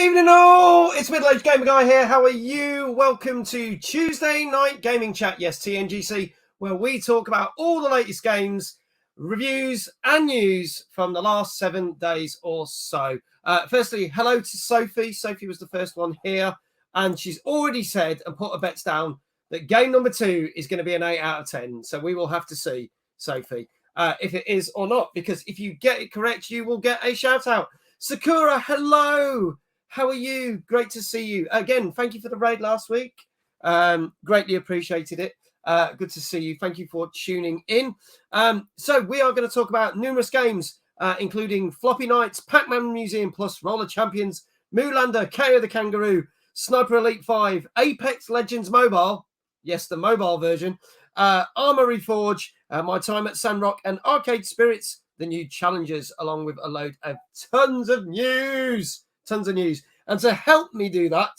Evening all, it's Middle-Aged Gamer Guy here. How are you? Welcome to Tuesday Night Gaming Chat, yes, TNGC, where we talk about all the latest games, reviews and news from the last 7 days or so. Firstly, hello to Sophie. Sophie was the first one here, and she's already said and put her bets down that game number 2 is going to be an 8 out of 10. So we will have to see, Sophie, if it is or not, because if you get it correct, you will get a shout out. Sakura, hello. How are you? Great to see you. Again, thank you for the raid last week. Greatly appreciated it. Good to see you. Thank you for tuning in. So we are going to talk about numerous games, including Floppy Knights, Pac-Man Museum Plus, Rollerchampions, Moolander, Kao The Kangeroo, Sniper Elite 5, Apex Legends Mobile, yes, the mobile version, Arma Regforger, My Time At Sandrock, and Arcade Spirits, the new challenges, along with a load of tons of news. And to help me do that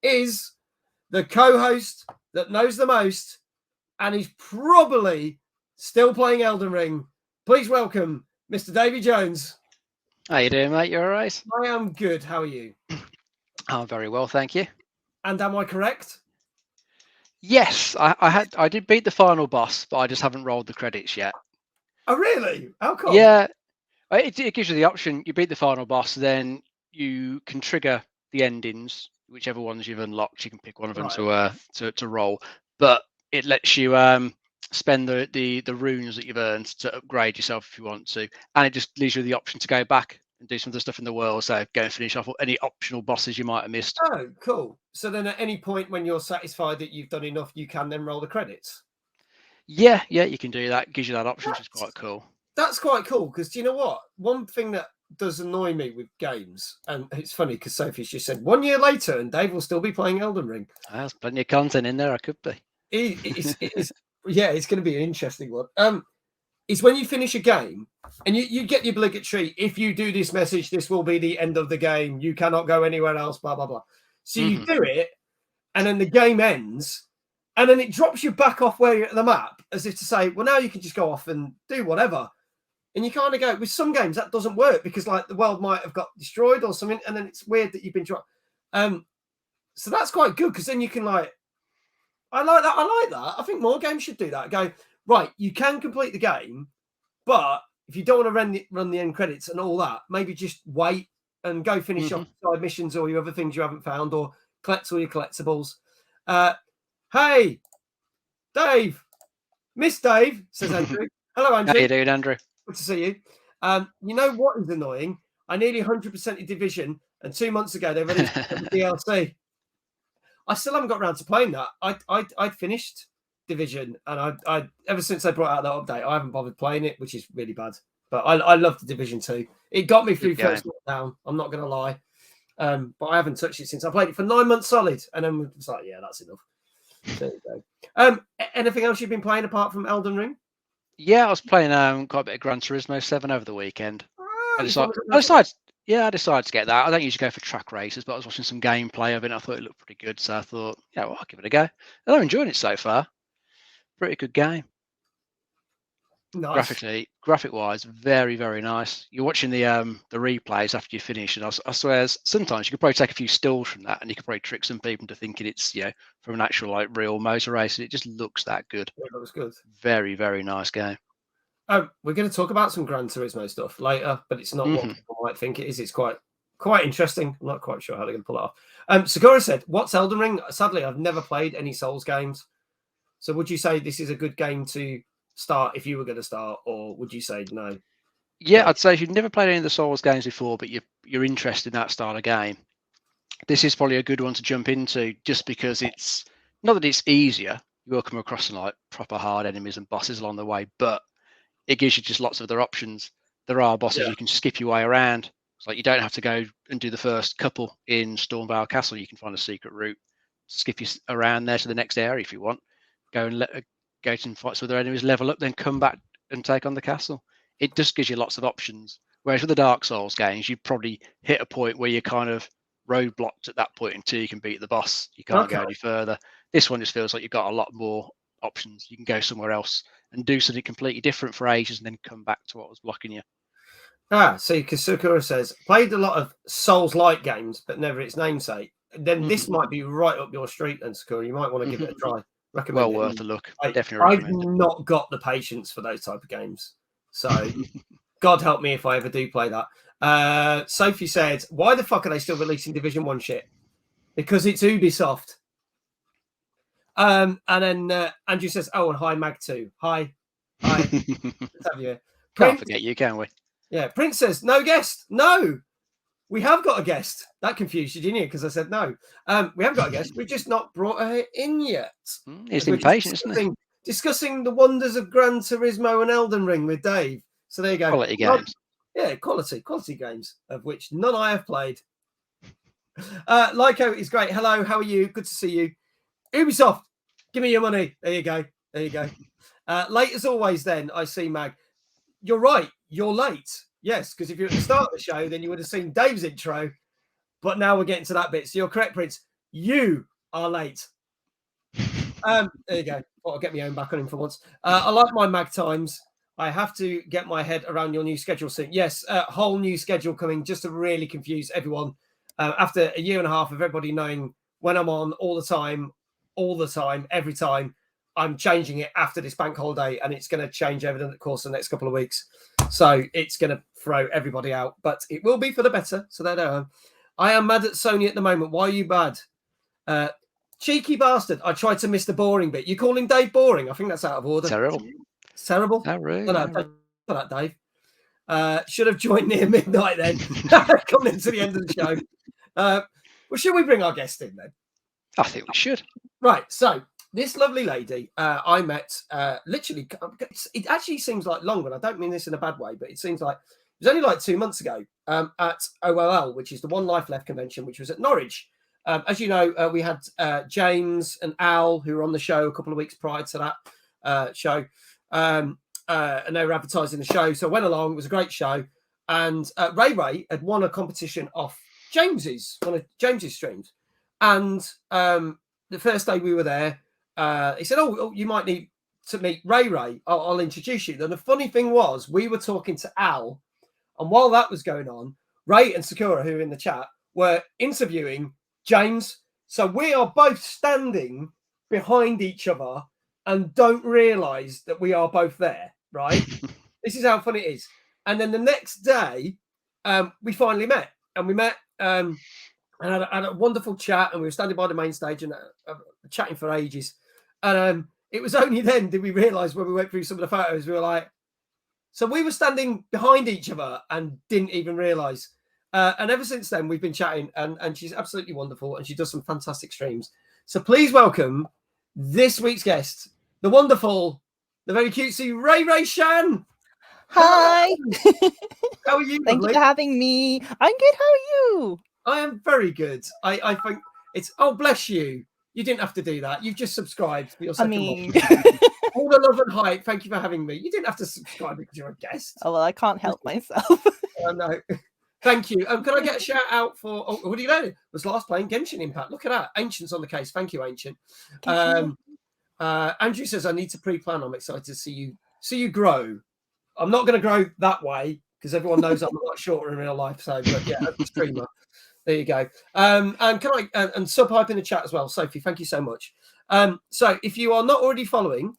is the co-host that knows the most, and he's probably still playing Elden Ring. Please welcome Mr. Davy Jones. How you doing, mate? You all right? I am good. How are you? I'm very well, thank you. And am I correct? Yes, I did beat the final boss, but I just haven't rolled the credits yet. Oh, really? How come? Yeah, it gives you the option. You beat the final boss, then you can trigger the endings, whichever ones you've unlocked. You can pick one of them to roll, but it lets you spend the runes that you've earned to upgrade yourself if you want to, and it just leaves you the option to go back and do some of the stuff in the world. So go and finish off any optional bosses you might have missed. Oh, cool. So then at any point when you're satisfied that you've done enough, you can then roll the credits. Yeah, you can do that. It gives you that option, which is quite cool. That's quite cool, because do you know what? One thing that does annoy me with games, and it's funny because Sophie's just said 1 year later and Dave will still be playing Elden Ring. There's plenty of content in there. I could be. Yeah, it's going to be an interesting one. Is when you finish a game and you get the obligatory, if you do this message, this will be the end of the game. You cannot go anywhere else, blah, blah, blah. So you do it, and then the game ends, and then it drops you back off where you're at the map, as if to say, well, now you can just go off and do whatever. And you kind of go, with some games, that doesn't work because like the world might have got destroyed or something. And then it's weird that you've been dropped. So that's quite good, because then you can I like that. I think more games should do that. Go, right, you can complete the game, but if you don't want to run the end credits and all that, maybe just wait and go finish off side missions or your other things you haven't found, or collect all your collectibles. Hey, Dave. Miss Dave, says Andrew. Hello, Andrew. How you doing, Andrew? Good to see you. You know what is annoying? I nearly 100% in Division, and 2 months ago they released the DLC. I still haven't got around to playing that. I'd finished Division, and I ever since they brought out that update, I haven't bothered playing it, which is really bad. But I love the Division 2. It got me through first lockdown. I'm not going to lie, but I haven't touched it since. I played it for 9 months solid, and then it's like, yeah, that's enough. There you go. Anything else you've been playing apart from Elden Ring? Yeah, I was playing quite a bit of Gran Turismo 7 over the weekend. I decided to get that. I don't usually go for track races, but I was watching some gameplay of it, and I thought it looked pretty good, so I thought, yeah, well, I'll give it a go. And I'm enjoying it so far. Pretty good game. Nice. Graphic-wise, very, very nice. You're watching the replays after you finish, and I swear sometimes you could probably take a few stills from that, and you could probably trick some people into thinking it's from an actual real motor race. It just looks that good. Yeah, that was good. Very, very nice game. We're going to talk about some Gran Turismo stuff later, but it's not what people might think it is. It's quite interesting. I'm not quite sure how they're going to pull it off. Sakura said, "What's Elden Ring?" Sadly, I've never played any Souls games. So would you say this is a good game to start if you were going to start, or would you say no? Yeah, I'd say if you've never played any of the Souls games before, but you're interested in that style of game, this is probably a good one to jump into, just because it's not that it's easier. You will come across some proper hard enemies and bosses along the way, but it gives you just lots of other options. There are bosses you can skip your way around. It's like you don't have to go and do the first couple in Stormvale Castle. You can find a secret route, skip you around there to the next area if you want. Go and go to fight some other enemies, level up, then come back and take on the castle. It just gives you lots of options. Whereas with the Dark Souls games, you probably hit a point where you're kind of roadblocked at that point until you can beat the boss. You can't go any further. This one just feels like you've got a lot more options. You can go somewhere else and do something completely different for ages and then come back to what was blocking you. See, because Sakura says, played a lot of Souls-like games, but never its namesake. Then this might be right up your street then, Sakura. You might want to give it a try. Recommend Well it. worth a look. I've Definitely recommend it. not got the patience for those type of games. So God help me if I ever do play that. Sophie said, why the fuck are they still releasing Division 1 shit? Because it's Ubisoft. And then Andrew says, oh, and hi, Mag 2. Hi. Let's have you here. Can't forget you, can we? Yeah, Prince says, no guest. No, we have got a guest. That confused you, didn't you? Because I said no. We haven't got a guest. We've just not brought her in yet. He's impatient, isn't he? Discussing the wonders of Gran Turismo and Elden Ring with Dave. So there you go. Quality games. Yeah, quality games, of which none I have played. Lyco is great. Hello, how are you? Good to see you. Ubisoft, give me your money. There you go. Late as always then, I see, Mag. You're right. You're late. Yes, because if you're at the start of the show, then you would have seen Dave's intro. But now we're getting to that bit. So you're correct, Prince. You are late. There you go. I'll get my own back on him for once. I like my Mag times. I have to get my head around your new schedule soon. Yes, whole new schedule coming just to really confuse everyone. After a year and a half of everybody knowing when I'm on all the time, every time, I'm changing it after this bank holiday, and it's going to change over the course of the next couple of weeks. So it's going to throw everybody out, but it will be for the better. So there they are. I am mad at Sony at the moment. Why are you bad? Cheeky bastard. I tried to miss the boring bit. You call him Dave boring? I think that's out of order. Terrible. It's terrible. Not rude. No, for that, Dave. Should have joined near midnight then. Coming into the end of the show. Well, should we bring our guest in then? I think we should. Right. So this lovely lady I met literally, it actually seems like long, and I don't mean this in a bad way, but it seems like it was only like 2 months ago at OLL, which is the One Life Left convention, which was at Norwich. As you know, we had James and Al, who were on the show a couple of weeks prior to that show, and they were advertising the show. So I went along. It was a great show. And Raye had won a competition off one of James's streams. And the first day we were there, he said, oh, you might need to meet Raye. I'll introduce you. Then the funny thing was, we were talking to Al. And while that was going on, Raye and Sakura, who are in the chat, were interviewing James. So we are both standing behind each other and don't realise that we are both there, right? This is how funny it is. And then the next day, we finally met. And we met and had a wonderful chat. And we were standing by the main stage and chatting for ages. And it was only then did we realise when we went through some of the photos, we were like, so we were standing behind each other and didn't even realise. And ever since then, we've been chatting, and she's absolutely wonderful, and she does some fantastic streams. So please welcome this week's guest, the wonderful, the very cutesy Raye Shan. Hi. How are you? Thank you for having me. I'm good. How are you? I am very good. I think it's, oh, bless you. You didn't have to do that. You've just subscribed for your second all the love and hype. Thank you for having me. You didn't have to subscribe because you're a guest. Oh, well, I can't help myself. I know. Thank you. Can I get a shout out for, what do you know? Was last playing Genshin Impact. Look at that. Ancient's on the case. Thank you, Ancient. Andrew says, I need to pre-plan. I'm excited to see you grow. I'm not going to grow that way because everyone knows I'm a lot shorter in real life. So, but yeah, as a streamer. There you go. And can I, and sub hype in the chat as well. Sophie, thank you so much. So if you are not already following,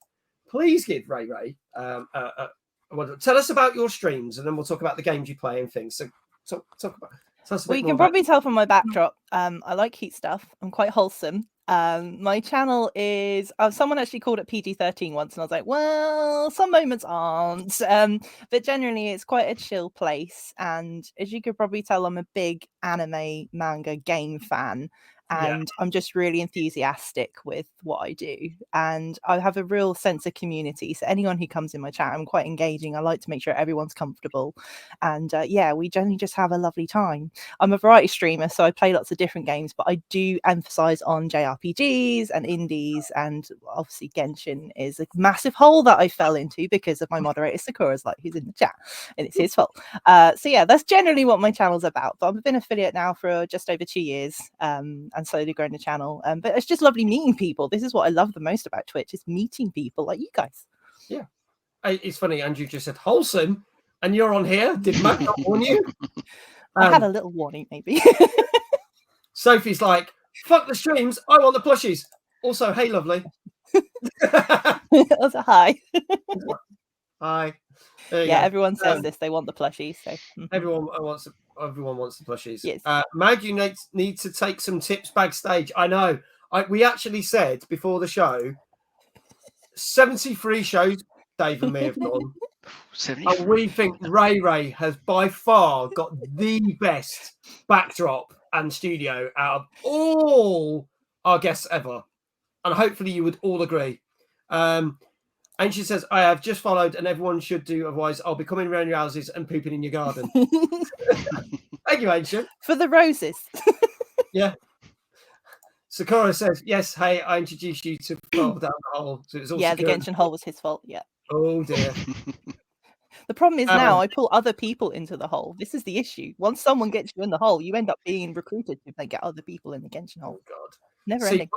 please give Raye tell us about your streams, and then we'll talk about the games you play and things. So talk about. Well, you can probably tell from my backdrop. I like cute stuff. I'm quite wholesome. My channel is someone actually called it PG-13 once, and I was like, well, some moments aren't. But generally, it's quite a chill place. And as you could probably tell, I'm a big anime, manga, game fan. And I'm just really enthusiastic with what I do, and I have a real sense of community. So anyone who comes in my chat, I'm quite engaging. I like to make sure everyone's comfortable, and we generally just have a lovely time. I'm a variety streamer, so I play lots of different games, but I do emphasize on JRPGs and indies, and obviously Genshin is a massive hole that I fell into because of my moderator Sakura's like, who's in the chat, and it's his fault. So yeah, that's generally what my channel's about. But I've been affiliate now for just over 2 years. And slowly growing the channel, but it's just lovely meeting people. This is what I love the most about Twitch, is meeting people like you guys. Yeah, it's funny. Andrew just said wholesome. and you're on here. Did Matt not warn you? I had a little warning, maybe. Sophie's like, fuck the streams. I want the plushies. Also, hey, lovely. Also, hi. Hi. There you Yeah, go. everyone says this. They want the plushies. So Everyone wants the plushies. Yes. Mag, you need to take some tips backstage. I know. We actually said before the show, 73 shows Dave and me have done. 73. And we think Raye has by far got the best backdrop and studio out of all our guests ever. And hopefully you would all agree. And she says, I have just followed and everyone should do. Otherwise, I'll be coming around your houses and pooping in your garden. Thank you, Ancient. For the roses. Yeah. Sakura says, yes, hey, I introduced you to fall down the hole. So it's all the Genshin hole was his fault. Yeah. Oh, dear. The problem is now I pull other people into the hole. This is the issue. Once someone gets you in the hole, you end up being recruited if they get other people in the Genshin hole. Oh, God. Never ending.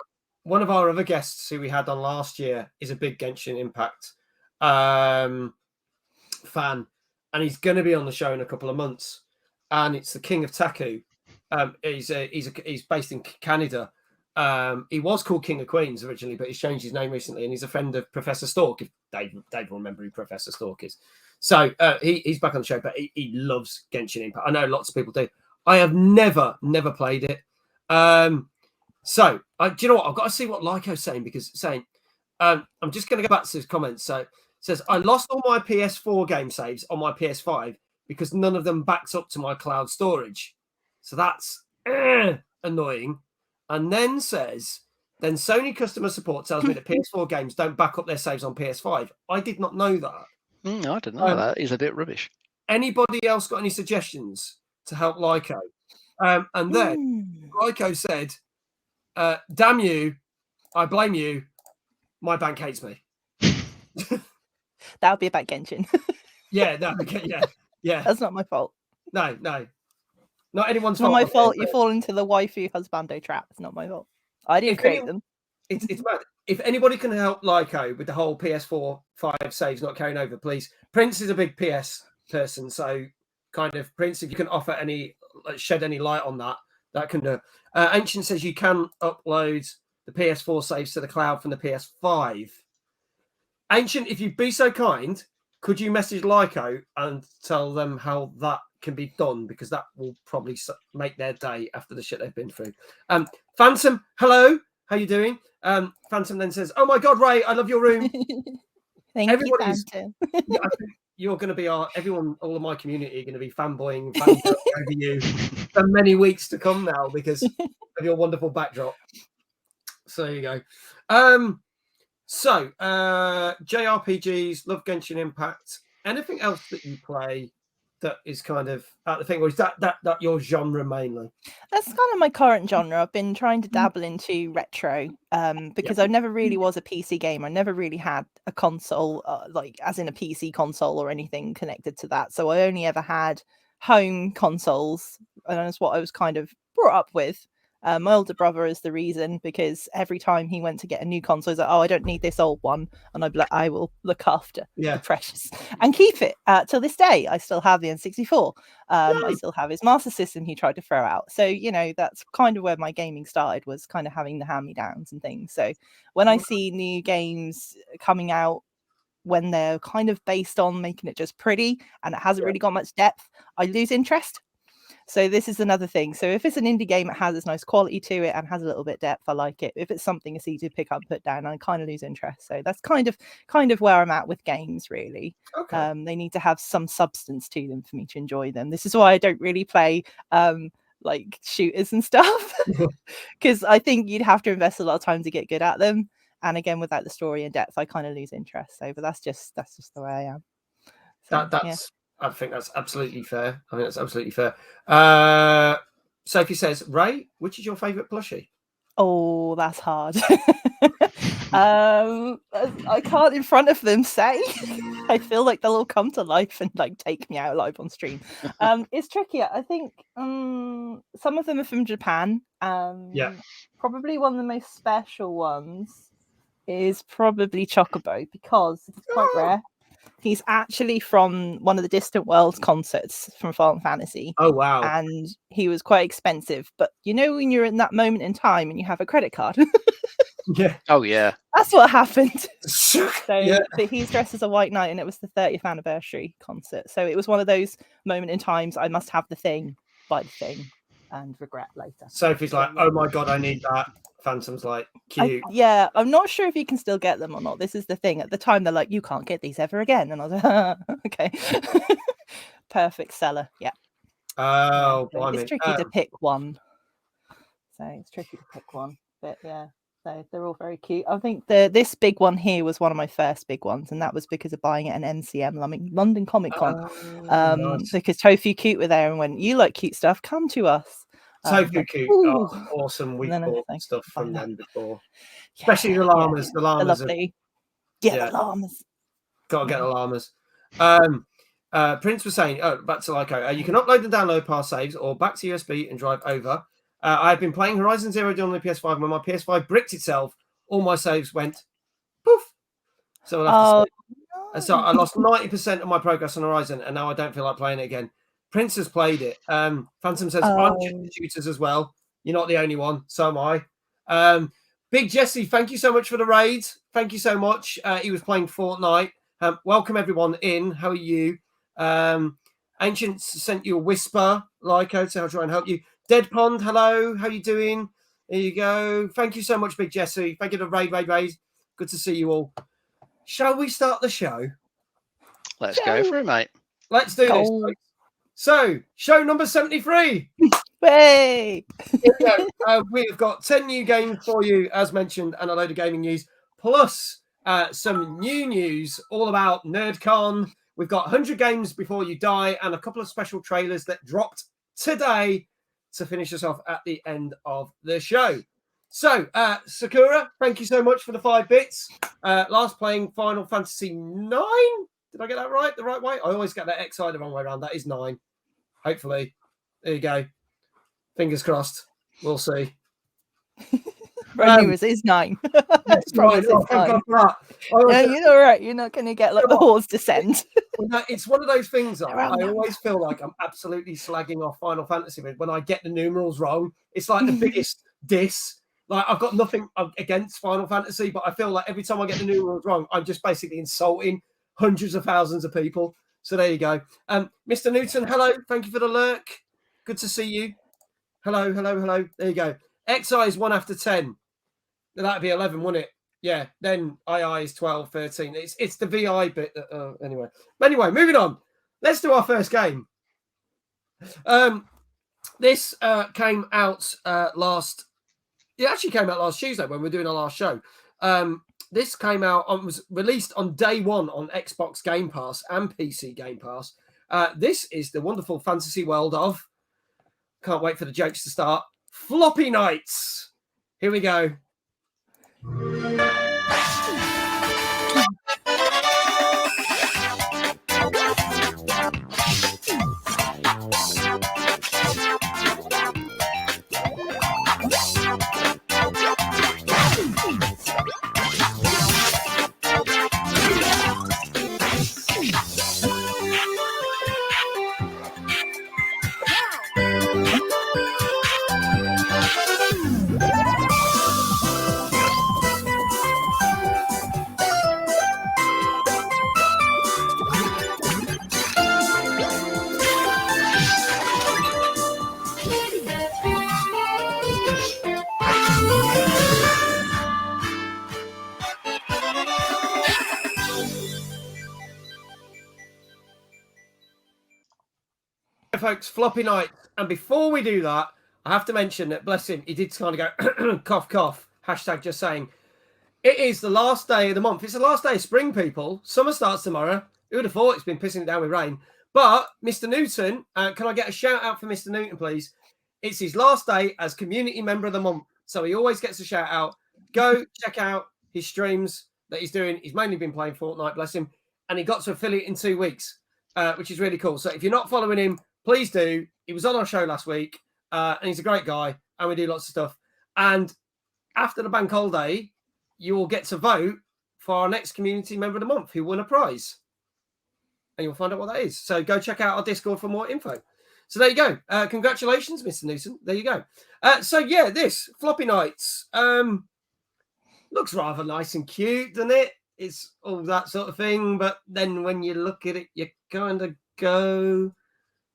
One of our other guests who we had on last year is a big Genshin Impact fan, and he's going to be on the show in a couple of months. And it's the King of Taku. He's based in Canada. He was called King of Queens originally, but he's changed his name recently, and he's a friend of Professor Stork. If Dave will remember who Professor Stork is. So he's back on the show, but he loves Genshin Impact. I know lots of people do. I have never played it. So, do you know what? I've got to see what Lyco's saying, because it's saying, I'm just going to go back to his comments. So, it says, I lost all my PS4 game saves on my PS5 because none of them backed up to my cloud storage. So that's annoying. And then says, then Sony customer support tells me that PS4 games don't back up their saves on PS5. I did not know that. I didn't know that. Is a bit rubbish. Anybody else got any suggestions to help Lyco? And then Lyco said, damn you, I blame you, my bank hates me. That would be about Genshin. Yeah. That's not my fault. No. Not anyone's It's not fault. my fault you fall into the waifu husbando trap. It's not my fault. I didn't create them. It's mad. If anybody can help Lyco with the whole PS4 5 saves not carrying over, please. Prince is a big PS person, so kind of, Prince, if you can offer shed any light on that can do. Ancient says you can upload the PS4 saves to the cloud from the PS5. Ancient, if you'd be so kind, could you message Lyco and tell them how that can be done? Because that will probably make their day after the shit they've been through. Phantom, hello, how you doing? Phantom then says, oh my God, Raye, I love your room. Thank you, Phantom. I think you're going to be all of my community are going to be fanboying over you for many weeks to come now because of your wonderful backdrop. So there you go. So JRPGs, love Genshin Impact. Anything else that you play that is kind of the thing, or is that your genre mainly? That's kind of my current genre. I've been trying to dabble into retro because I never really was a PC gamer. I never really had a console, like as in a PC console or anything connected to that. So I only ever had home consoles, and that's what I was kind of brought up with. My older brother is the reason, because every time he went to get a new console, he's like, oh, I don't need this old one. And I'd be like, I will look after the precious and keep it. Till this day, I still have the N64. I still have his Master System he tried to throw out. So, that's kind of where my gaming started, was kind of having the hand-me-downs and things. So when I see new games coming out, when they're kind of based on making it just pretty and it hasn't really got much depth, I lose interest. So this is another thing. So if it's an indie game, it has its nice quality to it and has a little bit of depth, I like it. If it's something it's easy to pick up, put down, I kind of lose interest. So that's kind of where I'm at with games, really. Okay. They need to have some substance to them for me to enjoy them. This is why I don't really play like shooters and stuff, because I think you'd have to invest a lot of time to get good at them. And again, without the story and depth, I kind of lose interest. So, but that's just the way I am. So, I think that's absolutely fair. Sophie says, Raye, which is your favourite plushie? Oh, that's hard. I can't in front of them say. I feel like they'll all come to life and like take me out live on stream. It's tricky. I think some of them are from Japan. Probably one of the most special ones is probably Chocobo, because it's quite rare. He's actually from one of the Distant Worlds concerts from Final Fantasy. Oh, wow. And he was quite expensive. But you know, when you're in that moment in time and you have a credit card, Yeah. Oh, yeah. that's what happened. So Yeah. he's dressed as a white knight, and it was the 30th anniversary concert. So it was one of those moment in times. I must have the thing, buy the thing, and regret later. Sophie's like, oh my God, I need that. Phantom's like, cute. I'm not sure if you can still get them or not. This is the thing. At the time, they're like, you can't get these ever again. And I was like, okay. Perfect seller. Yeah. Oh, So it's tricky to pick one. But yeah, so they're all very cute. I think this big one here was one of my first big ones, and that was because of buying it at an MCM, London Comic Con. Nice. Because Tofu Cute were there and went, you like cute stuff, come to us. Tofu Cute. Oh, awesome. We've bought stuff from them before. Especially the llamas. Yeah, the llamas are lovely. Yeah, the llamas. Gotta get the llamas. Prince was saying, back to Lyco, you can upload and download past saves or back to USB and drive over. I've been playing Horizon Zero Dawn on the PS5, and when my PS5 bricked itself, all my saves went poof. So I'll have to so I lost 90% of my progress on Horizon, and now I don't feel like playing it again. Prince has played it. Phantom says, I'm shooters as well. You're not the only one. So am I. Big Jesse, thank you so much for the raid. Thank you so much. He was playing Fortnite. Welcome everyone in. How are you? Ancient sent you a whisper, Lyco, so I'll try and help you. Dead Pond, hello. How you doing? There you go. Thank you so much, Big Jesse. Thank you to raid. Good to see you all. Shall we start the show? Let's go for it, mate. Let's do this. So, show number 73. Hey! Here we go. We've got 10 new games for you, as mentioned, and a load of gaming news, plus some new news all about NerdCon. We've got 100 games before you die and a couple of special trailers that dropped today to finish us off at the end of the show. So, Sakura, thank you so much for the 5 bits. Last playing Final Fantasy 9. Did I get that right? The right way? I always get that XI the wrong way around. That is 9. Hopefully. There you go. Fingers crossed. We'll see. It is 9. Yes, right. Oh, thank God for that. Yeah, you're all right. You're not going to get like the horse descent. It's one of those things. I always feel like I'm absolutely slagging off Final Fantasy when I get the numerals wrong. It's like the biggest diss. Like, I've got nothing against Final Fantasy, but I feel like every time I get the numerals wrong, I'm just basically insulting hundreds of thousands of people. So there you go. Mr. Newton, hello. Thank you for the lurk. Good to see you. Hello. There you go. XI is 1 after 10. That'd be 11, wouldn't it? Yeah. Then II is 12, 13. It's the VI bit. Anyway, moving on. Let's do our first game. This came out last. It actually came out last Tuesday when we were doing our last show. This came out was released on day 1 on Xbox Game Pass and PC Game Pass. This is the wonderful fantasy world of. Can't wait for the jokes to start. Floppy Knights. Here we go. Folks, Floppy Knights. And before we do that, I have to mention that, bless him, he did kind of go cough, cough. Hashtag just saying. It is the last day of the month. It's the last day of spring, people. Summer starts tomorrow. Who would have thought? It's been pissing it down with rain. But Mr. Newton, can I get a shout out for Mr. Newton, please? It's his last day as community member of the month. So he always gets a shout out. Go check out his streams that he's doing. He's mainly been playing Fortnite, bless him. And he got to affiliate in 2 weeks, which is really cool. So if you're not following him, please do. He was on our show last week, and he's a great guy, and we do lots of stuff. And after the bank holiday, you will get to vote for our next community member of the month who won a prize. and you'll find out what that is. So go check out our Discord for more info. So there you go. Congratulations, Mr. Newson. There you go. So yeah, this Floppy Knights looks rather nice and cute, doesn't it? It's all that sort of thing. But then when you look at it, you kind of go,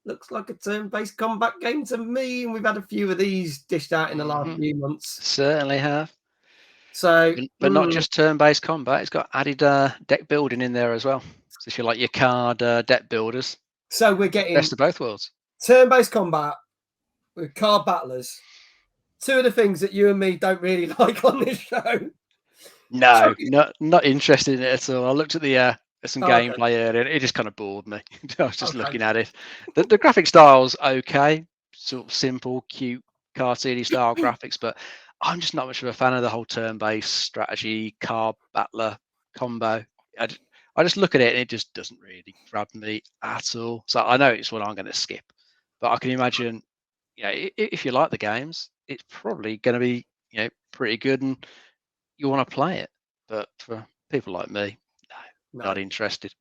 looks like a turn-based combat game to me. And we've had a few of these dished out in the last few months. Certainly have. So, but not just turn-based combat. It's got added deck building in there as well. So if you like your card deck builders, so we're getting best of both worlds. Turn-based combat with card battlers. Two of the things that you and me don't really like on this show. No, not interested in it at all. I looked at some gameplay earlier. It just kind of bored me. I was just looking at it. The graphic style's okay, sort of simple, cute, cartoony style graphics, but I'm just not much of a fan of the whole turn-based strategy card battler combo. I just look at it and it just doesn't really grab me at all. So I know it's what I'm going to skip. But I can imagine, if you like the games, it's probably going to be, pretty good and you want to play it. But for people like me, no, not interested.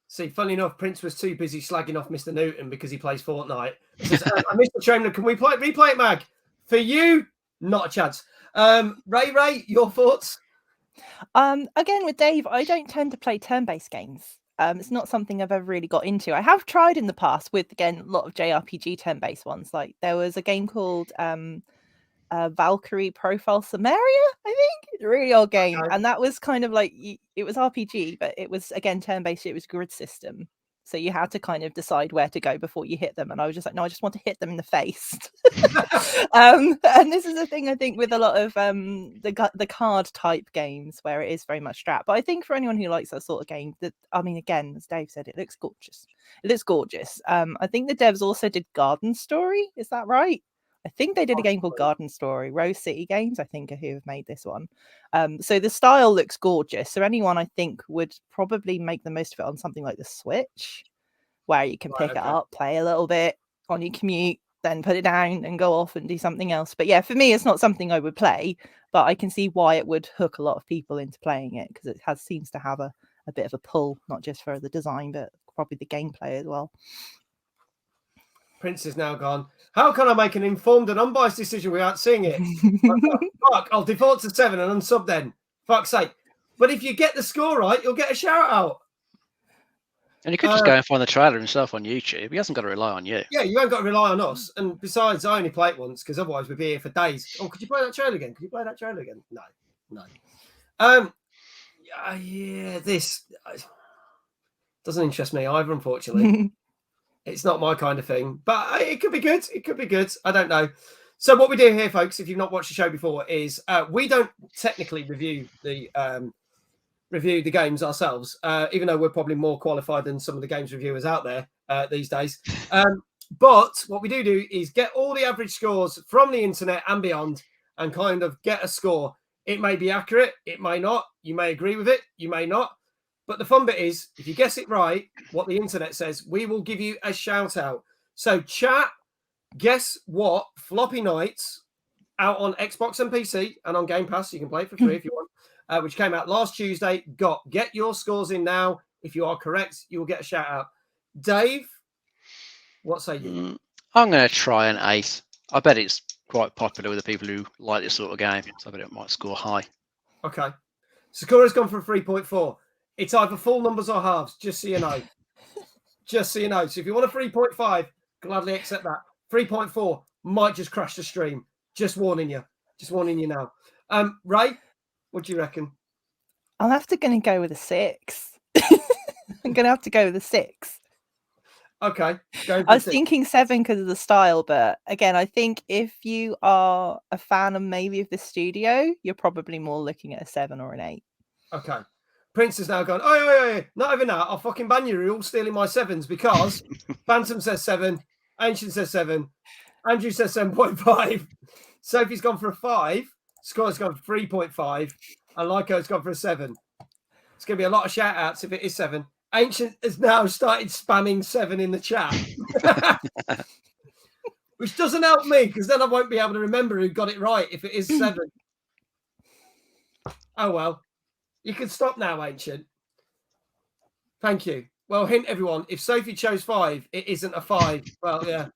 See, funny enough, Prince was too busy slagging off Mr. Newton because he plays Fortnite. Says, Mr. Chamberlain, can we replay it, Mag? For you, not a chance. Raye, your thoughts? Again, with Dave, I don't tend to play turn-based games. It's not something I've ever really got into. I have tried in the past with, again, a lot of JRPG turn-based ones. Like there was a game called Valkyrie Profile Samaria, I think. A really old game. Okay. And that was kind of like, it was RPG, but it was, again, turn-based. It was grid system. So you had to kind of decide where to go before you hit them. And I was just like, no, I just want to hit them in the face. And this is the thing, I think, with a lot of the card type games where it is very much strat. But I think for anyone who likes that sort of game, again, as Dave said, it looks gorgeous. It looks gorgeous. I think the devs also did Garden Story. Is that right? I think they did a game called Garden Story. Rose City Games, I think, are who have made this one. So the style looks gorgeous. So anyone, I think, would probably make the most of it on something like the Switch, where you can pick it up, play a little bit on your commute, then put it down and go off and do something else. But yeah, for me, it's not something I would play, but I can see why it would hook a lot of people into playing it because it seems to have a bit of a pull, not just for the design, but probably the gameplay as well. Prince is now gone. How can I make an informed and unbiased decision without seeing it? Fuck, I'll default to 7 and unsub then. Fuck's sake. But if you get the score right, you'll get a shout out. And you could just go and find the trailer himself on YouTube. He hasn't got to rely on you. Yeah, you haven't got to rely on us. And besides, I only play it once because otherwise we'd be here for days. Oh, could you play that trailer again? Could you play that trailer again? No. Yeah, this doesn't interest me either, unfortunately. It's not my kind of thing, but it could be good. It could be good. I don't know. So what we do here, folks, if you've not watched the show before, is we don't technically review the games ourselves, even though we're probably more qualified than some of the games reviewers out there these days. But what we do is get all the average scores from the internet and beyond and kind of get a score. It may be accurate. It may not. You may agree with it. You may not. But the fun bit is, if you guess it right, what the internet says, we will give you a shout out. So chat, guess what Floppy Knights out on Xbox and PC and on Game Pass, you can play it for free if you want, which came out last Tuesday. Get your scores in now. If you are correct, you will get a shout out. Dave, what say you? I'm going to try an 8. I bet it's quite popular with the people who like this sort of game. So I bet it might score high. Okay. Score has gone for 3.4. It's either full numbers or halves, just so you know. Just so you know. So if you want a 3.5, gladly accept that. 3.4 might just crash the stream. Just warning you. Just warning you now. Raye, what do you reckon? I'm going to go with a 6. I'm going to have to go with a 6. Okay. I was thinking 7 because of the style, but again, I think if you are a fan of maybe of the studio, you're probably more looking at a 7 or an 8. Okay. Prince has now gone, oh, not even that. I'll fucking ban you. You're all stealing my 7s because Phantom says 7, Ancient says 7, Andrew says 7.5. Sophie's gone for a 5. Scott's gone for 3.5. And Lyco's gone for a 7. It's going to be a lot of shout outs if it is 7. Ancient has now started spamming 7 in the chat. Which doesn't help me because then I won't be able to remember who got it right if it is 7. Oh, well. You can stop now, Ancient. Thank you. Well, hint everyone, if Sophie chose 5, it isn't a 5. Well, yeah.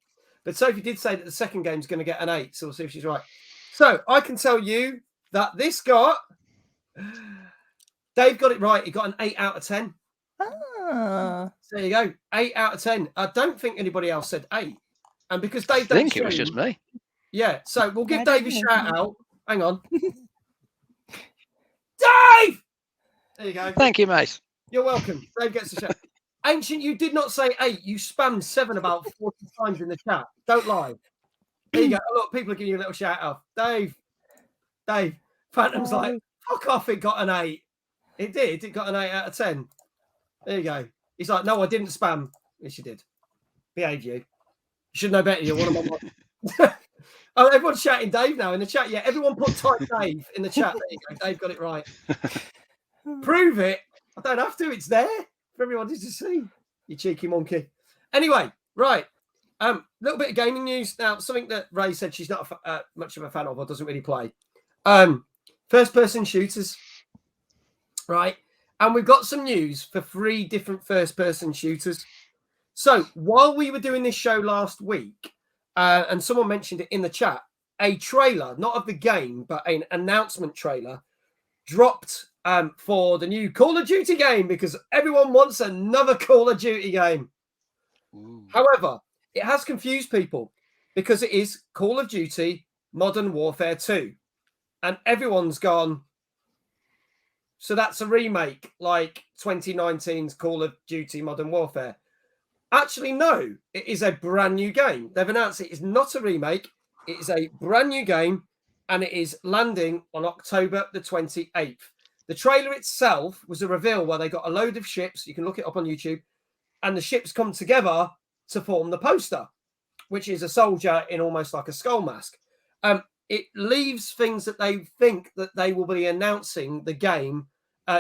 But Sophie did say that the second game's going to get an 8, so we'll see if she's right. So I can tell you that this got... Dave got it right. He got an 8 out of 10. Ah. So there you go. 8 out of 10. I don't think anybody else said 8. And because Dave... I think it was just me. Yeah, so we'll give I Dave a don't shout know. out. Hang on. Dave! There you go. Thank you, mate. You're welcome. Dave gets a shout. Ancient, you did not say 8. You spammed 7 about 40 times in the chat. Don't lie. There you go. Oh, look, people are giving you a little shout out. Dave. Phantom's like, fuck off, it got an 8. It did. It got an 8 out of 10. There you go. He's like, no, I didn't spam. Yes, you did. Behave you. You should know better. You're one of my... Oh, everyone's shouting Dave now in the chat. Yeah, everyone put type Dave in the chat. There you go. Dave got it right. Prove it. I don't have to. It's there for everybody to see. You cheeky monkey. Anyway, right. Little bit of gaming news now. Something that Raye said she's not much of a fan of or doesn't really play. First-person shooters, right? And we've got some news for 3 different first-person shooters. So while we were doing this show last week, and someone mentioned it in the chat, a trailer, not of the game, but an announcement trailer, dropped for the new Call of Duty game because everyone wants another Call of Duty game. Ooh. However, it has confused people because it is Call of Duty Modern Warfare 2. And everyone's gone, so that's a remake like 2019's Call of Duty Modern Warfare. Actually, no, it is a brand new game. They've announced it is not a remake. It is a brand new game, and it is landing on October the 28th. The trailer itself was a reveal where they got a load of ships. You can look it up on YouTube. And the ships come together to form the poster, which is a soldier in almost like a skull mask. It leaves things that they think that they will be announcing the game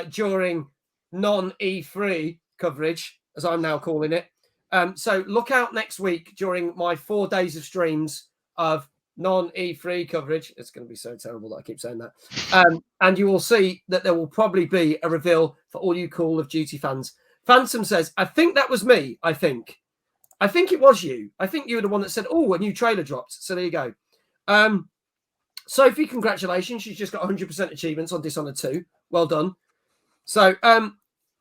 during non-E3 coverage, as I'm now calling it. So look out next week during my 4 days of streams of non-E3 coverage. It's going to be so terrible that I keep saying that. And you will see that there will probably be a reveal for all you Call of Duty fans. Phantom says, I think that was me, I think it was you. I think you were the one that said, oh, a new trailer dropped. So there you go. Sophie, congratulations. She's just got 100% achievements on Dishonored 2. Well done. So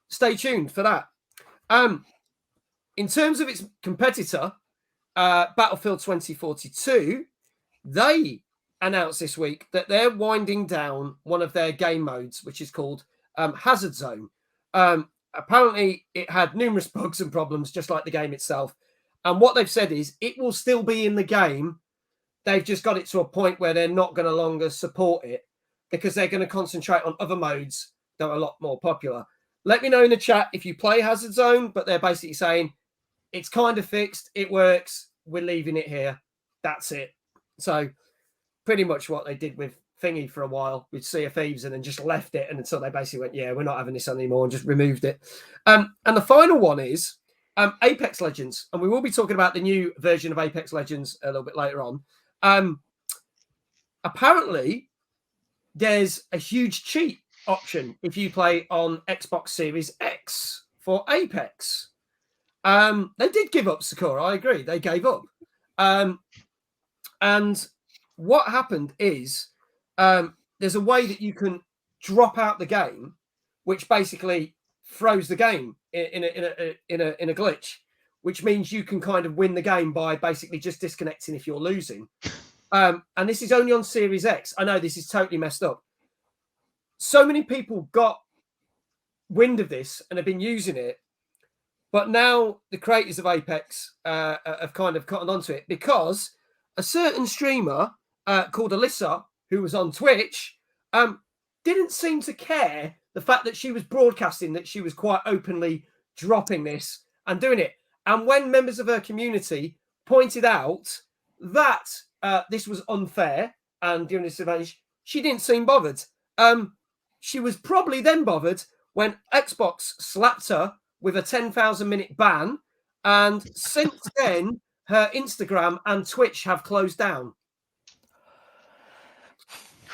stay tuned for that. In terms of its competitor, Battlefield 2042, they announced this week that they're winding down one of their game modes, which is called Hazard Zone. Apparently, it had numerous bugs and problems, just like the game itself. And what they've said is it will still be in the game. They've just got it to a point where they're not going to longer support it because they're going to concentrate on other modes that are a lot more popular. Let me know in the chat if you play Hazard Zone, but they're basically saying it's kind of fixed. It works. We're leaving it here. That's it. So pretty much what they did with Thingy for a while with Sea of Thieves and then just left it. And until they basically went, yeah, we're not having this anymore and just removed it. And the final one is Apex Legends. And we will be talking about the new version of Apex Legends a little bit later on. Apparently, there's a huge cheat option if you play on Xbox Series X for Apex. They did give up, Sakura. I agree. They gave up. And what happened is there's a way that you can drop out the game, which basically throws the game in a glitch, which means you can kind of win the game by basically just disconnecting if you're losing. And this is only on Series X. I know this is totally messed up. So many people got wind of this and have been using it. But now the creators of Apex have kind of cottoned onto it because a certain streamer called Alyssa, who was on Twitch, didn't seem to care the fact that she was broadcasting that she was quite openly dropping this and doing it. And when members of her community pointed out that this was unfair and giving disadvantage, she didn't seem bothered. She was probably then bothered when Xbox slapped her with a 10,000 minute ban. And since then, her Instagram and Twitch have closed down.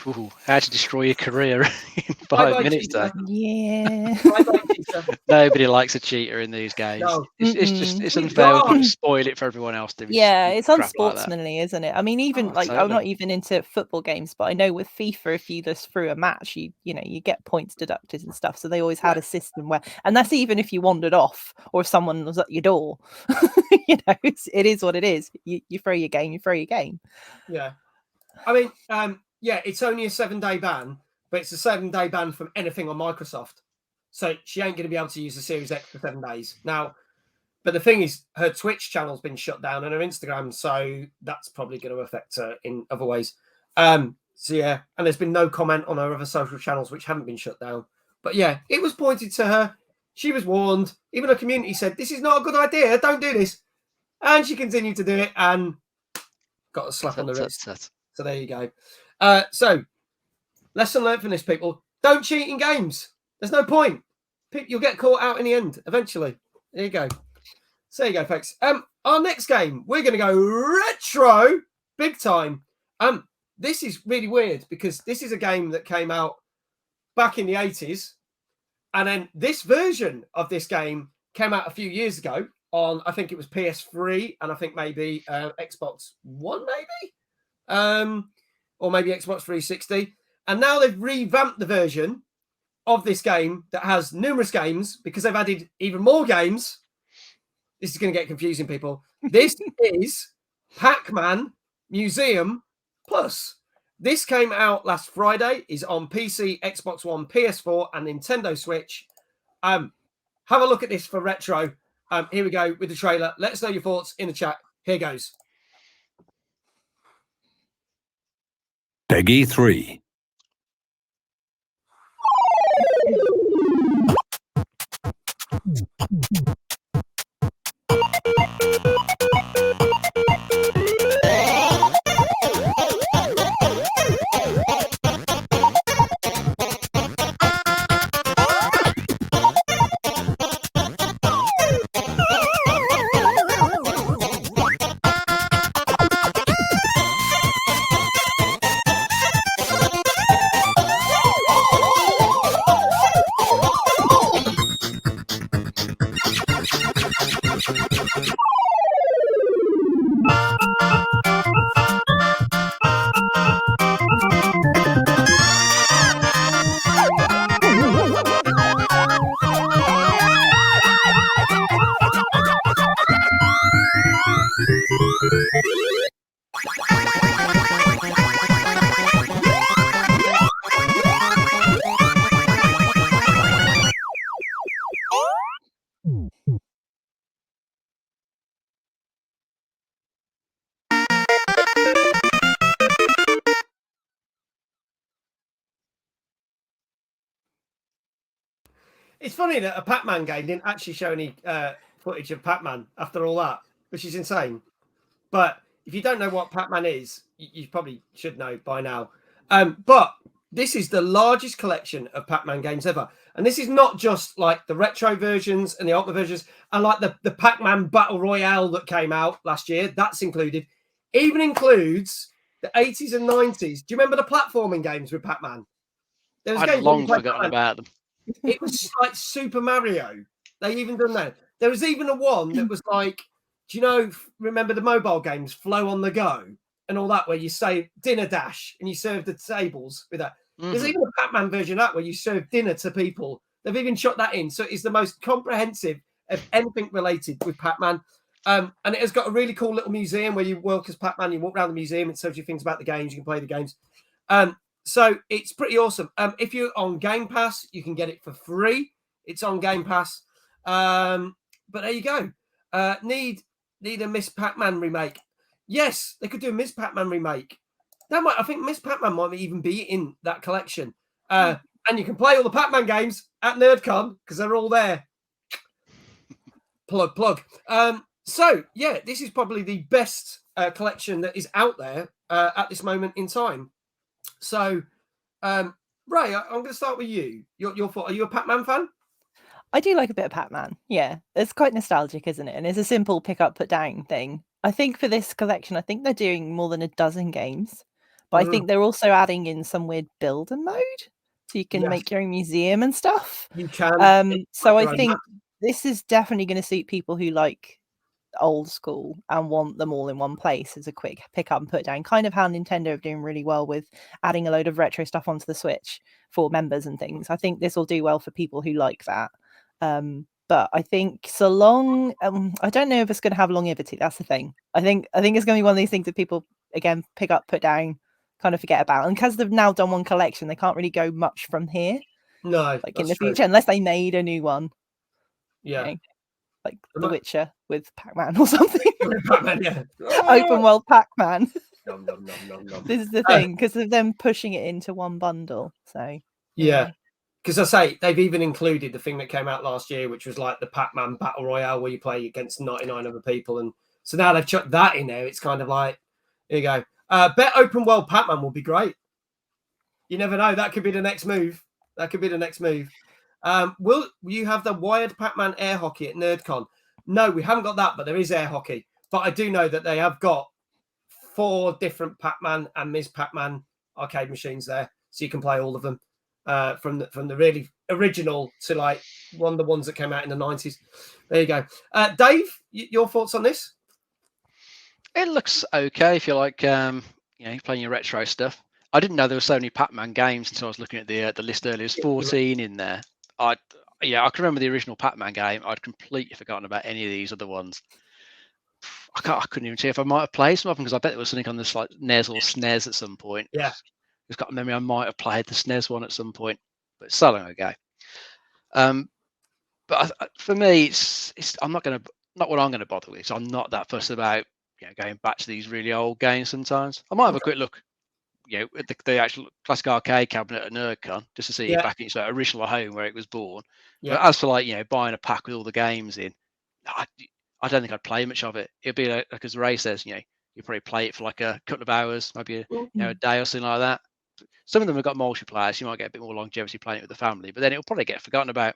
Ooh, how to destroy your career in Bye-bye, 5 minutes. cheater. Yeah. Bye-bye, cheater. Nobody likes a cheater in these games. No. It's We unfair when don't. you spoil it for everyone else doing Yeah, it's crap like that. unsportsmanly, isn't it? I mean, even Oh, like I'm totally. not even into football games, but I know with FIFA, if you just threw a match, you get points deducted and stuff. So they always had a system where, and that's even if you wandered off or if someone was at your door. It is what it is. You throw your game, you throw your game. Yeah. I mean, yeah, it's only a 7-day ban, but it's a 7-day ban from anything on Microsoft. So she ain't going to be able to use the Series X for 7 days. Now, but the thing is, her Twitch channel's been shut down and her Instagram, so that's probably going to affect her in other ways. So yeah, and there's been no comment on her other social channels which haven't been shut down. But yeah, it was pointed to her. She was warned. Even her community said, this is not a good idea. Don't do this. And she continued to do it and got a slap on the wrist. So there you go. So lesson learned from this, people. Don't cheat in games. There's no point. You'll get caught out in the end eventually. There you go. So there you go, folks. Our next game, we're going to go retro big time. This is really weird because this is a game that came out back in the 80s. And then this version of this game came out a few years ago on, I think it was PS3 and I think maybe Xbox One, maybe? Or maybe Xbox 360. And now they've revamped the version of this game that has numerous games because they've added even more games. This is going to get confusing, people. This is Pac-Man Museum Plus. This came out last Friday, is on PC, Xbox One, PS4, and Nintendo Switch. Have a look at this for retro. Here we go with the trailer. Let us know your thoughts in the chat. Here goes. Peggy 3. It's funny that a Pac-Man game didn't actually show any footage of Pac-Man after all that, which is insane. But if you don't know what Pac-Man is, you probably should know by now. But this is the largest collection of Pac-Man games ever. And this is not just like the retro versions and the Ultimate versions and like the Pac-Man Battle Royale that came out last year. That's included. Even includes the 80s and 90s. Do you remember the platforming games with Pac-Man? I'd long forgotten about them. It was like Super Mario. They even done that. There was even a one that was like, do you know, remember the mobile games, Flow on the Go and all that, where you say dinner dash and you serve the tables with that. Mm-hmm. There's even a Pac-Man version of that where you serve dinner to people. They've even shot that in. So it's the most comprehensive of anything related with Pac-Man. And it has got a really cool little museum where you work as Pac-Man. You walk around the museum. It tells you things about the games. You can play the games. So it's pretty awesome. If you're on Game Pass, you can get it for free. It's on Game Pass. But there you go. Need a Miss Pac-Man remake. Yes, they could do a Miss Pac-Man remake. I think Miss Pac-Man might even be in that collection. And you can play all the Pac-Man games at NerdCon because they're all there. Plug. So yeah, this is probably the best collection that is out there at this moment in time. So, Raye, I'm going to start with you. Your thought. Are you a Pac-Man fan? I do like a bit of Pac-Man. Yeah, it's quite nostalgic, isn't it? And it's a simple pick up, put down thing. I think for this collection, I think they're doing more than a dozen games. But I think they're also adding in some weird builder mode, so you can make your own museum and stuff. You can. So I think this is definitely going to suit people who like old school and want them all in one place as a quick pick up and put down, kind of how Nintendo are doing really well with adding a load of retro stuff onto the Switch for members and things. I think this will do well for people who like that. But I think so long, I don't know if it's going to have longevity. That's the thing. I think it's going to be one of these things that people again pick up, put down, kind of forget about. And because they've now done one collection, they can't really go much from here. No, like in the future, unless they made a new one. Yeah. You know, like The Witcher with Pac-Man or something. Pac-Man, yeah. Open world Pac-Man. Nom, nom, nom, nom, nom. This is the thing, because of them pushing it into one bundle. So yeah. Because I say they've even included the thing that came out last year, which was like the Pac-Man Battle Royale, where you play against 99 other people, and so now they've chucked that in there. It's kind of like, here you go. Bet open world Pac-Man will be great. You never know. That could be the next move. Will you have the wired Pac-Man air hockey at NerdCon? No, we haven't got that, but there is air hockey. But I do know that they have got 4 different Pac-Man and Ms. Pac-Man arcade machines there, so you can play all of them. From the really original to like one of the ones that came out in the 90s. There you go. Dave, your thoughts on this? It looks okay if you like, playing your retro stuff. I didn't know there were so many Pac-Man games until I was looking at the list earlier. There's 14 in there. I can remember the original Pac-Man game. I'd completely forgotten about any of these other ones. I couldn't even see if I might have played some of them, because I bet there was something on this like NES or SNES at some point. Yeah. I've got a memory I might have played the SNES one at some point, but it's so long ago. But for me, it's not what I'm going to bother with. So I'm not that fussed about going back to these really old games. Sometimes I might have a quick look, at the actual classic arcade cabinet at NerdCon, just to see it back in its original home where it was born. Yeah. But as for buying a pack with all the games in, I don't think I'd play much of it. It'd be like as Raye says, you probably play it for like a couple of hours, maybe a day or something like that. Some of them have got multiplayer, so you might get a bit more longevity playing it with the family, but then it'll probably get forgotten about,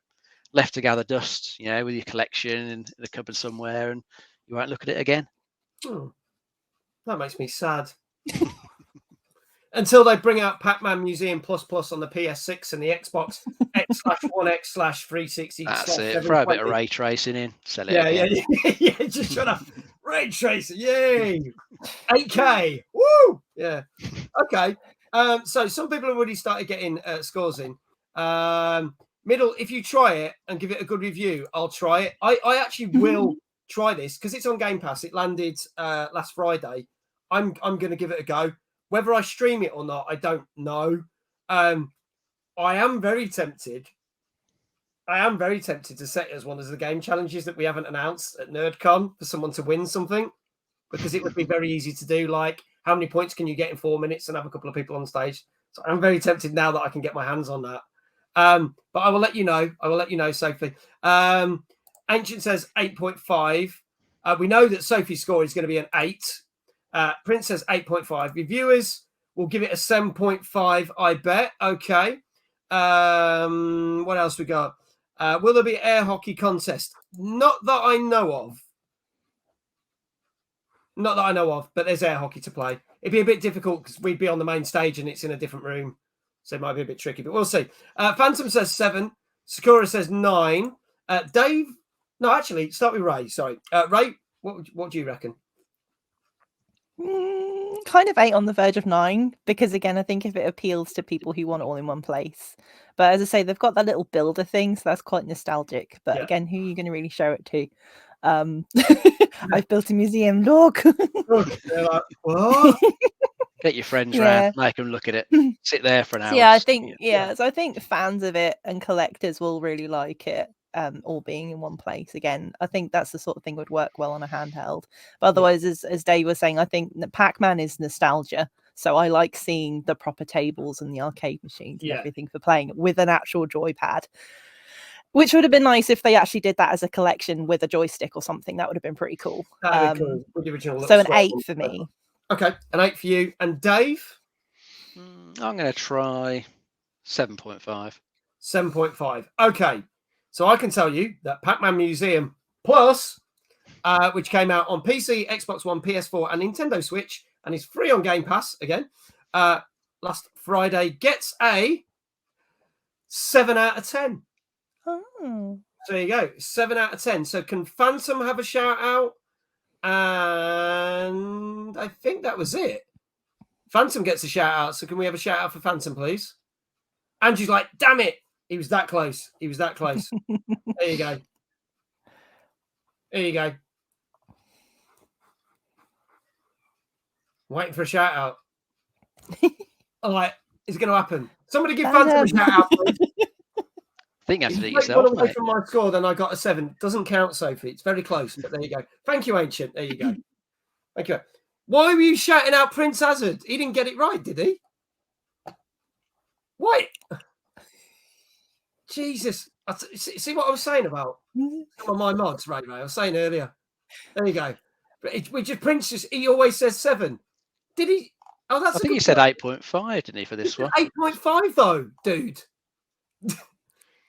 left to gather dust, with your collection in the cupboard somewhere, and you won't look at it again. That makes me sad. Until they bring out Pac-Man Museum Plus on the PS6 and the Xbox X/1X/360. That's it. Throw a bit of ray tracing in. Sell it. Yeah. Just shut up. Ray tracing. Yay. 8K. Woo. Yeah. Okay. So some people have already started getting scores in. Middle, if you try it and give it a good review, I'll try it. I actually will try this because it's on Game Pass. It landed last Friday. I'm going to give it a go. Whether I stream it or not, I don't know. I am very tempted. To set it as one of the game challenges that we haven't announced at NerdCon for someone to win something, because it would be very easy to do. Like, how many points can you get in 4 minutes and have a couple of people on stage? So I'm very tempted now that I can get my hands on that. But I will let you know. Sophie. Ancient says 8.5. We know that Sophie's score is going to be an 8. Prince says 8.5. Reviewers will give it a 7.5, I bet. Okay. What else we got? Will there be air hockey contest? Not that I know of, but there's air hockey to play. It'd be a bit difficult because we'd be on the main stage and it's in a different room. So it might be a bit tricky, but we'll see. Phantom says 7. Sakura says 9. Dave? No, actually, start with Raye. Sorry. Raye, what do you reckon? Kind of 8 on the verge of 9, because again, I think if it appeals to people who want it all in one place. But as I say, they've got that little builder thing, so that's quite nostalgic. But again, who are you going to really show it to? I've built a museum, look. They're like, what? Get your friends round, make them look at it, sit there for an hour. Yeah, I think so I think fans of it and collectors will really like it. All being in one place again. I think that's the sort of thing would work well on a handheld. But otherwise, as Dave was saying, I think that Pac-Man is nostalgia. So I like seeing the proper tables and the arcade machines and everything for playing with an actual joypad. Which would have been nice if they actually did that as a collection with a joystick or something. That would have been pretty cool. Cool. With the original so an 8 for me. Okay, an 8 for you. And Dave? I'm going to try 7.5. 7.5. Okay. So I can tell you that Pac-Man Museum Plus, which came out on PC, Xbox One, PS4, and Nintendo Switch, and is free on Game Pass again, last Friday, gets a 7 out of 10. Oh. So there you go, 7 out of 10. So can Phantom have a shout out? And I think that was it. Phantom gets a shout out. So can we have a shout out for Phantom, please? Andrew's like, damn it. He was that close. He was that close. There you go. There you go. Waiting for a shout out. All right, is it going to happen? Somebody give Phantom a shout out, please. I think you have to do it One yourself, away mate. from my score, then I got a 7. Doesn't count, Sophie. It's very close, but there you go. Thank you, Ancient. There you go. Thank you. Why were you shouting out Prince Hazard? He didn't get it right, did he? What? Jesus. See what I was saying about some of my mods, Ray? I was saying earlier. There you go. Prince just, he always says 7. Did he? Oh, that's I think he said 8.5, didn't he, for this one? 8.5 though, dude.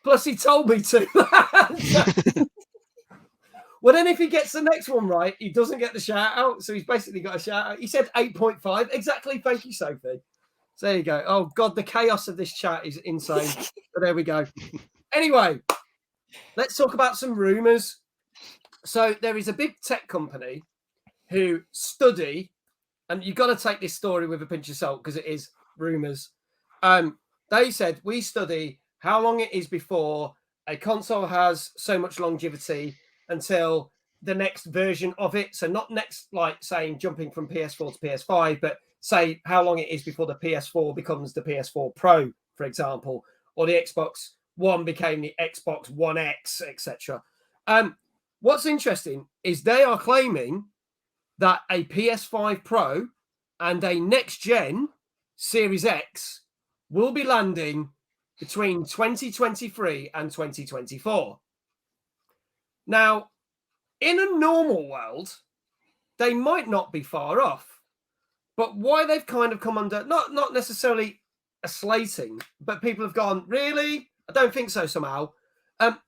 Plus, he told me to. Well, then if he gets the next one right, he doesn't get the shout out. So he's basically got a shout out. He said 8.5. Exactly. Thank you, Sophie. So there you go. Oh, God, the chaos of this chat is insane. But there we go. Anyway, let's talk about some rumours. So there is a big tech company who study, and you've got to take this story with a pinch of salt because it is rumours. They said, we study how long it is before a console has so much longevity until the next version of it. So not next, like saying jumping from PS4 to PS5, but say how long it is before the PS4 becomes the PS4 Pro, for example, or the Xbox One became the Xbox One X, etc. What's interesting is they are claiming that a PS5 Pro and a next-gen Series X will be landing between 2023 and 2024. Now, in a normal world, they might not be far off. But why they've kind of come under, not necessarily a slating, but people have gone, really? I don't think so somehow.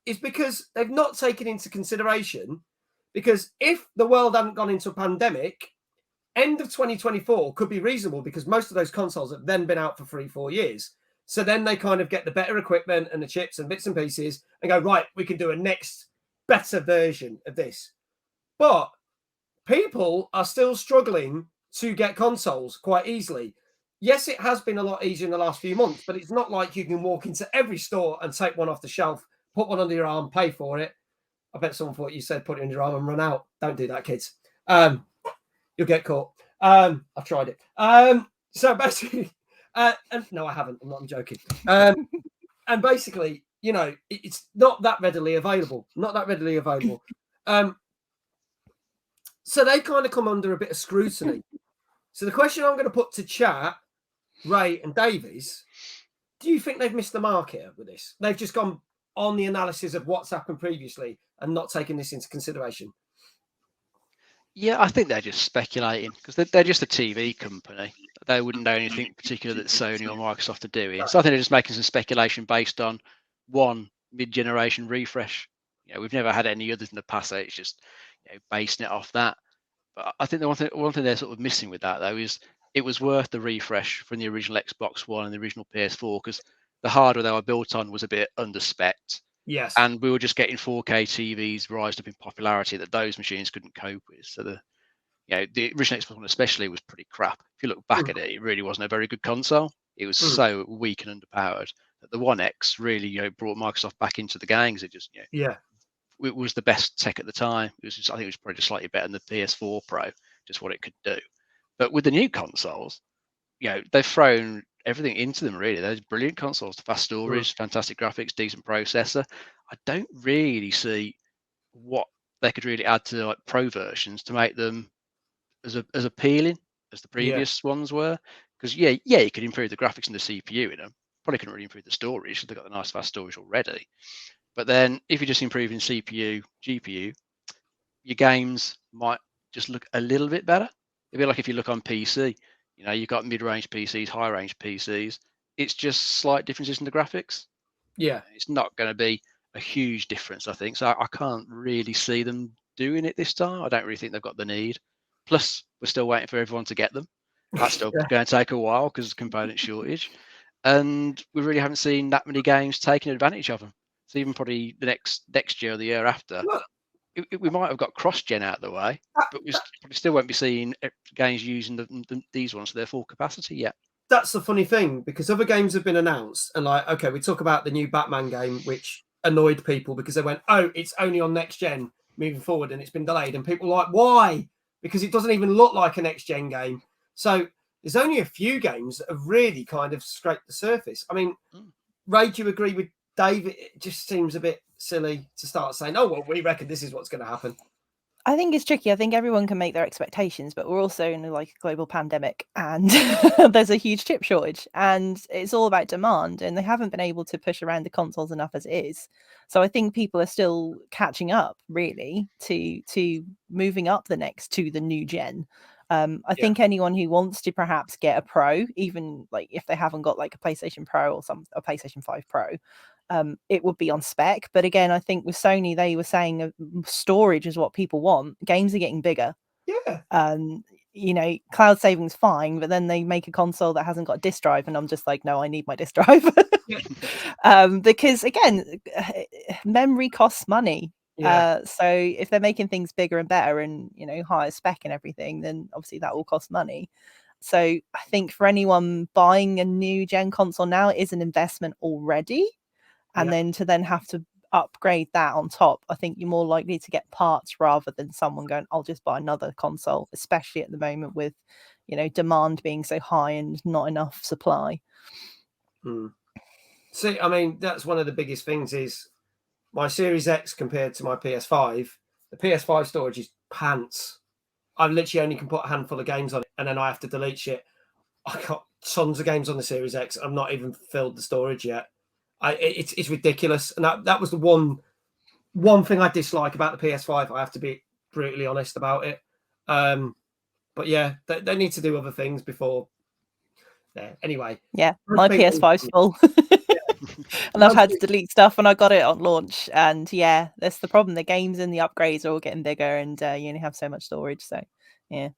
Is because they've not taken into consideration, because if the world hadn't gone into a pandemic, end of 2024 could be reasonable because most of those consoles have then been out for 3-4 years. So then they kind of get the better equipment and the chips and bits and pieces and go, right, we can do a next better version of this. But people are still struggling to get consoles quite easily. Yes, it has been a lot easier in the last few months, but it's not like you can walk into every store and take one off the shelf, put one under your arm, pay for it. I bet someone thought you said put it under your arm and run out. Don't do that, kids. You'll get caught. I've tried it. So basically, and no, I haven't. I'm joking. And basically, you know, it's not that readily available. So they kind of come under a bit of scrutiny. So the question I'm going to put to chat, Ray and Davies, do you think they've missed the mark here with this? They've just gone on the analysis of what's happened previously and not taken this into consideration? Yeah, I think they're just speculating because they're just a TV company. They wouldn't know anything particular that Sony or Microsoft are doing. So I think they're just making some speculation based on one mid-generation refresh. You know, we've never had any others in the past, so it's just, you know, basing it off that. But I think the one thing they're sort of missing with that though is it was worth the refresh from the original Xbox One and the original PS4 because the hardware they were built on was a bit under-spec'd. Yes. And we were just getting 4K TVs rised up in popularity that those machines couldn't cope with. So the original Xbox One especially was pretty crap. If you look back at it, it really wasn't a very good console. It was so weak and underpowered that the One X really, you know, brought Microsoft back into the game because it just, you know, it was the best tech at the time. It was just, I think it was probably just slightly better than the PS4 Pro, just what it could do. But with the new consoles, you know, they've thrown everything into them really. Those brilliant consoles, fast storage, fantastic graphics, decent processor. I don't really see what they could really add to like pro versions to make them as appealing as the previous ones were. Because you could improve the graphics and the CPU in them. Probably couldn't really improve the storage because they've got the nice fast storage already. But then if you're just improving CPU, GPU, your games might just look a little bit better. It'd be like if you look on PC, you know, you've got mid-range PCs, high-range PCs. It's just slight differences in the graphics. Yeah. It's not going to be a huge difference, I think. So I can't really see them doing it this time. I don't really think they've got the need. Plus, we're still waiting for everyone to get them. That's still Yeah. going to take a while because of component shortage. And we really haven't seen that many games taking advantage of them. So even probably the next year or the year after, Look, we might have got cross-gen out of the way, but we still won't be seeing games using these ones to their full capacity yet. that's the funny thing, because other games have been announced, and like, okay, we talk about the new Batman game, which annoyed people because they went, oh, it's only on next gen moving forward, and it's been delayed, and people were like, why? Because it doesn't even look like a next gen game. So there's only a few games that have really kind of scraped the surface. I mean, Raye, do you agree with Dave? It just seems a bit silly to start saying, oh, well, we reckon this is what's going to happen. I think it's tricky. I think everyone can make their expectations, but we're also in like a global pandemic, and there's a huge chip shortage, and it's all about demand, and they haven't been able to push around the consoles enough as it is. So I think people are still catching up really to moving up the new gen. I think anyone who wants to perhaps get a Pro, even like if they haven't got like a PlayStation Pro or a PlayStation 5 Pro, it would be on spec. But again, I think with Sony, they were saying storage is what people want. Games are getting bigger. Yeah. You know, cloud saving's fine, but then they make a console that hasn't got a disk drive, and I'm just like, no, I need my disk drive. Because again, memory costs money. So if they're making things bigger and better and, you know, higher spec and everything, then obviously that will cost money. So I think for anyone buying a new gen console now, it is an investment already. And then to have to upgrade that on top, I think you're more likely to get parts rather than someone going, I'll just buy another console, especially at the moment with, you know, demand being so high and not enough supply. See, I mean, that's one of the biggest things is my Series X compared to my PS5. The PS5 storage is pants. I literally only can put a handful of games on it, and then I have to delete shit. I got tons of games on the Series X. I've not even filled the storage yet. It's ridiculous, and that was the one thing I dislike about the PS5. I have to be brutally honest about it. But yeah, they need to do other things before. Yeah. Anyway. Yeah, my PS5's full. And I've had to delete stuff, and I got it on launch. And yeah, that's the problem. The games and the upgrades are all getting bigger, and you only have so much storage. So yeah.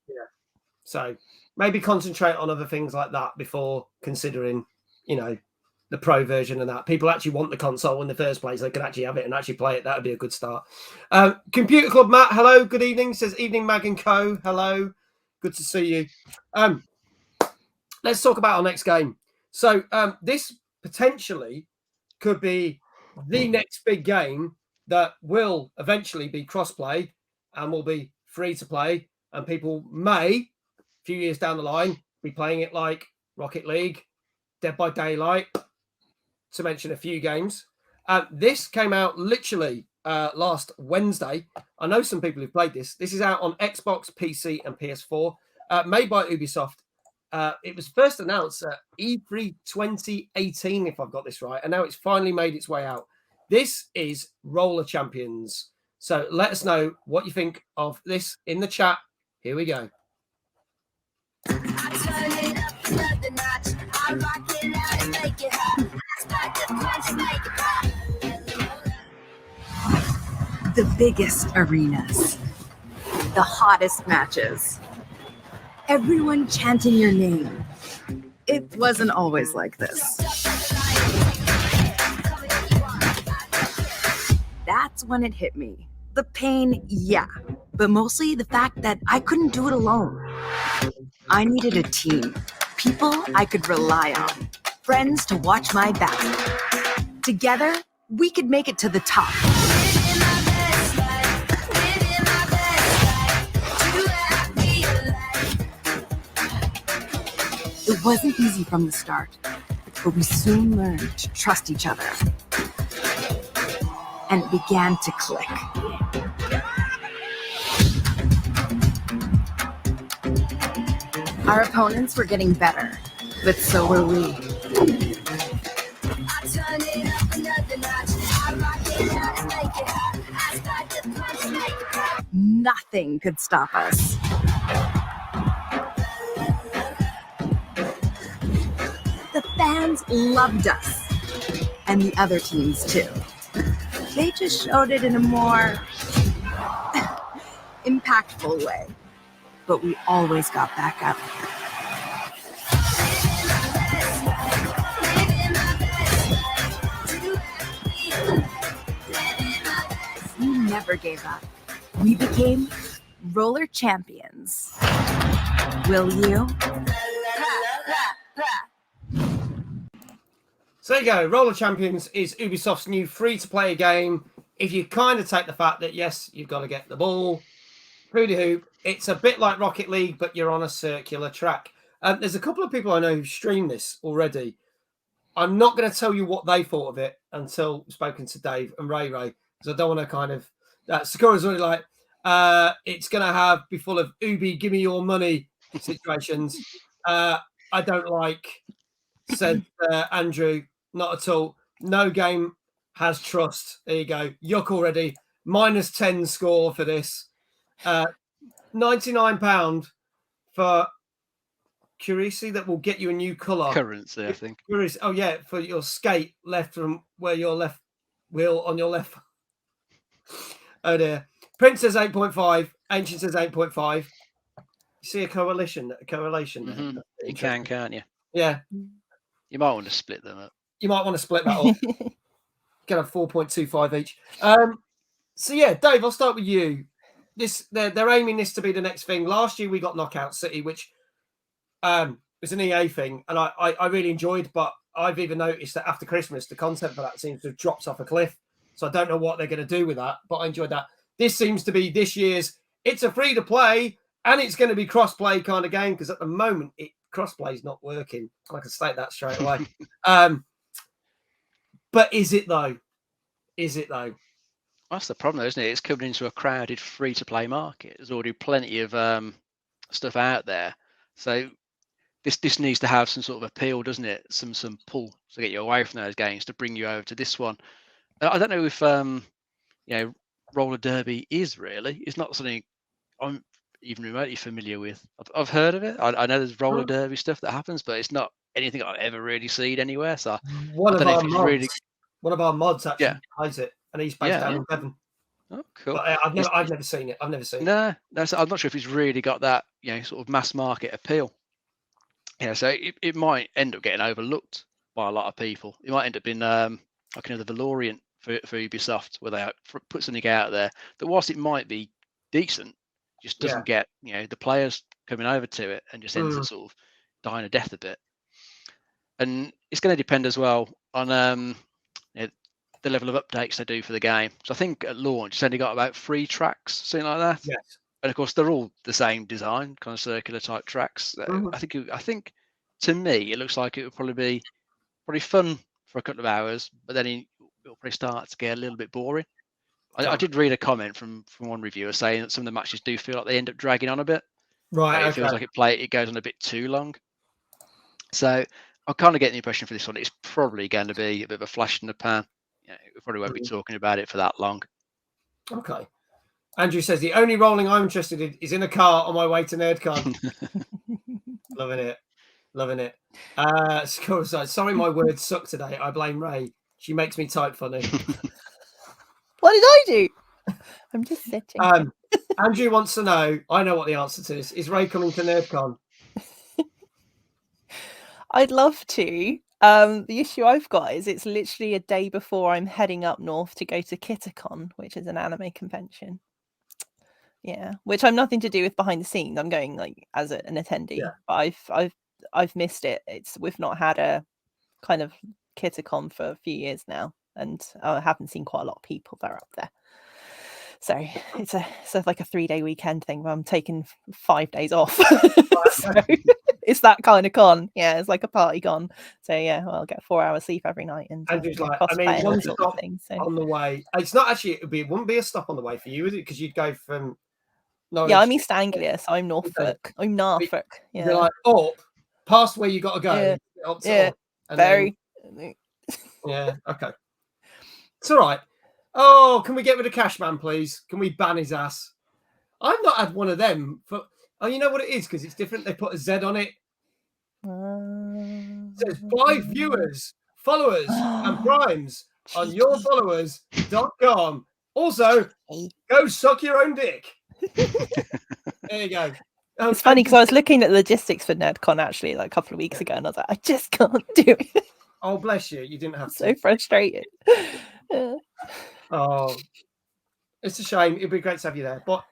So maybe concentrate on other things like that before considering, you know, the Pro version and that. People actually want the console in the first place. They can actually have it and actually play it. That would be a good start. Computer Club Matt, hello, good evening. Says evening Mag and Co. Hello, good to see you. Let's talk about our next game. So this potentially could be the next big game that will eventually be cross-play and will be free to play, and people may, a few years down the line, be playing it like Rocket League, Dead by Daylight, to mention a few games. This came out literally last Wednesday. I know some people who've played this. This is out on Xbox, PC, and PS4, made by Ubisoft. It was first announced at E3 2018, if I've got this right, and now it's finally made its way out. This is Rollerchampions. So let us know what you think of this in the chat. Here we go. The biggest arenas, the hottest matches, everyone chanting your name. It wasn't always like this. That's when it hit me. The pain, yeah, but mostly the fact that I couldn't do it alone. I needed a team, people I could rely on, friends to watch my back. Together, we could make it to the top. It wasn't easy from the start, but we soon learned to trust each other. And it began to click. Our opponents were getting better, but so were we. Nothing could stop us. The fans loved us, and the other teams too. They just showed it in a more impactful way. But we always got back up. never gave up. We became Rollerchampions. Will you? So there you go. Rollerchampions is Ubisoft's new free-to-play game. If you kind of take the fact that, yes, you've got to get the ball through the hoop, it's a bit like Rocket League, but you're on a circular track. There's a couple of people I know who've streamed this already. I'm not going to tell you what they thought of it until I've spoken to Dave and Raye, because I don't want to kind of... Sakura's already like, it's going to be full of Ubi, give me your money situations. I don't like, said Andrew, not at all. No game has trust. There you go. Yuck already. -10 score for this. £99 for Currency that will get you a new colour. Currency, I think. Oh, yeah, for your skate left from where your left wheel on your left. Oh, dear. Prince says 8.5. Ancient says 8.5. You see a correlation there? Mm-hmm. You can, can't you? Yeah. You might want to split them up. You might want to split that up. Get a 4.25 each. So, yeah, Dave, I'll start with you. They're aiming this to be the next thing. Last year we got Knockout City, which was an EA thing, and I really enjoyed, but I've even noticed that after Christmas, the content for that seems to have dropped off a cliff. So I don't know what they're going to do with that, but I enjoyed that. This seems to be this year's, it's a free-to-play, and it's going to be cross-play kind of game, because at the moment, cross-play is not working. I can state that straight away. But is it, though? That's the problem, though, isn't it? It's coming into a crowded free-to-play market. There's already plenty of stuff out there. So this needs to have some sort of appeal, doesn't it? Some pull to get you away from those games to bring you over to this one. I don't know if roller derby is really. It's not something I'm even remotely familiar with. I've heard of it. I know there's roller derby stuff that happens, but it's not anything I've ever really seen anywhere. So one of our mods actually plays it, and he's based down in Devon. Oh, cool. But I've never seen it. No, so I'm not sure if it's really got that sort of mass market appeal. Yeah, so it might end up getting overlooked by a lot of people. It might end up being like another Valorant for Ubisoft, where they put something out there that, whilst it might be decent, just doesn't get the players coming over to it, and just ends up sort of dying a death a bit. And it's going to depend as well on the level of updates they do for the game. So I think at launch it's only got about 3 tracks, something like that. Yes. And of course they're all the same design, kind of circular type tracks. I think to me it looks like it would probably be fun for a couple of hours, but then it'll probably start to get a little bit boring. I did read a comment from one reviewer saying that some of the matches do feel like they end up dragging on a bit. Right. It feels like it goes on a bit too long. So I kind of get the impression for this one, it's probably going to be a bit of a flash in the pan. We probably won't be talking about it for that long. Okay. Andrew says, the only rolling I'm interested in is in a car on my way to NerdCon. Loving it. Sorry, my words suck today. I blame Raye. She makes me type funny. What did I do? I'm just sitting. Andrew wants to know, I know what the answer to this is. Raye coming to NerdCon? I'd love to. The issue I've got is it's literally a day before I'm heading up north to go to Kitacon, which is an anime convention. Yeah, which I'm nothing to do with behind the scenes. I'm going like as an attendee. Yeah. But I've missed it. We've not had a kind of Kitacon for a few years now, and I haven't seen quite a lot of people that are up there. So it's like a 3-day weekend thing where I'm taking 5 days off. So it's that kind of con. Yeah, it's like a party con. So yeah, I'll get 4 hours sleep every night and just like, I mean, one stop on the way. It's not actually. It wouldn't be a stop on the way for you, is it? Because you'd go from. Norwich. Yeah, I'm East Anglia, so I'm Norfolk. I'm Norfolk. Yeah, you're like up past where you got to go. Yeah, very. Yeah. Okay. It's all right. Oh, can we get rid of Cashman, please? Can we ban his ass? I've not had one of them for. Oh, you know what it is? Because it's different. They put a Z on it. It says 5 viewers, followers, and primes on yourfollowers.com. Also, go suck your own dick. There you go. It's funny because I was looking at the logistics for NerdCon actually like a couple of weeks ago, and I was like, I just can't do it. Oh, bless you. You didn't have to. So frustrated. Oh. It's a shame. It'd be great to have you there. But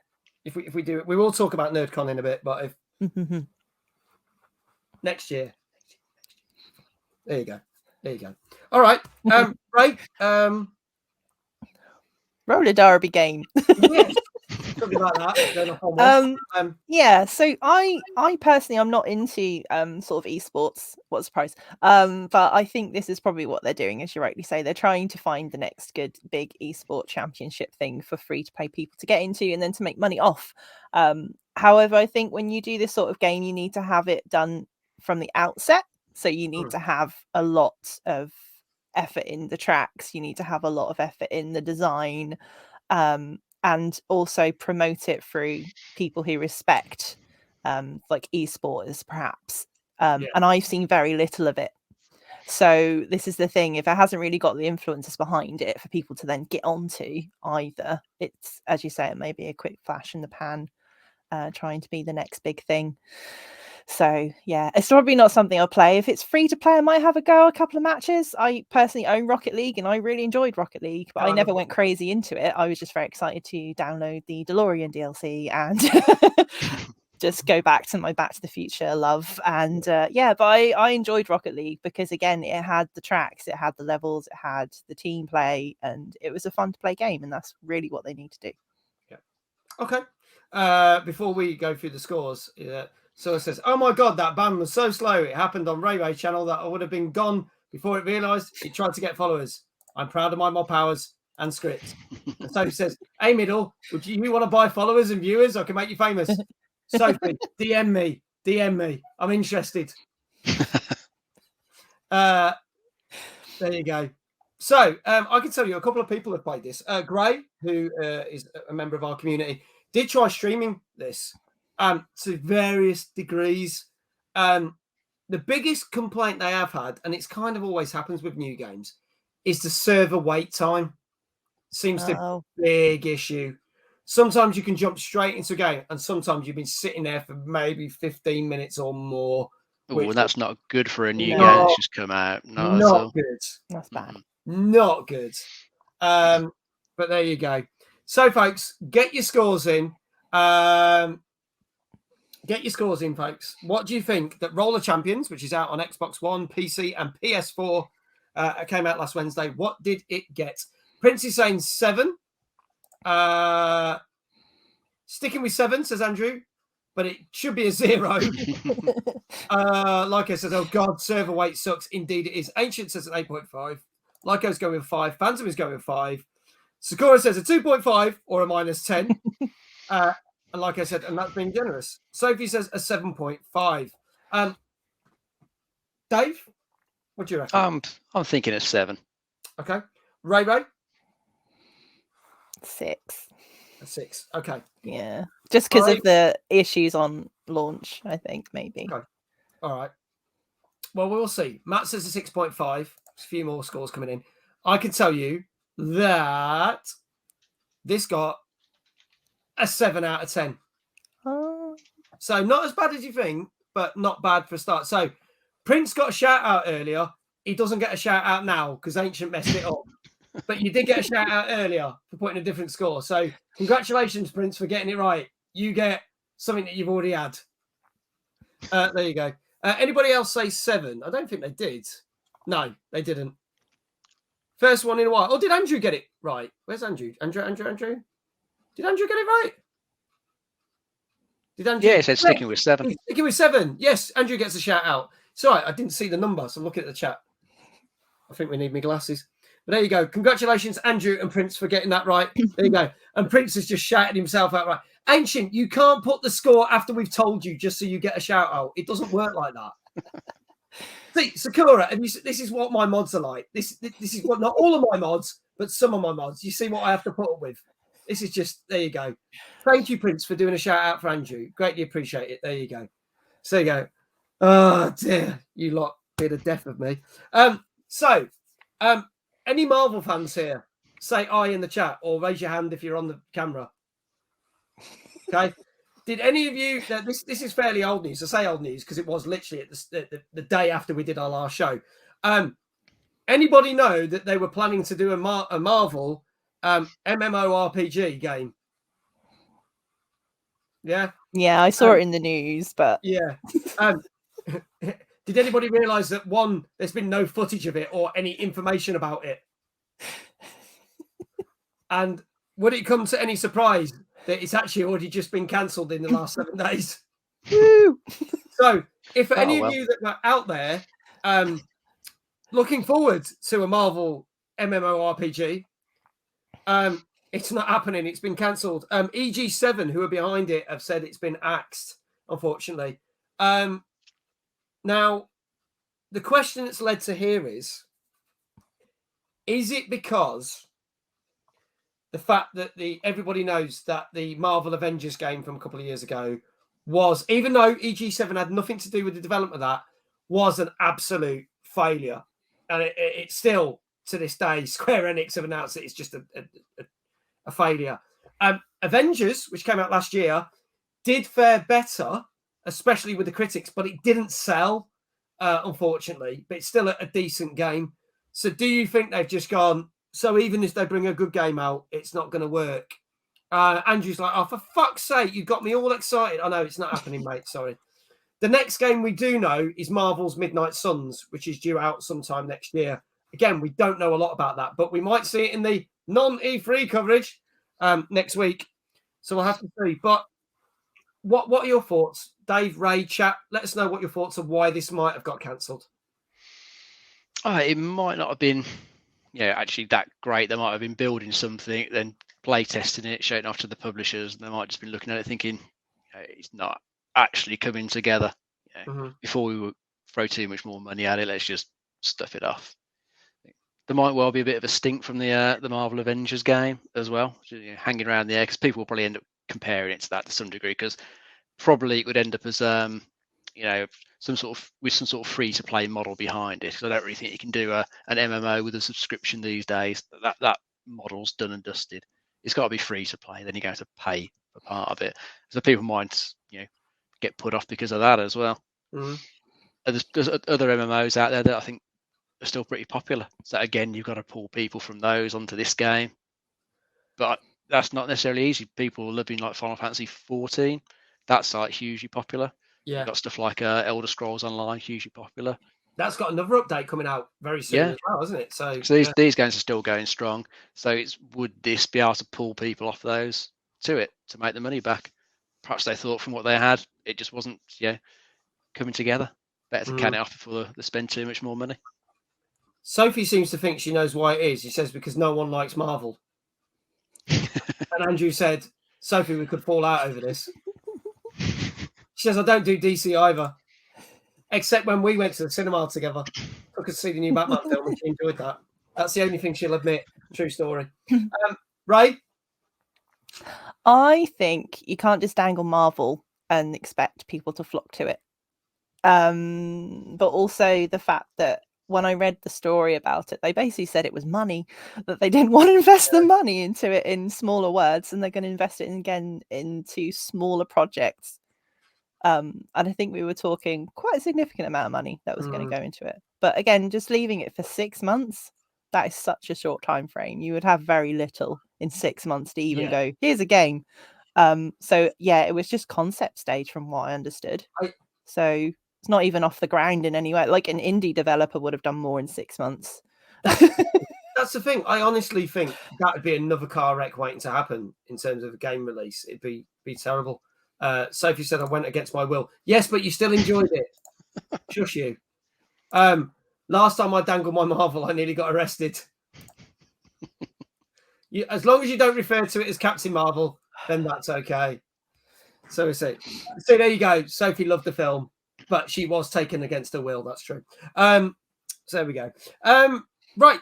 if we do it, we will talk about NerdCon in a bit. But if next year, there you go. All right, Raye. Roller derby game. Yes. Something like that. Yeah, so I personally I'm not into sort of esports. What a surprise. But I think this is probably what they're doing, as you rightly say. They're trying to find the next good big esport championship thing for free to play people to get into and then to make money off. However, I think when you do this sort of game, you need to have it done from the outset. So you need to have a lot of effort in the tracks, you need to have a lot of effort in the design. And also promote it through people who respect like esporters perhaps. And I've seen very little of it. So this is the thing, if it hasn't really got the influences behind it for people to then get onto either, it's, as you say, it may be a quick flash in the pan, trying to be the next big thing. So yeah, it's probably not something I'll play. If it's free to play, I might have a go, a couple of matches. I personally own Rocket League and I really enjoyed Rocket League, but I never went crazy into it. I was just very excited to download the DeLorean DLC and just go back to my Back to the Future love. And but I enjoyed Rocket League because, again, it had the tracks, it had the levels, it had the team play, and it was a fun to play game. And that's really what they need to do. Yeah. Okay. Before we go through the scores, so it says, "Oh my God, that ban was so slow. It happened on Raye channel that I would have been gone before it realised it tried to get followers. I'm proud of my mod powers and script." And Sophie says, "Hey, Middle, would you want to buy followers and viewers? I can make you famous." Sophie, DM me. I'm interested. There you go. So I can tell you a couple of people have played this. Gray, who is a member of our community, did try streaming this. To various degrees. The biggest complaint they have had, and it's kind of always happens with new games, is the server wait time. Seems to be a big issue. Sometimes you can jump straight into a game, and sometimes you've been sitting there for maybe 15 minutes or more. Oh, that's not good for a new game that's just come out. Not good. That's bad. Not good. But there you go. So, folks, get your scores in. Get your scores in, folks. What do you think that Rollerchampions, which is out on Xbox One, PC, and PS4, came out last Wednesday? What did it get? Prince is saying 7. Sticking with 7, says Andrew, but it should be a 0. Lyco says, "Oh God, server wait sucks." Indeed, it is. Ancient says an 8.5. Lyco's going with 5. Phantom is going with 5. Sakura says a 2.5 or a -10. And like I said, and that's being generous. Sophie says a 7.5. Dave, what do you reckon? I'm thinking a 7. Okay. Raye? 6. A 6. Okay. Yeah. Just because of the issues on launch, I think, maybe. Okay. All right. Well, we'll see. Matt says a 6.5. A few more scores coming in. I can tell you that this got a 7 out of 10. Oh. So not as bad as you think, but not bad for a start. So Prince got a shout out earlier. He doesn't get a shout out now because Ancient messed it up. But you did get a shout out earlier for putting a different score. So congratulations, Prince, for getting it right. You get something that you've already had. There you go. Anybody else say 7? I don't think they did. No, they didn't. First one in a while. Oh, did Andrew get it right? Where's Andrew? Andrew? Did Andrew get it right? Did Andrew? Yeah, it said sticking with 7. Sticking with 7. Yes, Andrew gets a shout out. Sorry, I didn't see the number, so I'm looking at the chat. I think we need my glasses. But there you go. Congratulations, Andrew and Prince, for getting that right. There you go. And Prince has just shouted himself out right. Ancient, you can't put the score after we've told you just so you get a shout out. It doesn't work like that. See, Sakura, this is what my mods are like. This is what, not all of my mods, but some of my mods. You see what I have to put up with. This is just, there you go. Thank you, Prince, for doing a shout out for Andrew. Greatly appreciate it. There you go. So you go. Oh, dear. You lot did a death of me. Any Marvel fans here? Say I in the chat or raise your hand if you're on the camera. Okay. Did any of you, this is fairly old news. I say old news because it was literally at the day after we did our last show. Anybody know that they were planning to do a Marvel MMORPG game. Yeah. Yeah, I saw it in the news, but yeah. Did anybody realise that there's been no footage of it or any information about it? And would it come to any surprise that it's actually already just been cancelled in the last 7 days? Woo! So, if Oh, any well. of you that are out there looking forward to a Marvel MMORPG, it's not happening. It's been cancelled. EG7, who are behind it, have said it's been axed, unfortunately. Now, the question that's led to here is it because the fact that everybody knows that the Marvel Avengers game from a couple of years ago was, even though EG7 had nothing to do with the development of that, was an absolute failure. And it's still, to this day, Square Enix have announced that it's just a failure. Avengers, which came out last year, did fare better, especially with the critics, but it didn't sell, unfortunately. But it's still a decent game. So do you think they've just gone, so even if they bring a good game out, it's not going to work? Andrew's like, oh, for fuck's sake, you got me all excited. I know it's not happening, mate. Sorry. The next game we do know is Marvel's Midnight Suns, which is due out sometime next year. Again, we don't know a lot about that, but we might see it in the non-E3 coverage next week. So we'll have to see. But what are your thoughts? Dave, Ray, chat, let us know what your thoughts are, why this might have got cancelled. It might not have been, actually that great. They might have been building something, then play testing it, showing it off to the publishers, and they might have just been looking at it thinking, it's not actually coming together. Before we would throw too much more money at it, let's just stuff it off. There might well be a bit of a stink from the Marvel Avengers game as well, hanging around the air, because people will probably end up comparing it to that to some degree, because probably it would end up as some sort of free to play model behind it. Because I don't really think you can do an MMO with a subscription these days. That model's done and dusted. It's got to be free to play. Then you're going to pay for part of it. So people might get put off because of that as well. And there's other MMOs out there that I think are still pretty popular. So again, you've got to pull people from those onto this game. But that's not necessarily easy. People living like Final Fantasy 14, that's like hugely popular. Yeah. You've got stuff like Elder Scrolls Online, hugely popular. That's got another update coming out very soon as well, isn't it? So these games are still going strong. So would this be able to pull people off those to it to make the money back? Perhaps they thought from what they had, it just wasn't coming together. Better to can it off before they spend too much more money. Sophie seems to think she knows why it is. She says because no one likes Marvel. And Andrew said, Sophie, we could fall out over this. She says, I don't do DC either. Except when we went to the cinema together. I could see the new Batman film and she enjoyed that. That's the only thing she'll admit. True story. Ray? I think you can't just dangle Marvel and expect people to flock to it. But also the fact that when I read the story about it, they basically said it was money, that they didn't want to invest the money into it in smaller words, and they're going to invest it again into smaller projects. And I think we were talking quite a significant amount of money that was going to go into it. But again, just leaving it for 6 months, that is such a short time frame. You would have very little in 6 months to even go, here's a game. So yeah, it was just concept stage from what I understood. So it's not even off the ground in any way. Like an indie developer would have done more in 6 months. That's the thing. I honestly think that would be another car wreck waiting to happen in terms of a game release. It'd be terrible. Sophie said I went against my will. Yes, but you still enjoyed it. Shush you. Last time I dangled my Marvel, I nearly got arrested. As long as you don't refer to it as Captain Marvel, then that's okay. So we see. So there you go. Sophie loved the film, but she was taken against her will. That's true. So there we go. Right.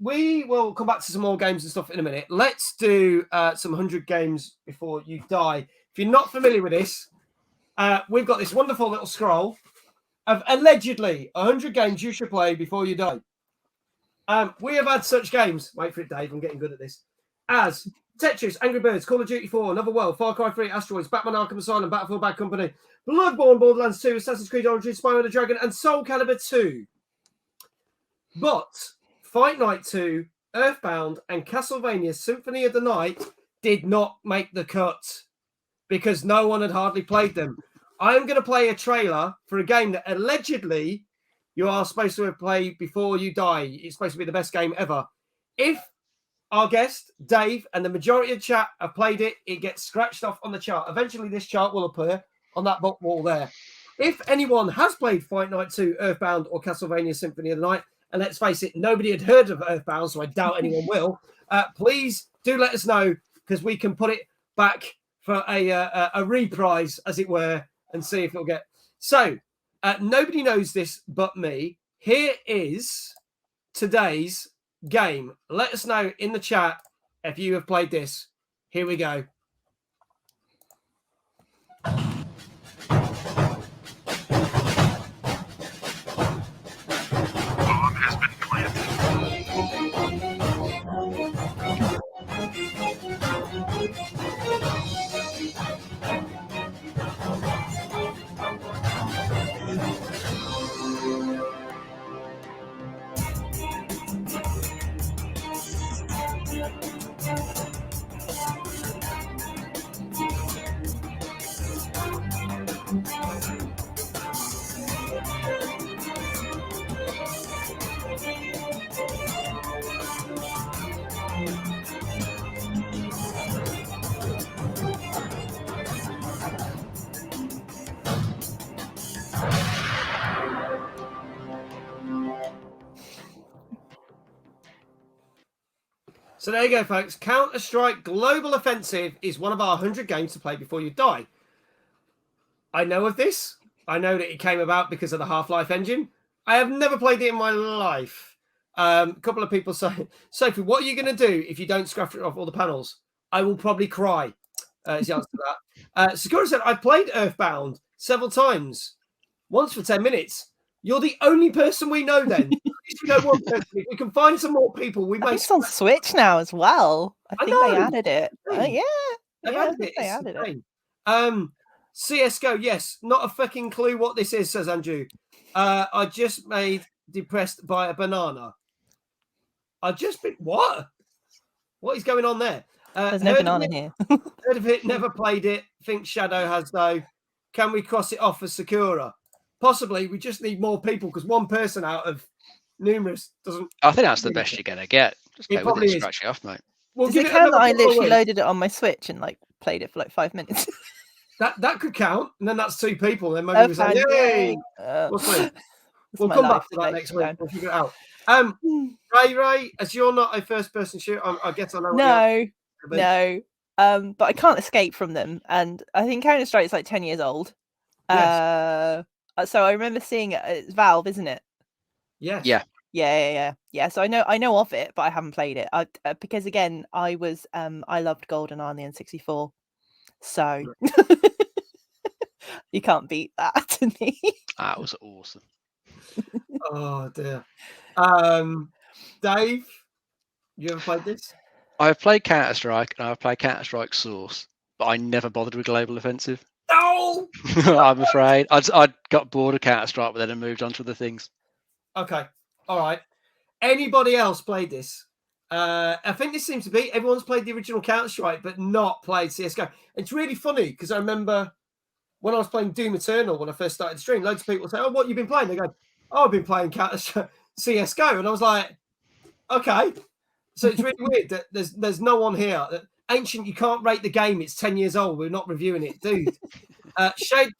We will come back to some more games and stuff in a minute. Let's do some 100 games before you die. If you're not familiar with this, we've got this wonderful little scroll of allegedly 100 games you should play before you die. We have had such games. Wait for it, Dave. I'm getting good at this. As Tetris, Angry Birds, Call of Duty 4, Another World, Far Cry 3, Asteroids, Batman Arkham Asylum, Battlefield Bad Company, Bloodborne, Borderlands 2, Assassin's Creed Origins, Spyro the Dragon, and Soul Calibur 2. But Fight Night 2 Earthbound, and Castlevania Symphony of the Night did not make the cut because no one had hardly played them. I'm going to play a trailer for a game that allegedly you are supposed to have played before you die. It's supposed to be the best game ever. If our guest, Dave, and the majority of the chat have played it, it gets scratched off on the chart. Eventually, this chart will appear on that book wall there. If anyone has played Fight Night 2, Earthbound, or Castlevania Symphony of the Night, and let's face it, nobody had heard of Earthbound, so I doubt anyone will, please do let us know, because we can put it back for a reprise, as it were, and see if it'll get... So, nobody knows this but me. Here is today's game. Let us know in the chat if you have played this. Here we go. So there you go, folks. Counter-Strike Global Offensive is one of our 100 games to play before you die. I know of this. I know that it came about because of the Half-Life engine. I have never played it in my life. A couple of people say, Sophie, what are you going to do if you don't scratch off all the panels? I will probably cry, is the answer to that. Sakura said, I played Earthbound several times, once for 10 minutes. You're the only person we know then. If you know one person, if we can find some more people, we may... It's on Switch now as well. I think they added it. Yeah. They've Yeah, I added think it. they It's added it. insane. CSGO, yes. Not a fucking clue what this is, says Andrew. I just made depressed by a banana. I just been... What? What is going on there? There's no banana here. Heard of it, never played it. Think Shadow has, though. Can we cross it off as Sakura? Possibly. We just need more people because one person out of numerous doesn't... I think that's the best you're going to get. Just It go with probably it, is. scratch it off, mate. We'll Does give it it count that another I couple of literally weeks. loaded it on my Switch and like played it for like 5 minutes? That could count, and then that's 2 people. Then maybe we say, Earthbound, yay! yay! We'll see. That's We'll my come back life to that today. next week. Down. We'll figure it out. Ray, as you're not a first-person shooter, I guess I know. No. But I can't escape from them, and I think Counter Strike is like 10 years old. Yes. So I remember seeing it. It's Valve, isn't it? Yes. Yeah. Yeah. So I know of it, but I haven't played it. Because again, I loved GoldenEye on the N64, so you can't beat that to me. That was awesome. Oh dear. Dave, you ever played this? I've played Counter-Strike and I've played Counter-Strike Source, but I never bothered with Global Offensive. No. I'm afraid. I got bored of Counter-Strike, but then I moved on to other things. Okay. All right. Anybody else played this? I think this seems to be everyone's played the original Counter-Strike, but not played CSGO. It's really funny because I remember when I was playing Doom Eternal when I first started the stream, loads of people say, "Oh, what have you been playing?" They go, "Oh, I've been playing CSGO," and I was like, "Okay." So it's really weird that there's no one here. Ancient, you can't rate the game. It's 10 years old. We're not reviewing it, dude.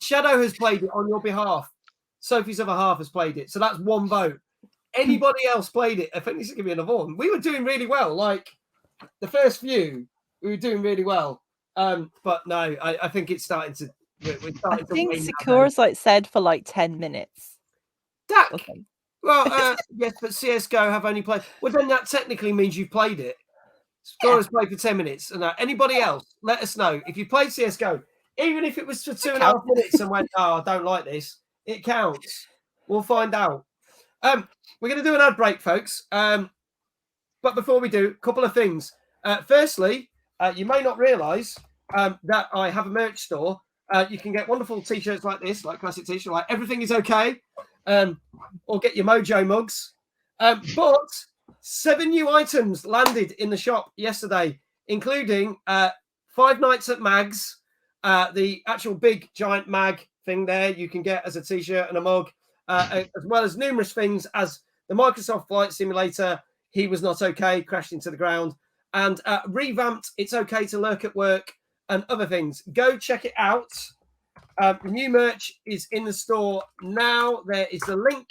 Shadow has played it on your behalf. Sophie's other half has played it, so that's 1 vote. Anybody else played it? I think this is gonna be another one. We were doing really well. Like the first few, we were doing really well. But no, I think it's starting to. I think Sakura's like said for like 10 minutes. Dak. Okay. Well, yes, but CSGO have only played. Well, then that technically means you've played it. Scorers played for 10 minutes. And anybody else, let us know. If you played CSGO, even if it was for 2.5 minutes and went, "Oh, I don't like this," it counts. We'll find out. We're going to do an ad break, folks. But before we do, a couple of things. Firstly, you may not realise that I have a merch store. You can get wonderful T-shirts like this, like classic T-shirt, like "Everything is okay," or get your Mojo mugs. But 7 new items landed in the shop yesterday, including 5 nights at Mags, the actual big giant mag thing there you can get as a t-shirt and a mug, as well as numerous things as the Microsoft Flight Simulator, He Was Not Okay, crashed into the ground, and revamped It's Okay to Lurk at Work and other things. Go check it out. The new merch is in the store now. There is the link,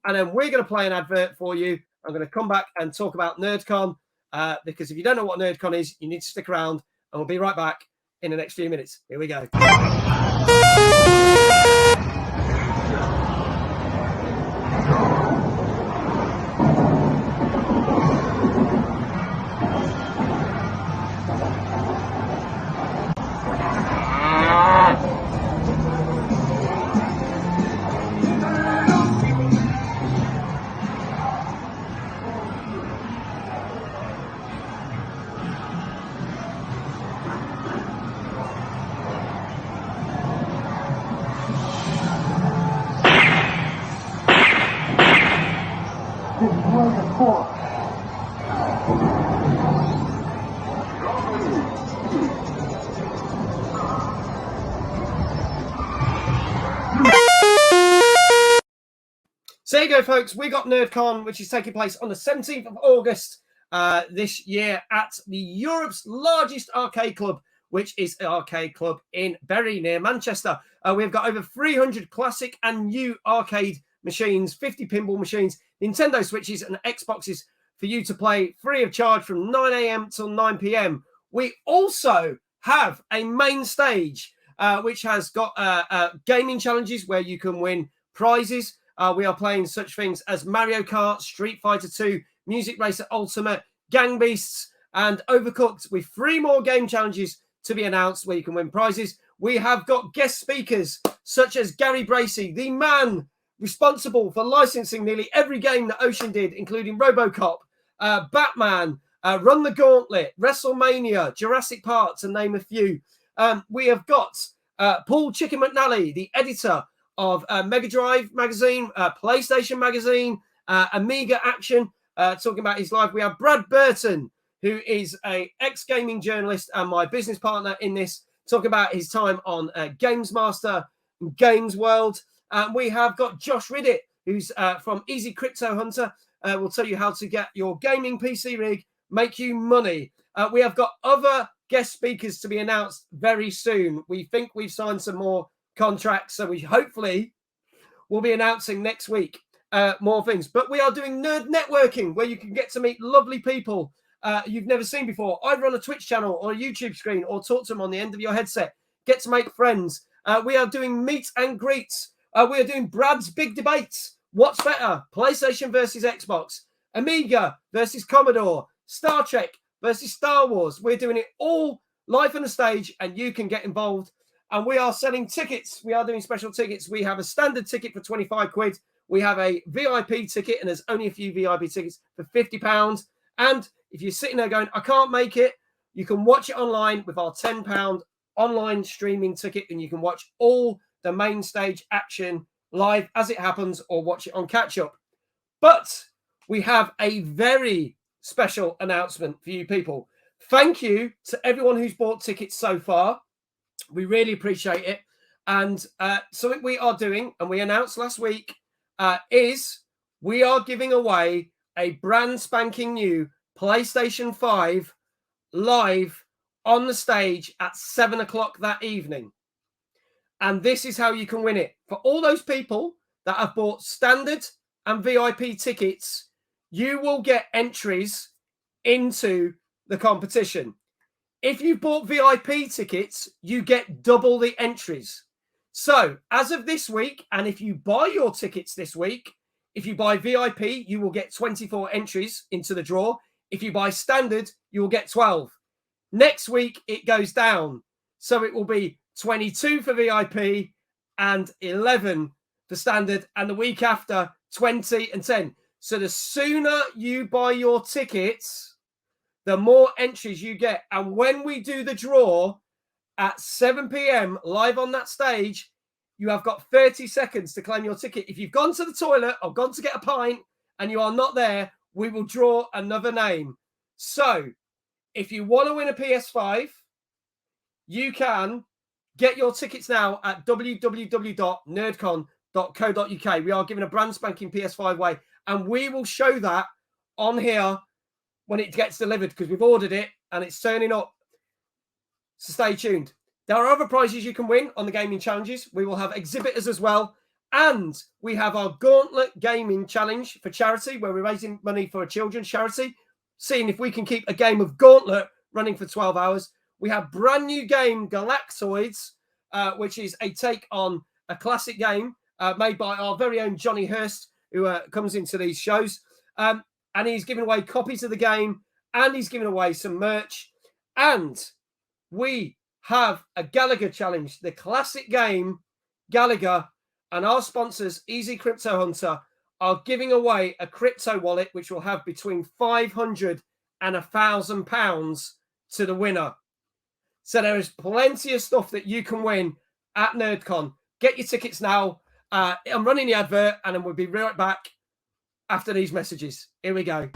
and then we're going to play an advert for you. I'm going to come back and talk about NerdCon, because if you don't know what NerdCon is, you need to stick around, and we'll be right back in the next few minutes. Here we go. So there you go, folks. We got NerdCon, which is taking place on the 17th of August this year at the Europe's largest arcade club, which is an arcade club in Bury near Manchester. We've got over 300 classic and new arcade machines, 50 pinball machines, Nintendo Switches and Xboxes for you to play free of charge from 9 a.m. till 9 p.m. We also have a main stage, which has got gaming challenges where you can win prizes. We are playing such things as Mario Kart, Street Fighter 2, Music Racer Ultimate, Gang Beasts, and Overcooked, with 3 more game challenges to be announced where you can win prizes. We have got guest speakers such as Gary Bracey, the man responsible for licensing nearly every game that Ocean did, including RoboCop, Batman, Run the Gauntlet, WrestleMania, Jurassic Park, to name a few. We have got Paul Chicken McNally, the editor of Mega Drive magazine, PlayStation magazine, Amiga Action, talking about his life. We have Brad Burton, who is a ex-gaming journalist and my business partner in this, talking about his time on Games Master and Games World. We have got Josh Riddett, who's from Easy Crypto Hunter. Will tell you how to get your gaming PC rig, make you money. We have got other guest speakers to be announced very soon. We think we've signed some more contracts, so we hopefully will be announcing next week more things. But we are doing nerd networking, where you can get to meet lovely people you've never seen before, either on a Twitch channel or a YouTube screen, or talk to them on the end of your headset. Get to make friends. We are doing meet and greets. We are doing Brad's big debates. What's better? PlayStation versus Xbox, Amiga versus Commodore, Star Trek versus Star Wars. We're doing it all live on the stage, and you can get involved. And we are selling tickets. We are doing special tickets. We have a standard ticket for 25 quid. We have a VIP ticket, and there's only a few VIP tickets for £50. And if you're sitting there going, I can't make it, you can watch it online with our £10 online streaming ticket, and you can watch all the main stage action live as it happens, or watch it on catch-up. But we have a very special announcement for you people. Thank you to everyone who's bought tickets so far. We really appreciate it. And something we are doing, and we announced last week, is we are giving away a brand spanking new PlayStation 5 live on the stage at 7 o'clock that evening. And this is how you can win it. For all those people that have bought standard and VIP tickets, you will get entries into the competition. If you bought VIP tickets, you get double the entries. So as of this week, and if you buy your tickets this week, if you buy VIP, you will get 24 entries into the draw. If you buy standard, you will get 12. Next week, it goes down. So it will be 22 for VIP and 11 for standard. And the week after, 20 and 10. So the sooner you buy your tickets, the more entries you get. And when we do the draw at 7 p.m. live on that stage, you have got 30 seconds to claim your ticket. If you've gone to the toilet or gone to get a pint and you are not there, we will draw another name. So if you want to win a PS5, you can get your tickets now at www.nerdcon.co.uk. We are giving a brand spanking PS5 away, and we will show that on here when it gets delivered because we've ordered it and it's turning up. So stay tuned. There are other prizes you can win on the gaming challenges. We will have exhibitors as well. And we have our Gauntlet Gaming Challenge for charity, where we're raising money for a children's charity, seeing if we can keep a game of Gauntlet running for 12 hours. We have brand new game Galactoids, which is a take on a classic game made by our very own Johnny Hurst, who comes into these shows. And he's giving away copies of the game, and he's giving away some merch. And we have a Gallagher challenge, the classic game Gallagher, and our sponsors, Easy Crypto Hunter, are giving away a crypto wallet, which will have between £500 and £1,000 to the winner. So there is plenty of stuff that you can win at NerdCon. Get your tickets now. I'm running the advert, and then we'll be right back after these messages. Here we go.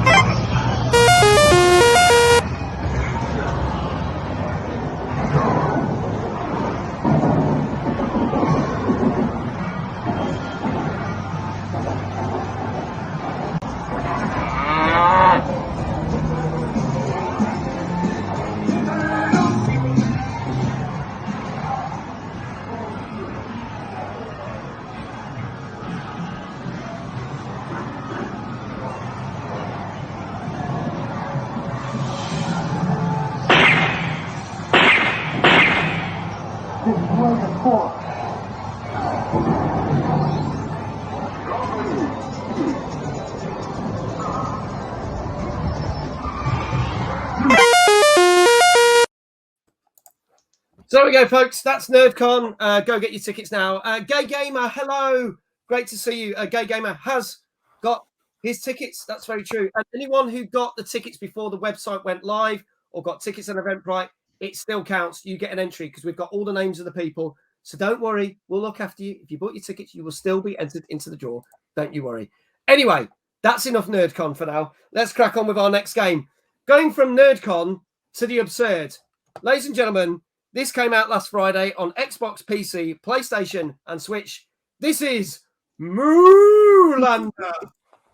So there we go, folks. That's NerdCon. Go get your tickets now. Gay Gamer, hello. Great to see you. Gay Gamer has got his tickets. That's very true. And anyone who got the tickets before the website went live or got tickets on Eventbrite, it still counts. You get an entry because we've got all the names of the people. So don't worry. We'll look after you. If you bought your tickets, you will still be entered into the draw. Don't you worry. Anyway, that's enough NerdCon for now. Let's crack on with our next game. Going from NerdCon to the absurd. Ladies and gentlemen, this came out last Friday on Xbox, PC, PlayStation, and Switch. This is Moolander.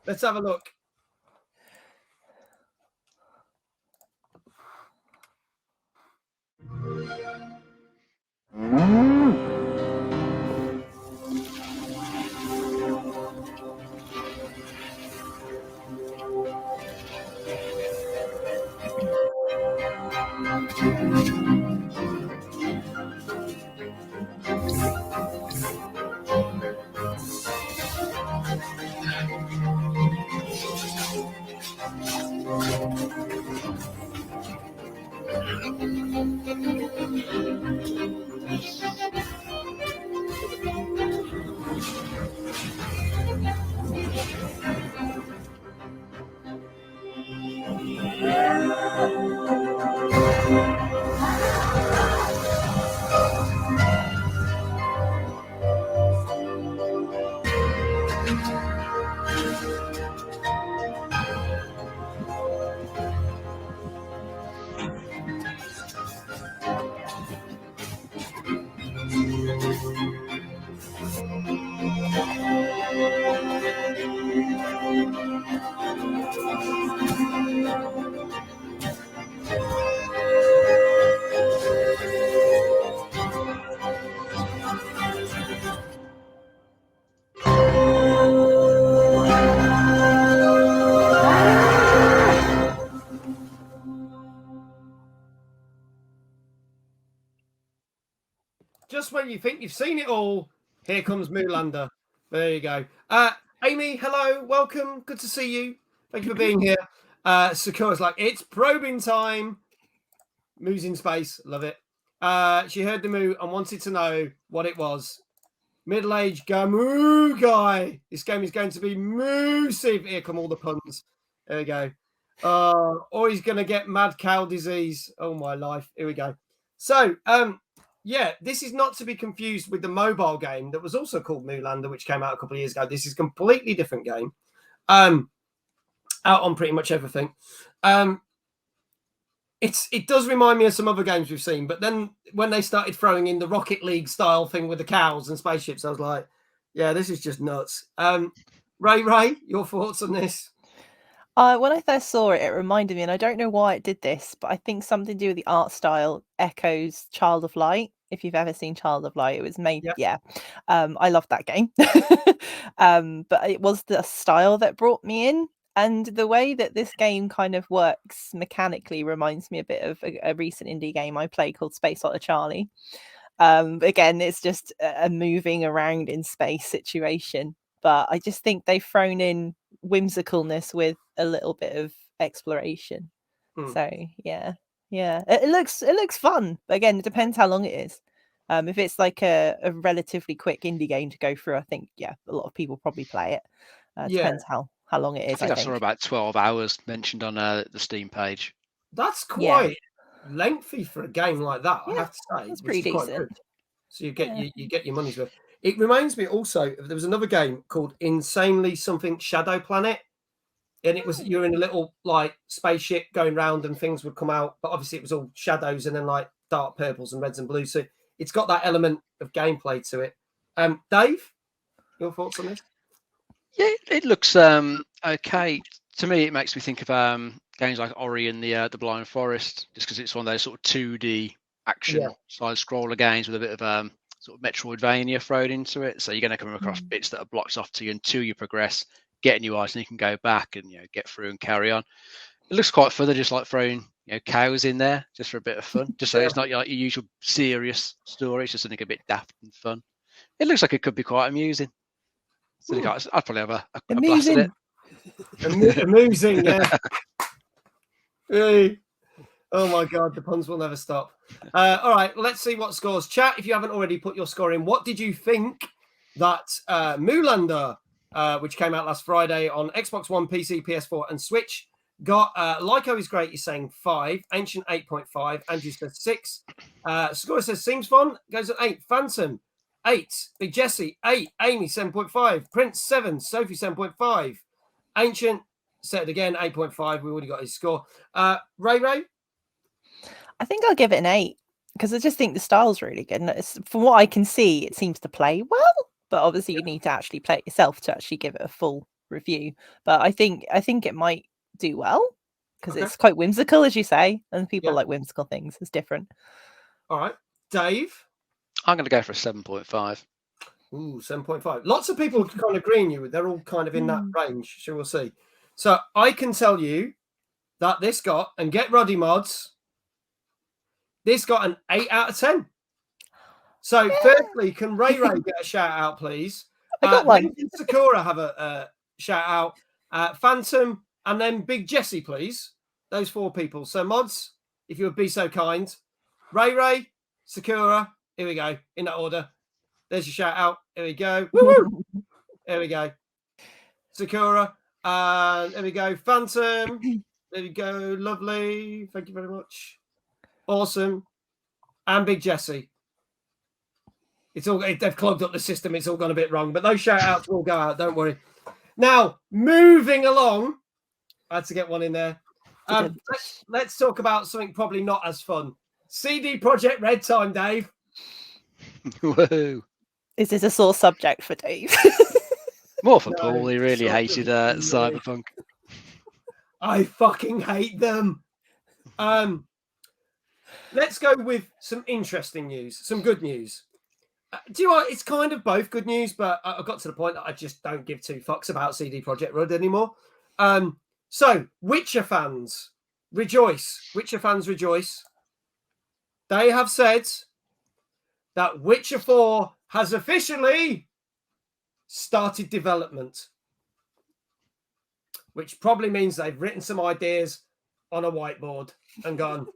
Let's have a look. Just when you think you've seen it all, here comes Moolander. There you go. Amy, hello, welcome. Good to see you. Thank you for being here. Sakura's like, it's probing time. Moo's in space. Love it. She heard the moo and wanted to know what it was. Middle-aged Gamoo guy. This game is going to be moosive. Here come all the puns. There we go. Or he's going to get mad cow disease. Oh, my life. Here we go. So, yeah, this is not to be confused with the mobile game that was also called Moolander, which came out a couple of years ago. This is a completely different game. out on pretty much everything. It does remind me of some other games we've seen, but then when they started throwing in the Rocket League style thing with the cows and spaceships, I was like, yeah, this is just nuts. Raye, your thoughts on this? When I first saw it, it reminded me, and I don't know why it did this, but I think something to do with the art style echoes Child of Light. If you've ever seen Child of Light, it was made, yeah. I loved that game. But it was the style that brought me in. And the way that this game kind of works mechanically reminds me a bit of a recent indie game I played called Space Otter Charlie. Again, it's just a moving around in space situation. But I just think they've thrown in whimsicalness with a little bit of exploration. So yeah, it looks fun. But again, it depends how long it is. If it's like a relatively quick indie game to go through, I think a lot of people probably play it. Depends how long it is. I think I saw about 12 hours mentioned on the Steam page. That's quite lengthy for a game like that. I have to say, it's pretty decent. So you get your money's worth. It reminds me also, there was another game called Insanely Something Shadow Planet. And it was, you're in a little like spaceship going round and things would come out. But obviously it was all shadows and then like dark purples and reds and blues. So it's got that element of gameplay to it. Dave, your thoughts on this? Yeah, it looks okay. To me, it makes me think of games like Ori and the Blind Forest, just because it's one of those sort of 2D action side scroller games with a bit of sort of Metroidvania thrown into it. So you're going to come across bits that are blocked off to you until you progress, get new items, and you can go back and get through and carry on. It looks quite fun. They're just like throwing cows in there just for a bit of fun, just so it's not like your usual serious story. It's just something a bit daft and fun. It looks like it could be quite amusing. So I'd probably have a blast at it. Amusing, yeah. Hey. Oh my God, the puns will never stop. All right, let's see what scores. Chat, if you haven't already put your score in, what did you think that Moolander, which came out last Friday on Xbox One, PC, PS4, and Switch, got? Lyco is great, he's saying 5, Ancient 8.5, Andrew says 6. Score says seems fun, goes at 8. Phantom 8, Big Jesse 8, Amy 7.5, Prince 7, Sophie 7.5, Ancient said again 8.5. We already got his score. Raye. I think I'll give it an 8 because I just think the style's really good. And from what I can see, it seems to play well. But obviously, you need to actually play it yourself to actually give it a full review. But I think it might do well because it's quite whimsical, as you say, and people like whimsical things. It's different. All right, Dave. I'm going to go for a 7.5. Ooh, 7.5. Lots of people kind of agreeing you. They're all kind of in that range. So we'll see. So I can tell you that this got, and get Ruddy mods, this got an 8 out of 10. So firstly, can Raye get a shout out, please? I got one. Can Sakura have a shout out? Phantom, and then Big Jesse, please. Those 4 people. So mods, if you would be so kind. Raye, Sakura, here we go, in that order. There's your shout out. Here we go. Woo-woo. There we go. Sakura. There we go. Phantom. There we go. Lovely. Thank you very much. Awesome. And Big Jesse. They've clogged up the system. It's all gone a bit wrong, but those shout outs will go out. Don't worry. Now, moving along. I had to get one in there. Let's talk about something probably not as fun. CD Projekt Red time, Dave. Whoa. Is this a sore subject for Dave? More for Paul. He really hated Cyberpunk. I fucking hate them. Let's go with some interesting news, some good news. Do you know what? It's kind of both good news, but I got to the point that I just don't give 2 fucks about CD Projekt Red anymore. So, Witcher fans, rejoice. Witcher fans, rejoice. They have said that Witcher 4 has officially started development, which probably means they've written some ideas on a whiteboard and gone,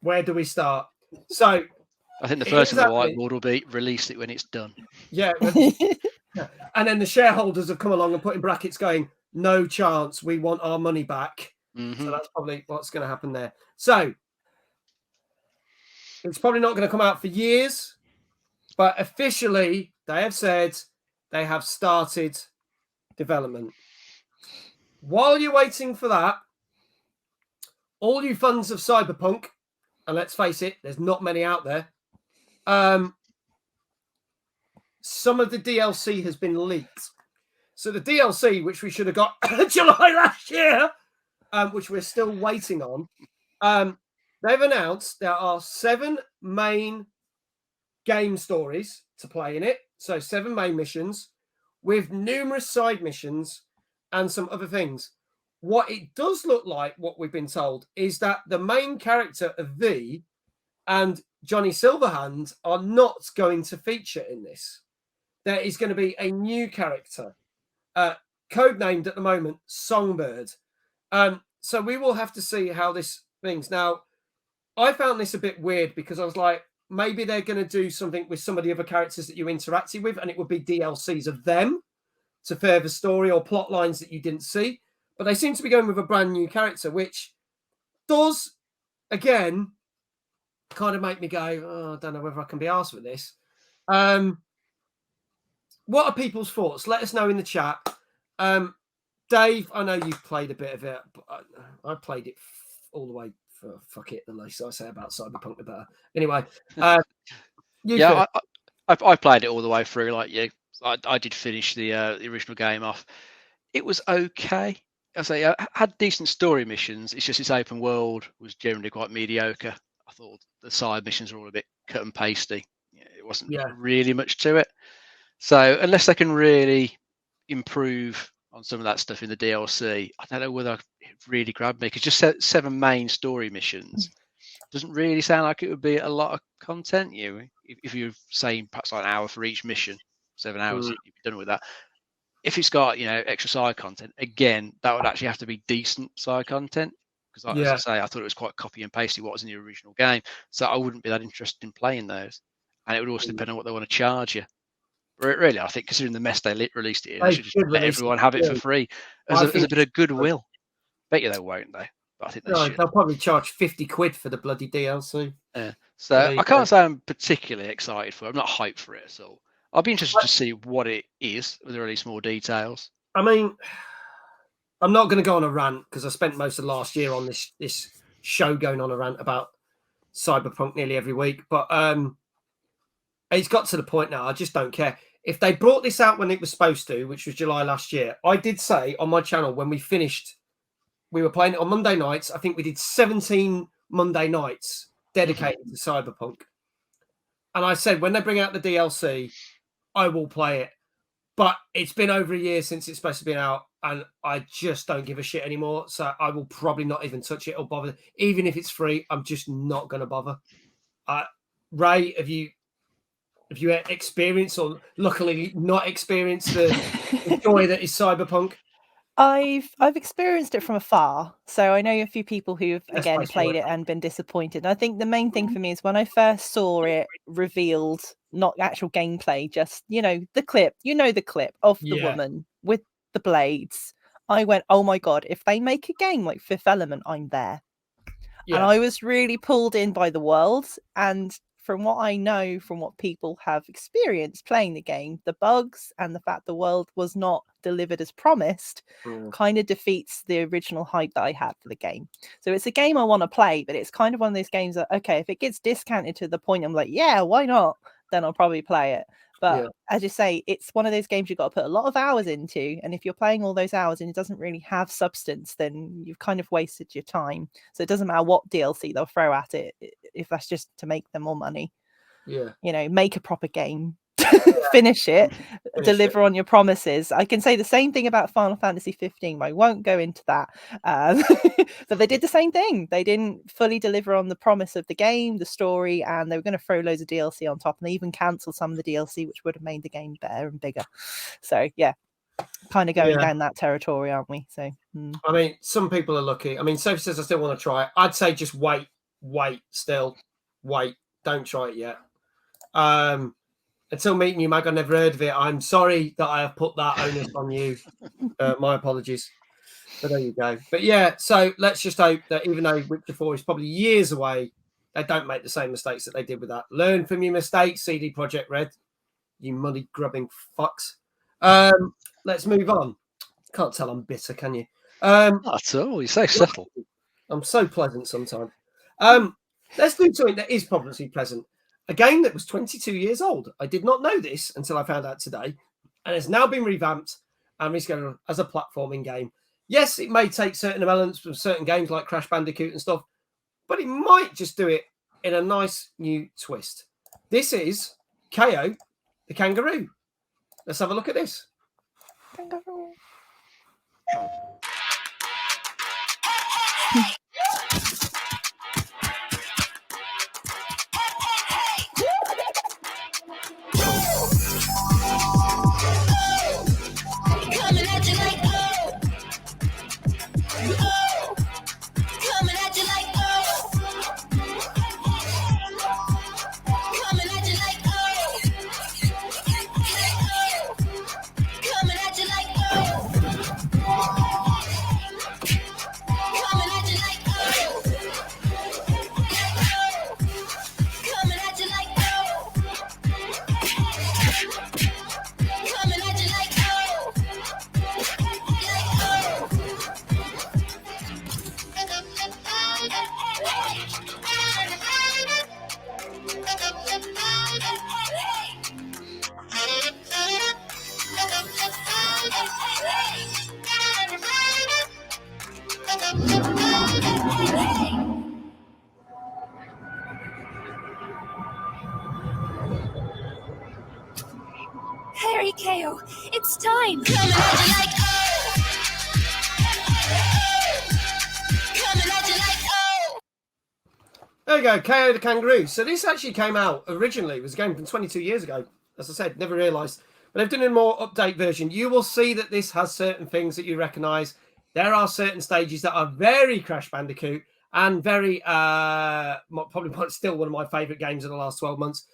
where do we start? So I think the first on the whiteboard will be release it when it's done. Yeah. And then the shareholders have come along and put in brackets going, no chance, we want our money back. Mm-hmm. So that's probably what's going to happen there. So it's probably not going to come out for years, but officially they have said they have started development. while you're waiting for that, all you fans of Cyberpunk, and let's face it, there's not many out there. Some of the DLC has been leaked. So the DLC, which we should have got July last year, which we're still waiting on, they've announced there are 7 main game stories to play in it. So 7 main missions with numerous side missions and some other things. What it does look like, what we've been told, is that the main character of V and Johnny Silverhand are not going to feature in this. There is going to be a new character, codenamed at the moment Songbird. So we will have to see how this things. Now, I found this a bit weird because I was like, maybe they're going to do something with some of the other characters that you interacted with, and it would be DLCs of them to further story or plot lines that you didn't see. But they seem to be going with a brand new character, which does, again, kind of make me go, oh, I don't know whether I can be arsed with this. What are people's thoughts? Let us know in the chat. Dave, I know you've played a bit of it, but I played it all the way for fuck it. The least I say about Cyberpunk, the better. Anyway, yeah, I played it all the way through. Like you, I did finish the original game off. It was okay. I say I had decent story missions. It's just its open world was generally quite mediocre. I thought the side missions were all a bit cut and pasty. It wasn't really much to it. So unless they can really improve on some of that stuff in the DLC, I don't know whether it really grabbed me, because just 7 main story missions doesn't really sound like it would be a lot of content. If you're saying perhaps like an hour for each mission, 7 hours, you'd be done with that. If it's got extra side content, again, that would actually have to be decent side content, because as I say, I thought it was quite copy and pasty what was in the original game, so I wouldn't be that interested in playing those. And it would also depend on what they want to charge you. Really, I think considering the mess they released it in, they should just let everyone have it for free as a bit of goodwill. Bet you they won't, though. But I think they should. They'll probably charge 50 quid for the bloody DLC. Yeah. So I can't say I'm particularly excited for it. I'm not hyped for it at all. I'll be interested to see what it is with the release more details. I mean, I'm not going to go on a rant because I spent most of last year on this show going on a rant about Cyberpunk nearly every week. But it's got to the point now, I just don't care. If they brought this out when it was supposed to, which was July last year, I did say on my channel when we finished, we were playing it on Monday nights. I think we did 17 Monday nights dedicated to Cyberpunk. And I said, when they bring out the DLC, I will play it. But it's been over a year since it's supposed to be out, and I just don't give a shit anymore. So I will probably not even touch it or bother. Even if it's free, I'm just not going to bother. Raye, have you experienced, or luckily not experienced, the joy that is Cyberpunk? I've experienced it from afar, so I know a few people who've again played it and been disappointed. And I think the main thing for me is when I first saw it revealed, not actual gameplay, just the clip, the clip of the woman with the blades. I went, oh my god! If they make a game like Fifth Element, I'm there. Yeah. And I was really pulled in by the world. And from what I know, from what people have experienced playing the game, the bugs and the fact the world was not delivered as promised kind of defeats the original hype that I had for the game. So it's a game I want to play, but it's kind of one of those games that, okay, if it gets discounted to the point I'm like, yeah, why not? Then I'll probably play it. But as you say, it's one of those games you've got to put a lot of hours into. And if you're playing all those hours and it doesn't really have substance, then you've kind of wasted your time. So it doesn't matter what DLC they'll throw at it, if that's just to make them more money. Make a proper game. Finish it, deliver on your promises. I can say the same thing about Final Fantasy 15, but I won't go into that. But they did the same thing. They didn't fully deliver on the promise of the game, the story, and they were going to throw loads of DLC on top, and they even cancelled some of the DLC, which would have made the game better and bigger. So kind of going down that territory, aren't we? So I mean, some people are lucky. I mean, Sophie says I still want to try it. I'd say just wait, don't try it yet. Until meeting you, Mag, I never heard of it. I'm sorry that I have put that onus on you. My apologies. But there you go. But so let's just hope that even though Witcher 4 is probably years away, they don't make the same mistakes that they did with that. Learn from your mistakes, CD Projekt Red. You money-grubbing fucks. Let's move on. Can't tell I'm bitter, can you? Not at all. You're so subtle. I'm so pleasant sometimes. Let's do something that is probably pleasant. A game that was 22 years old. I did not know this until I found out today, and has now been revamped and rescheduled as a platforming game. Yes, it may take certain elements from certain games like Crash Bandicoot and stuff, but it might just do it in a nice new twist. This is Kao The Kangeroo. Let's have a look at this. Kangaroo. Coming at you like oh, oh, coming at you like oh, coming at you like oh, coming at you like oh, coming at you like oh, coming at you like oh, coming at you like oh. Harry Kao, it's time. Coming at you like oh. Coming at you like oh. There you go, Kao The Kangaroo. So this actually came out originally. It was a game from 22 years ago. As I said, never realised. But they've done a more update version. You will see that this has certain things that you recognise. There are certain stages that are very Crash Bandicoot and very, probably still one of my favourite games of the last 12 months,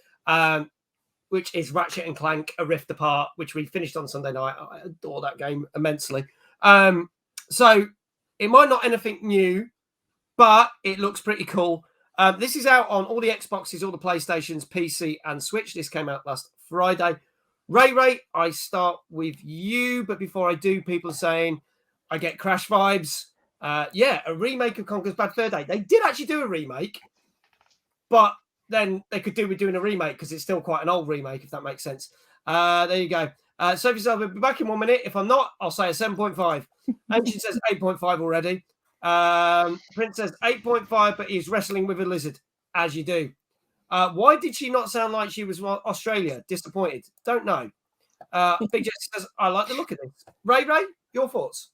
which is Ratchet and Clank: A Rift Apart, which we finished on Sunday night. I adore that game immensely. So it might not anything new, but it looks pretty cool. This is out on all the Xboxes, all the PlayStations, PC, and Switch. This came out last Friday. Raye, I start with you, but before I do, people are saying I get Crash vibes. Yeah, a remake of Conker's Bad Fur Day. They did actually do a remake, but then they could do with doing a remake because it's still quite an old remake, if that makes sense. There you go. Sophie says, I'll be back in 1 minute. If I'm not, I'll say a 7.5. Ancient says 8.5 already. Prince says 8.5, but he's wrestling with a lizard, as you do. Why did she not sound like she was Australia? Disappointed. Don't know. Big Jess says, I like the look of this. Raye, your thoughts?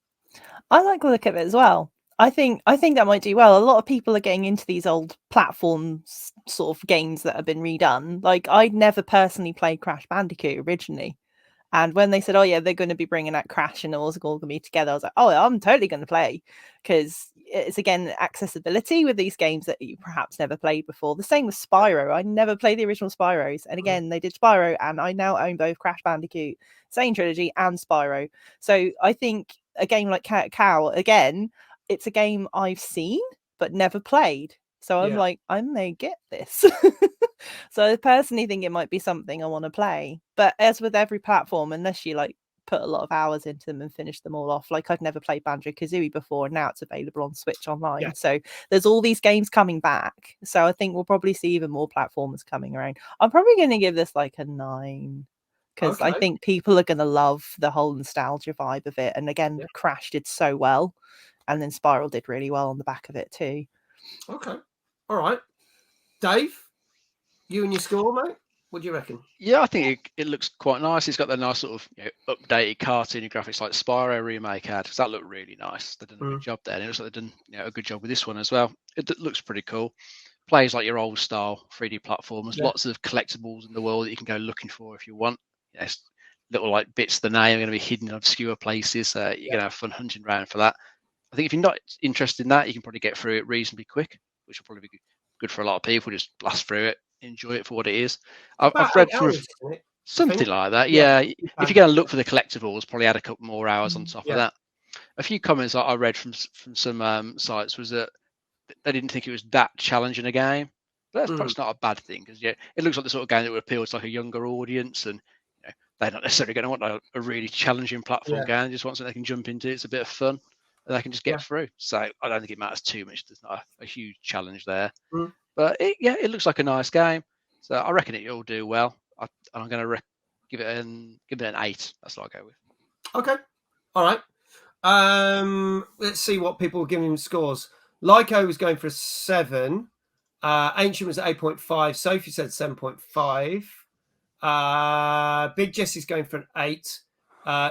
I like the look of it as well. I think that might do well. A lot of people are getting into these old platforms sort of games that have been redone. Like, I'd never personally played Crash Bandicoot originally. And when they said, oh, yeah, they're going to be bringing out Crash and all going to be together, I was like, oh, I'm totally going to play. Because it's, again, accessibility with these games that you perhaps never played before. The same with Spyro. I never played the original Spyros. And again, they did Spyro, and I now own both Crash Bandicoot, same trilogy, and Spyro. So I think a game like Kao, again, it's a game I've seen but never played. So I'm like, I may get this. So I personally think it might be something I want to play. But as with every platform, unless you like put a lot of hours into them and finish them all off, like I'd never played Banjo-Kazooie before, and now it's available on Switch Online. Yeah. So there's all these games coming back. So I think we'll probably see even more platformers coming around. I'm probably going to give this like a 9. Because I think people are going to love the whole nostalgia vibe of it. And again, Crash did so well. And then Spiral did really well on the back of it too. Okay. All right. Dave, you and your score, mate? What do you reckon? Yeah, I think it looks quite nice. It's got the nice sort of updated cartoony graphics like Spyro remake had. Because that looked really nice. They've done a good job there. And it looks like they've done a good job with this one as well. It looks pretty cool. Plays like your old style 3D platformers. Yeah. Lots of collectibles in the world that you can go looking for if you want. Yes, little like bits of the name are going to be hidden in obscure places. You're going to have fun hunting around for that. I think if you're not interested in that, you can probably get through it reasonably quick, which will probably be good for a lot of people. Just blast through it, enjoy it for what it is. I've read through something like that. Yeah. If you're going to look for the collectibles, probably add a couple more hours on top of that. A few comments I read from some sites was that they didn't think it was that challenging a game. But that's perhaps not a bad thing, because it looks like the sort of game that would appeal to like a younger audience, and they're not necessarily going to want a really challenging platform game. They just want something they can jump into. It's a bit of fun. and they can just get through. So I don't think it matters too much. There's not a huge challenge there. Mm. But it looks like a nice game. So I reckon it'll do well. I'm going to give it an 8. That's what I'll go with. Okay. All right. Let's see what people are giving him scores. Lyco was going for a 7. Ancient was at 8.5. Sophie said 7.5. Big Jesse's going for an 8.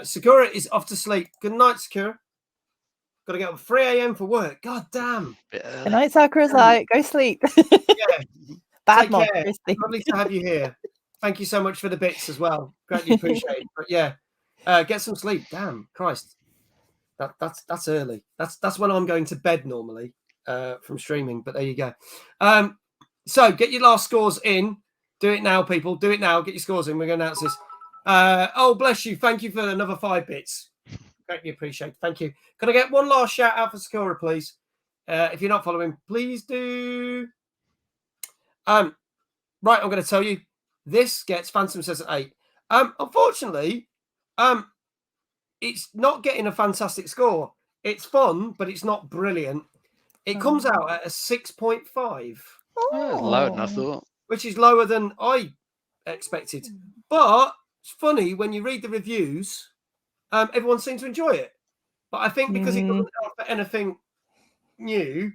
Sakura is off to sleep. Good night, Sakura. Got to get up at 3 a.m. for work. God damn. Good night, Sakura's like, go sleep. Yeah. Bad Take mom. care. Lovely to have you here. Thank you so much for the bits as well. Greatly appreciated. But yeah, get some sleep. Damn, Christ. That's early. That's when I'm going to bed normally from streaming. But there you go. So get your last scores in. Do it now, people. Do it now. Get your scores in. We're going to announce this. Oh, bless you. Thank you for another 5 bits. Greatly appreciate. Thank you. Can I get one last shout out for Sakura, please? If you're not following, please do. Right, I'm going to tell you. This gets Phantom says at 8. Unfortunately, it's not getting a fantastic score. It's fun, but it's not brilliant. It comes out at a 6.5. Lower than I thought. Which is lower than I expected. But it's funny when you read the reviews, everyone seems to enjoy it. But I think because it doesn't offer anything new,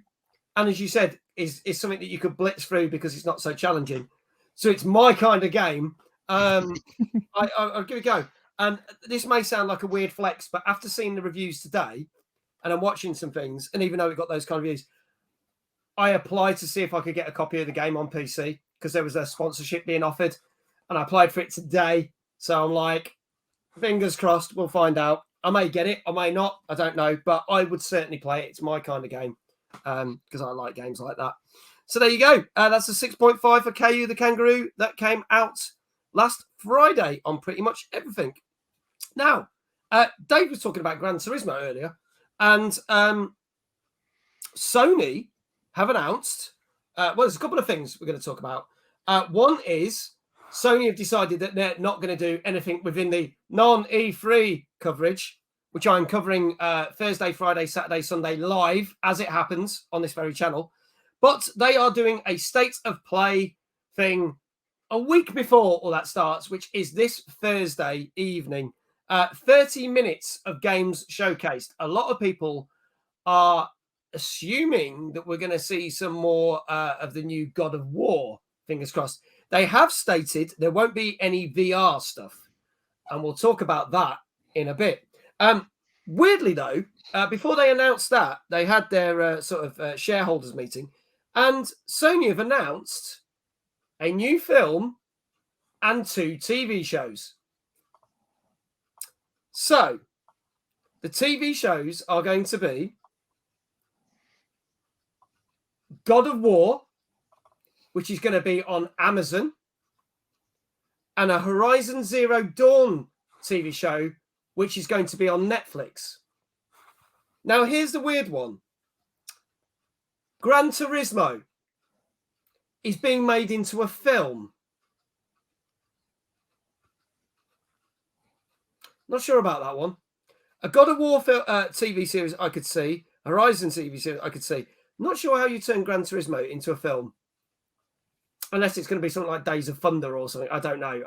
and as you said, is something that you could blitz through because it's not so challenging. So it's my kind of game. I'll give it a go. And this may sound like a weird flex, but after seeing the reviews today, and I'm watching some things, and even though it got those kind of reviews, I applied to see if I could get a copy of the game on PC because there was a sponsorship being offered, and I applied for it today. So I'm like, fingers crossed, we'll find out. I may get it, I may not, I don't know, but I would certainly play it. It's my kind of game because I like games like that. So there you go. That's a 6.5 for Kao The Kangeroo that came out last Friday on pretty much everything. Now, Dave was talking about Gran Turismo earlier, and Sony have announced, well, there's a couple of things we're going to talk about. One is Sony have decided that they're not going to do anything within the non-E3 coverage, which I'm covering Thursday, Friday, Saturday, Sunday live as it happens on this very channel. But they are doing a state of play thing a week before all that starts, which is this Thursday evening. 30 minutes of games showcased. A lot of people are assuming that we're going to see some more of the new God of War. Fingers crossed. They have stated there won't be any VR stuff, and we'll talk about that in a bit. Weirdly, though, before they announced that, they had their shareholders meeting, and Sony have announced a new film and 2 TV shows. So, the TV shows are going to be God of War, which is going to be on Amazon, and a Horizon Zero Dawn TV show, which is going to be on Netflix. Now, here's the weird one. Gran Turismo is being made into a film. Not sure about that one. A God of War TV series I could see. Horizon TV series I could see. Not sure how you turn Gran Turismo into a film. Unless it's going to be something like Days of Thunder or something. I don't know.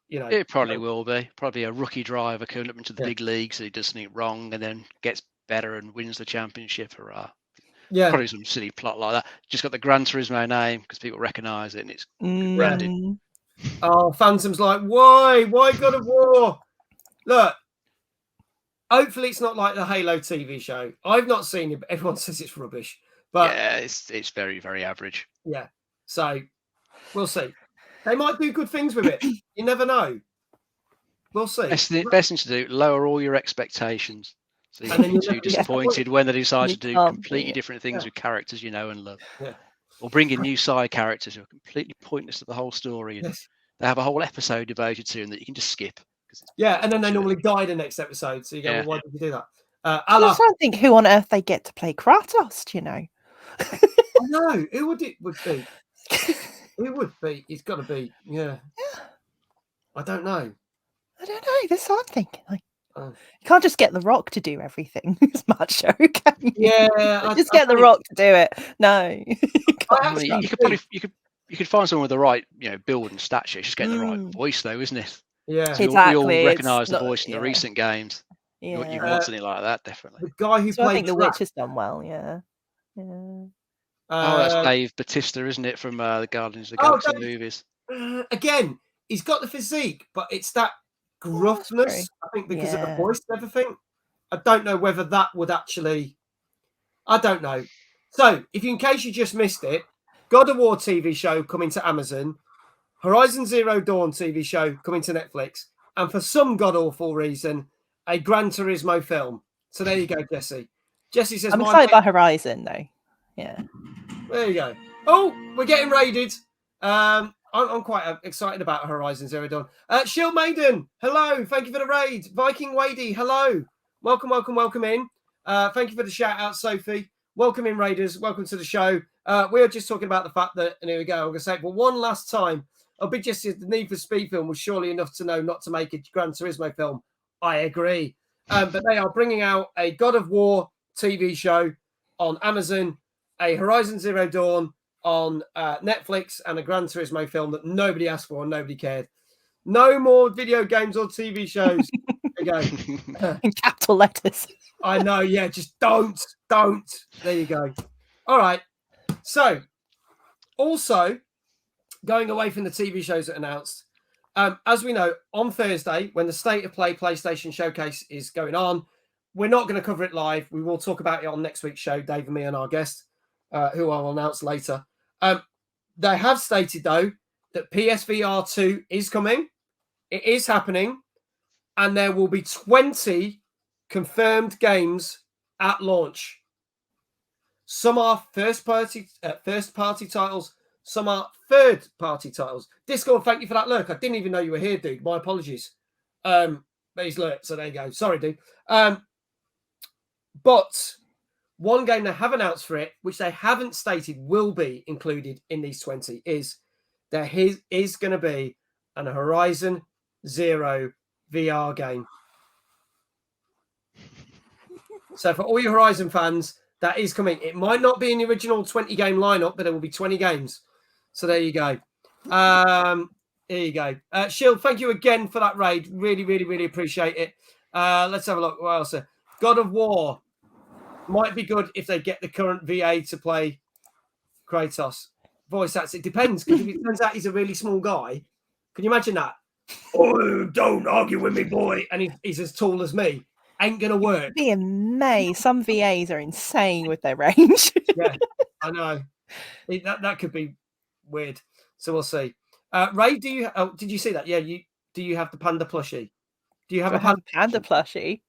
It probably will be. Probably a rookie driver coming up into the big leagues who does something wrong and then gets better and wins the championship. Hurrah. Yeah. Probably some silly plot like that. Just got the Gran Turismo name because people recognise it and it's branded. Oh, Phantom's like, why? Why God of War? Look, hopefully it's not like the Halo TV show. I've not seen it, but everyone says it's rubbish. But yeah, it's very, very average. Yeah. So we'll see. They might do good things with it. You never know. We'll see. Best thing to do, lower all your expectations. So you're not too disappointed when they decide to do completely different things with characters you know and love. Yeah. Or bring in new side characters who are completely pointless to the whole story. And they have a whole episode devoted to them that you can just skip. Yeah, and then they normally die the next episode. So you go, well, why did you do that? I don't think who on earth they get to play Kratos, you know. I know. Who would it would be? It would be. It's got to be. Yeah. I don't know. That's what I'm thinking. Like, Oh. You can't just get The Rock to do everything. It's macho, can you? Yeah, Just get The Rock to do it. No. You can't. I mean, you could find someone with the right, build and stature. It's just getting the right voice, though, isn't it? Yeah. So we Exactly, all it's recognise the not- voice in the yeah. recent games. You Yeah. want something like that, definitely. The guy who So I played think The Drax, Witch has done well, yeah. Oh, that's Dave Bautista, isn't it, from the Guardians of the Galaxy Dave. movies? Again, he's got the physique, but it's that gruffness, I think, because of the Yeah. voice and everything. I don't know whether that would actually... I don't know. So, in case you just missed it, God of War TV show coming to Amazon, Horizon Zero Dawn TV show coming to Netflix, and for some god-awful reason, a Gran Turismo film. So there you go, Jesse. Jesse says... I'm excited by Horizon, though. Yeah. There you go. Oh, we're getting raided. I'm quite excited about Horizon Zero Dawn. Shield Maiden, hello. Thank you for the raid. Viking Wadey, hello. Welcome in. Thank you for the shout out, Sophie. Welcome in, Raiders. Welcome to the show. We are just talking about the fact that, and here we go, I'm going to say it for one last time. Big Jesse said the Need for Speed film was surely enough to know not to make a Gran Turismo film. I agree. But they are bringing out a God of War TV show on Amazon, a Horizon Zero Dawn on Netflix, and a Gran Turismo film that nobody asked for and nobody cared. No more video games or TV shows. There you go. In capital letters. I know, yeah, just don't. There you go. All right. So, also, going away from the TV shows that are announced, as we know, on Thursday, when the State of Play PlayStation Showcase is going on, we're not going to cover it live. We will talk about it on next week's show, Dave and me and our guest, who I'll announce later. They have stated, though, that PSVR 2 is coming. It is happening. And there will be 20 confirmed games at launch. Some are first-party titles. Some are third-party titles. Discord, thank you for that lurk. I didn't even know you were here, dude. My apologies. But he's lurked, so there you go. Sorry, dude. But one game they have announced for it, which they haven't stated will be included in these 20, is there is going to be an Horizon Zero VR game. So for all your Horizon fans, that is coming. It might not be in the original 20-game lineup, but there will be 20 games. So there you go. There you go. Shield, thank you again for that raid. Really appreciate it. Let's have a look. What else? God of War might be good if they get the current VA to play Kratos. Voice acts. It depends, because if it turns out he's a really small guy, can you imagine that? Oh, don't argue with me, boy. And he's as tall as me. Ain't going to work. In May, some VAs are insane with their range. Yeah, I know. That could be weird. So we'll see. Ray, did you see that? Yeah, do you have the panda plushie? Do you have a panda plushie?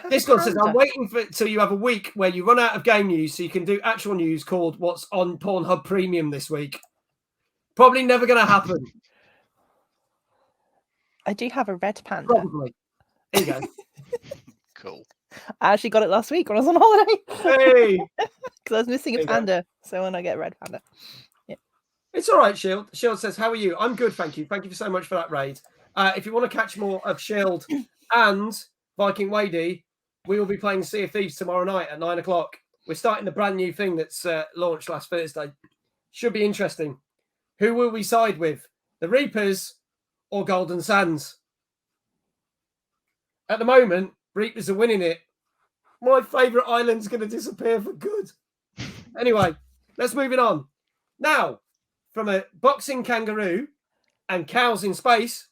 This one says, I'm waiting till you have a week where you run out of game news so you can do actual news called What's on Pornhub Premium this week. Probably never going to happen. I do have a red panda. Probably. There you go. Cool. I actually got it last week when I was on holiday. Hey! Because I was missing a panda. So when I get a red panda. Yeah. It's all right, Shield. Shield says, how are you? I'm good, thank you. Thank you so much for that raid. If you want to catch more of Shield and Viking Wadey, we will be playing Sea of Thieves tomorrow night at 9 o'clock. We're starting the brand new thing that's launched last Thursday. Should be interesting. Who will we side with? The Reapers or Golden Sands? At the moment, Reapers are winning it. My favourite island's going to disappear for good. Anyway, let's move it on. Now, from a boxing kangaroo and cows in space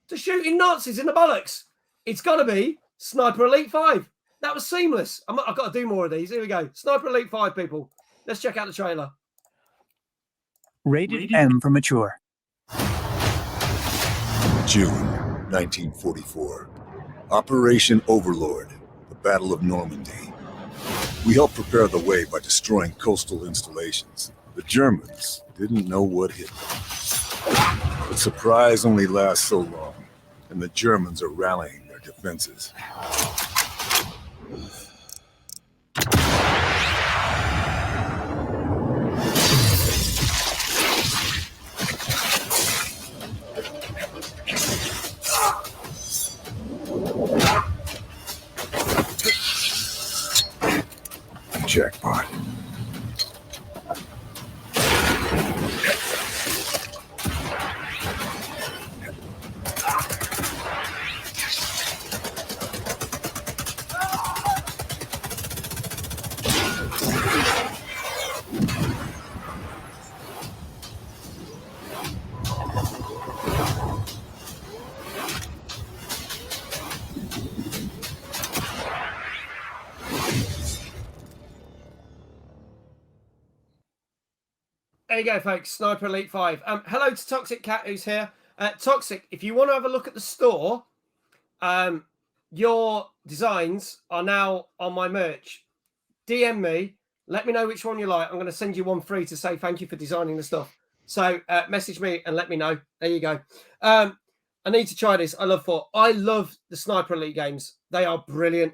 to shooting Nazis in the bollocks, it's got to be Sniper Elite 5. That was seamless. I've got to do more of these. Here we go. Sniper Elite 5, people. Let's check out the trailer. Rated M for mature. June 1944. Operation Overlord, the Battle of Normandy. We helped prepare the way by destroying coastal installations. The Germans didn't know what hit them. But surprise only lasts so long, and the Germans are rallying their defenses. Jackpot. There you go, folks. Sniper Elite 5. Hello to Toxic Cat, who's here. Toxic, if you want to have a look at the store, your designs are now on my merch. DM me. Let me know which one you like. I'm going to send you one free to say thank you for designing the stuff. So message me and let me know. There you go. I need to try this. I love the Sniper Elite games. They are brilliant.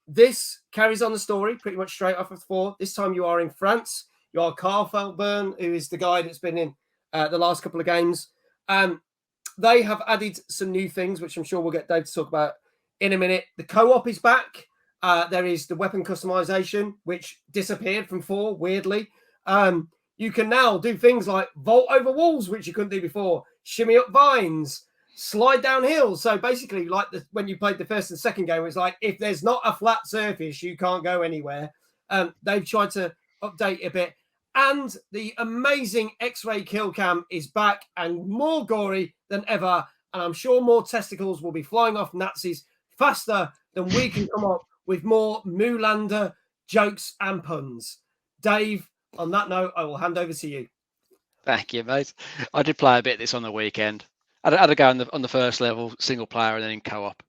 This carries on the story pretty much straight off of 4. This time you are in France. You are Carl Feldburn, who is the guy that's been in the last couple of games. They have added some new things, which I'm sure we'll get Dave to talk about in a minute. The co-op is back. There is the weapon customization, which disappeared from 4, weirdly. You can now do things like vault over walls, which you couldn't do before, shimmy up vines, slide down hills. So basically, like when you played the first and second game, it's like if there's not a flat surface, you can't go anywhere. They've tried to update it a bit. And the amazing X-ray kill cam is back and more gory than ever. And I'm sure more testicles will be flying off Nazis faster than we can come up with more Moolander jokes and puns. Dave, on that note, I will hand over to you. Thank you, mate. I did play a bit of this on the weekend. I had a go on the first level, single player, and then in co-op.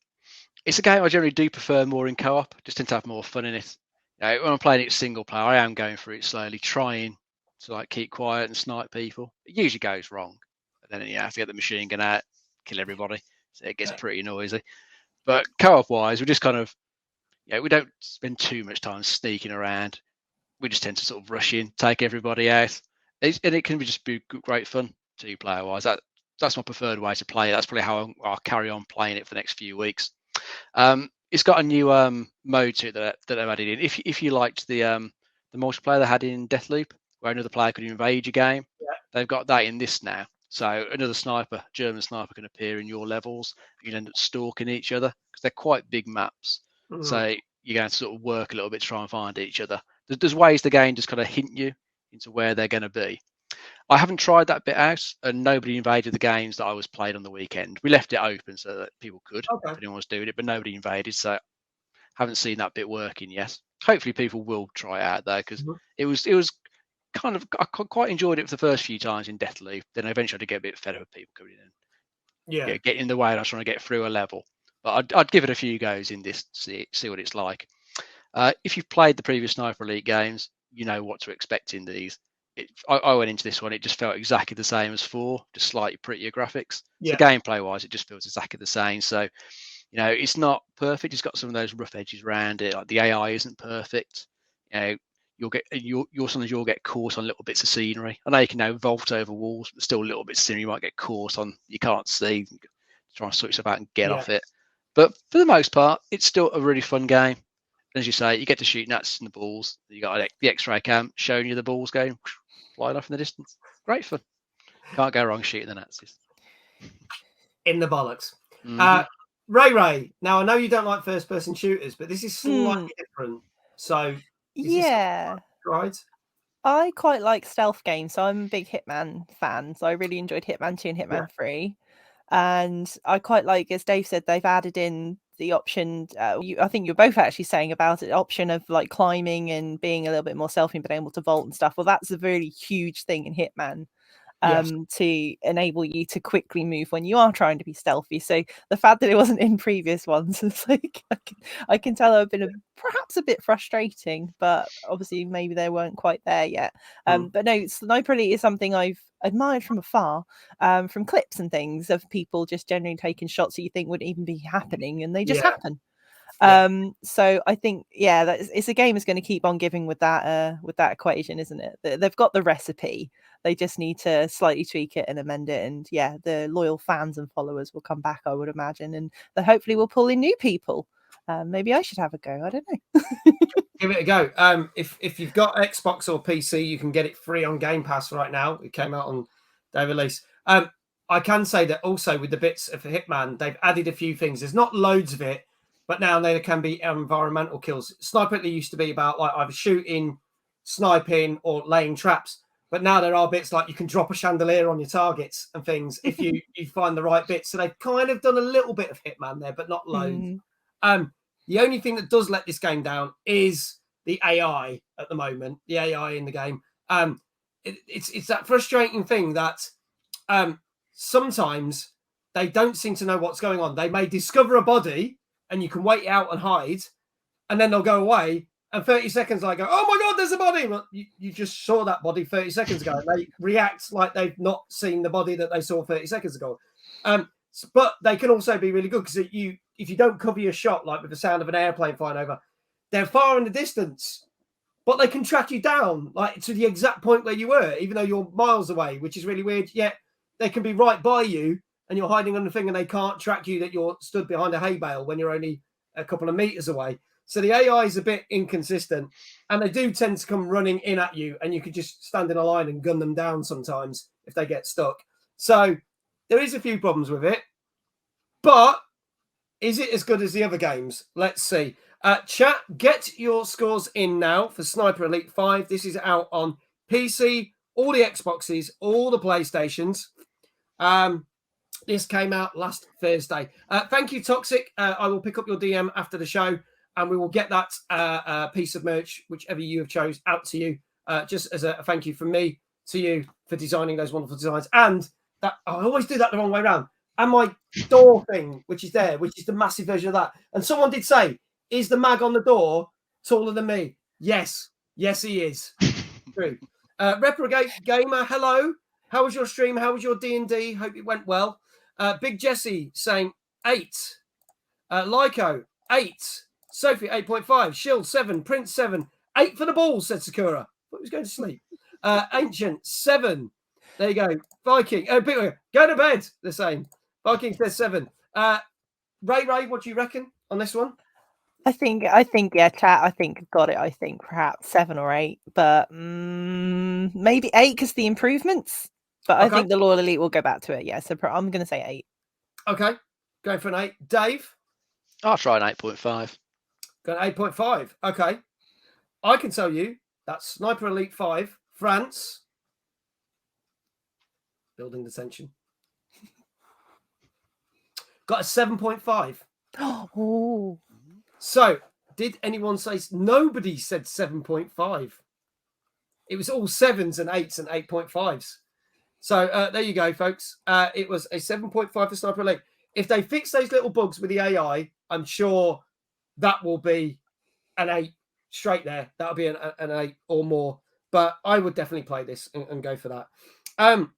It's a game I generally do prefer more in co-op, just tend to have more fun in it. When I'm playing it single player, I am going through it slowly, trying to like keep quiet and snipe people. It usually goes wrong, and then you have to get the machine gun out, kill everybody. So it gets pretty noisy. But co-op wise, we just kind of, we don't spend too much time sneaking around. We just tend to sort of rush in, take everybody out, and it can just be great fun 2-player wise. That's my preferred way to play it. That's probably how I'll carry on playing it for the next few weeks. It's got a new mode to it that they've added in. If you liked the multiplayer they had in Deathloop, where another player could invade your game, they've got that in this now. So another sniper, German sniper, can appear in your levels. You can end up stalking each other because they're quite big maps. So you're going to sort of work a little bit to try and find each other. There's ways the game just kind of hint you into where they're going to be. I haven't tried that bit out, and nobody invaded the games that I was played on the weekend. We left it open so that people could, if anyone was doing it, but nobody invaded. So haven't seen that bit working yet. Hopefully people will try it out though, because it was kind of, I quite enjoyed it for the first few times in Deathloop. Then eventually I did get a bit fed up with people coming in and get in the way, and I was trying to get through a level. But I'd give it a few goes in this, see what it's like. If you've played the previous Sniper Elite games, you know what to expect in these. I went into this one, it just felt exactly the same as 4, just slightly prettier graphics. So gameplay wise, it just feels exactly the same. So, it's not perfect. It's got some of those rough edges around it. Like the AI isn't perfect. Sometimes you'll get caught on little bits of scenery. I know you can now vault over walls, but still little bits of scenery you might get caught on. You can't see. Try and sort yourself out and get off it. But for the most part, it's still a really fun game. As you say, you get to shoot Nazis in the balls. You got the X-ray cam showing you the balls going flying off in the distance. Great fun. Can't go wrong shooting the Nazis. In the bollocks. Raye, now I know you don't like first-person shooters, but this is slightly different. So, right? I quite like stealth games, so I'm a big Hitman fan. So I really enjoyed Hitman 2 and Hitman 3. And I quite like, as Dave said, they've added in the option, I think you're both actually saying about it, option of like climbing and being a little bit more stealthy and being able to vault and stuff. Well, that's a really huge thing in Hitman. To enable you to quickly move when you are trying to be stealthy. So the fact that it wasn't in previous ones, it's like I can tell I've been perhaps a bit frustrating, but obviously maybe they weren't quite there yet. But no, Sniper Elite is something I've admired from afar, from clips and things of people just generally taking shots that you think wouldn't even be happening, and they just happen. So I think it's a game that's going to keep on giving with that equation, isn't it? They've got the recipe, they just need to slightly tweak it and amend it, and the loyal fans and followers will come back, I would imagine, and they hopefully will pull in new people Maybe I should have a go. I don't know. Give it a go. If you've got Xbox or PC, you can get it free on Game Pass right now. It came out on day release. I can say that also with the bits of Hitman, they've added a few things. There's not loads of it, but now there can be environmental kills. Sniper Elite used to be about like either shooting, sniping, or laying traps. But now there are bits like you can drop a chandelier on your targets and things if you find the right bits. So they've kind of done a little bit of Hitman there, but not loads. The only thing that does let this game down is the AI at the moment, the AI in the game. It's that frustrating thing that sometimes they don't seem to know what's going on. They may discover a body and you can wait out and hide, and then they'll go away. And 30 seconds, I go, oh my God, there's a body. Well, you just saw that body 30 seconds ago. And they react like they've not seen the body that they saw 30 seconds ago. But they can also be really good because if you don't cover your shot, like with the sound of an airplane flying over, they're far in the distance, but they can track you down like to the exact point where you were, even though you're miles away, which is really weird. Yet they can be right by you and you're hiding on the thing and they can't track you that you're stood behind a hay bale when you're only a couple of meters away. So the AI is a bit inconsistent and they do tend to come running in at you and you could just stand in a line and gun them down sometimes if they get stuck. So there is a few problems with it, but is it as good as the other games? Let's see. Chat, get your scores in now for Sniper Elite 5. This is out on PC, all the Xboxes, all the PlayStations. This came out last Thursday. Thank you, Toxic. I will pick up your DM after the show and we will get that piece of merch, whichever you have chose, out to you, just as a thank you from me to you for designing those wonderful designs. And that I always do that the wrong way around. And my door thing, which is there, which is the massive version of that. And someone did say, is the mag on the door taller than me? Yes. Yes, he is. True. Replicate Gamer, hello. How was your stream? How was your D&D? Hope it went well. Big Jesse saying 8. Lyco, 8. Sophie, 8.5. Shield, 7. Prince, 7. 8 for the balls, said Sakura. I thought he was going to sleep. Ancient, 7. There you go. Viking, go to bed, they're saying. Viking says 7. Ray, what do you reckon on this one? I think, yeah, chat. I think got it. I think perhaps 7 or 8, but maybe 8 because the improvements. But I think the Loyal Elite will go back to it. Yeah, so I'm going to say 8. Okay, going for an 8. Dave, I'll try an 8.5. Got an 8.5. Okay, I can tell you that's Sniper Elite 5, France. Building the tension. Got a 7.5. Oh. So, did anyone say... Nobody said 7.5. It was all 7s and 8s and 8.5s. So, there you go, folks. It was a 7.5 for Sniper Elite. If they fix those little bugs with the AI, I'm sure that will be an 8 straight there. That'll be an 8 or more. But I would definitely play this and go for that.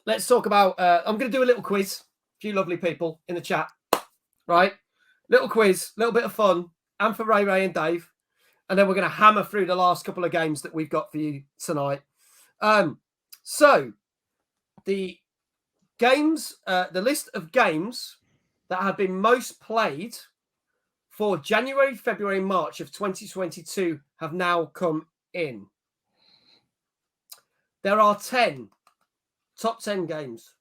Let's talk about... I'm going to do a little quiz. A few lovely people in the chat. Right? Little quiz, little bit of fun. And for Ray and Dave. And then we're going to hammer through the last couple of games that we've got for you tonight. So, the games... the list of games that have been most played for January, February, March of 2022 have now come in. There are 10 top 10 games.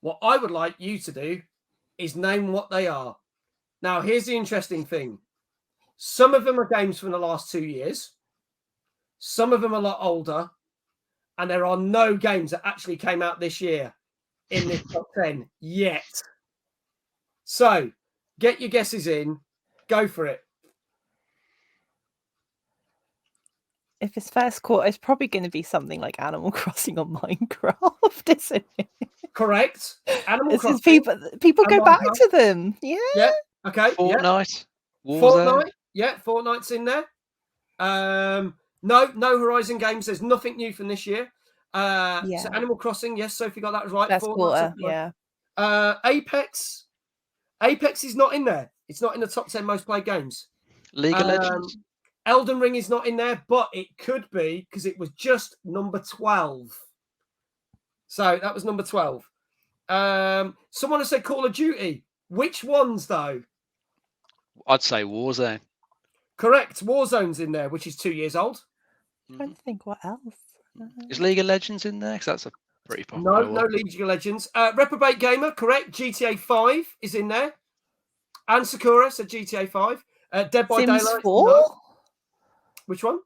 What I would like you to do is name what they are. Now, here's the interesting thing. Some of them are games from the last 2 years. Some of them are a lot older. And there are no games that actually came out this year in this top 10 yet. So, get your guesses in. Go for it. If it's first quarter, it's probably going to be something like Animal Crossing or Minecraft, isn't it? Correct. Animal It's just Crossing. people go back Minecraft. to them. Yeah. Yeah. Okay. Fortnite. Yeah. Warzone. Fortnite. Yeah. Fortnite's in there. No Horizon games. There's nothing new from this year. So Animal Crossing. Yes, Sophie got that right. First quarter. Yeah. Apex. Apex is not in there. It's not in the top 10 most played games. League of Legends. Elden Ring is not in there, but it could be because it was just number 12. So that was number 12. Someone has said Call of Duty. Which ones, though? I'd say Warzone. Correct. Warzone's in there, which is 2 years old. I'm trying to think what else. Is League of Legends in there? Because that's a pretty popular No, one. League of Legends. Reprobate Gamer, correct. GTA 5 is in there. And Sakura said GTA 5. Dead by Sims Daylight. 4? No. Which one?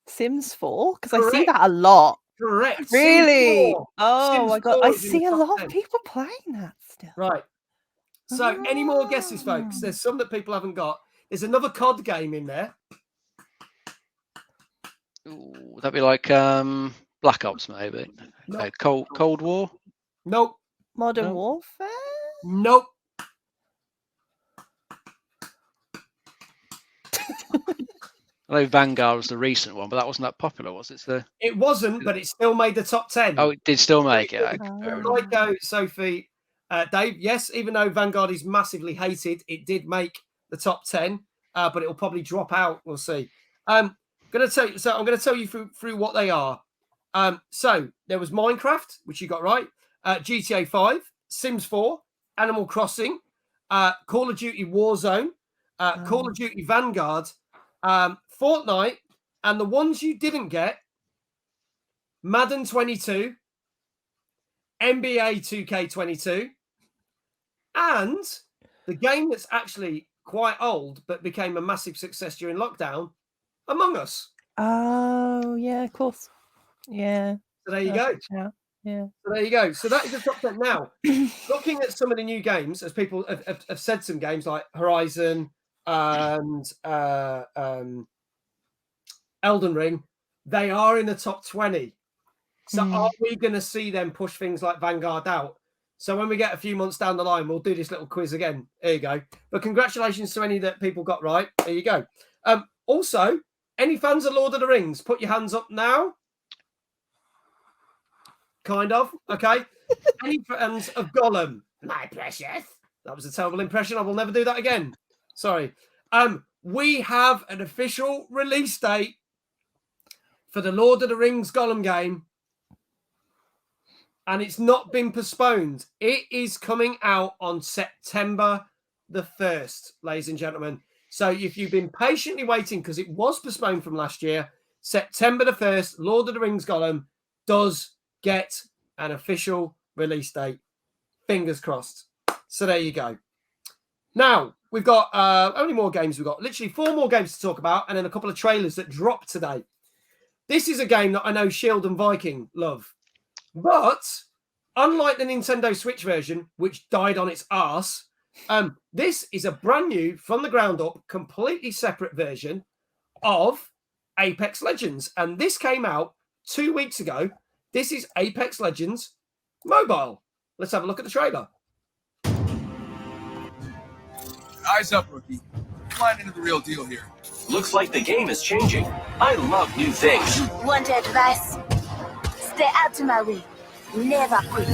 Sims 4? Because I see Correct. that a lot. Correct. Really? Sims 4. Oh Sims my god, 4 I is in the see a top lot 10. of people playing that still. Right. So, any more guesses, folks? There's some that people haven't got. There's another COD game in there. Ooh, would that be like Black Ops, maybe? No. Okay, Cold War? Nope. Modern No. Warfare? Nope. I know Vanguard was the recent one, but that wasn't that popular, was it? So... It wasn't, but it still made the top 10. Oh, it did still make it. Okay, Oh. fair enough. Right, go, Sophie. Dave, yes, even though Vanguard is massively hated, it did make the top 10, but it'll probably drop out. We'll see. I'm going to tell you through what they are. So there was Minecraft, which you got right, GTA 5, Sims 4, Animal Crossing, Call of Duty Warzone, Call of Duty Vanguard, Fortnite, and the ones you didn't get: Madden 22, NBA 2K22, and the game that's actually quite old but became a massive success during lockdown, Among Us. Oh, yeah, of course. Yeah. So there you go. Yeah. So there you go. So that is the top 10. Now, looking at some of the new games, as people have said, some games like Horizon and Elden Ring, they are in the top 20. So are we going to see them push things like Vanguard out? So when we get a few months down the line, we'll do this little quiz again. There you go. But congratulations to any that people got right. There you go. Also, any fans of Lord of the Rings, put your hands up now. Kind of. Okay. Any fans of Gollum? My precious. That was a terrible impression. I will never do that again. Sorry. We have an official release date for the Lord of the Rings Gollum game. And it's not been postponed. It is coming out on September the 1st, ladies and gentlemen. So if you've been patiently waiting, because it was postponed from last year, September the 1st, Lord of the Rings Gollum does get an official release date. Fingers crossed. So there you go. Now, we've got how many more games we've got? Literally 4 more games to talk about, and then a couple of trailers that dropped today. This is a game that I know Shield and Viking love. But unlike the Nintendo Switch version, which died on its arse, this is a brand new, from the ground up, completely separate version of Apex Legends. And this came out 2 weeks ago. This is Apex Legends Mobile. Let's have a look at the trailer. Eyes up, rookie. Flying into the real deal here. Looks like the game is changing. I love new things. Want advice? Stay out of my way. Never quit.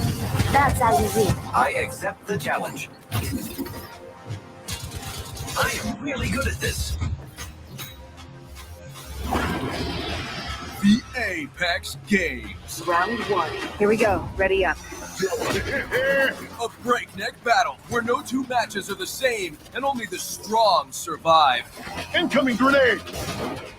That's how you win. I accept the challenge. I am really good at this. The Apex Games. Round 1. Here we go. Ready up. A breakneck battle where no two matches are the same and only the strong survive. Incoming grenade!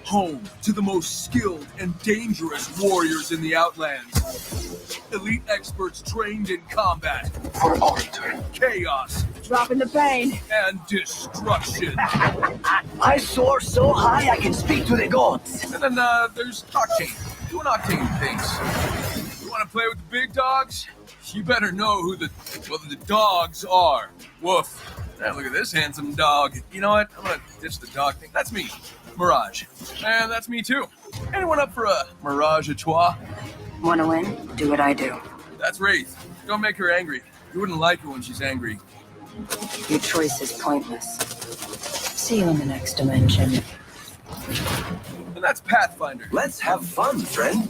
Home to the most skilled and dangerous warriors in the Outlands. Elite experts trained in combat, For order. chaos, Dropping the pain. and destruction. I soar so high I can speak to the gods. And then there's Octane, doing Octane things. You want to play with the big dogs? You better know who the dogs are. Woof. Now look at this handsome dog. You know what? I'm gonna ditch the dog thing. That's me, Mirage. And that's me too. Anyone up for a Mirage à trois? Wanna win? Do what I do. That's Wraith. Don't make her angry. You wouldn't like her when she's angry. Your choice is pointless. See you in the next dimension. And that's Pathfinder. Let's have fun, friend.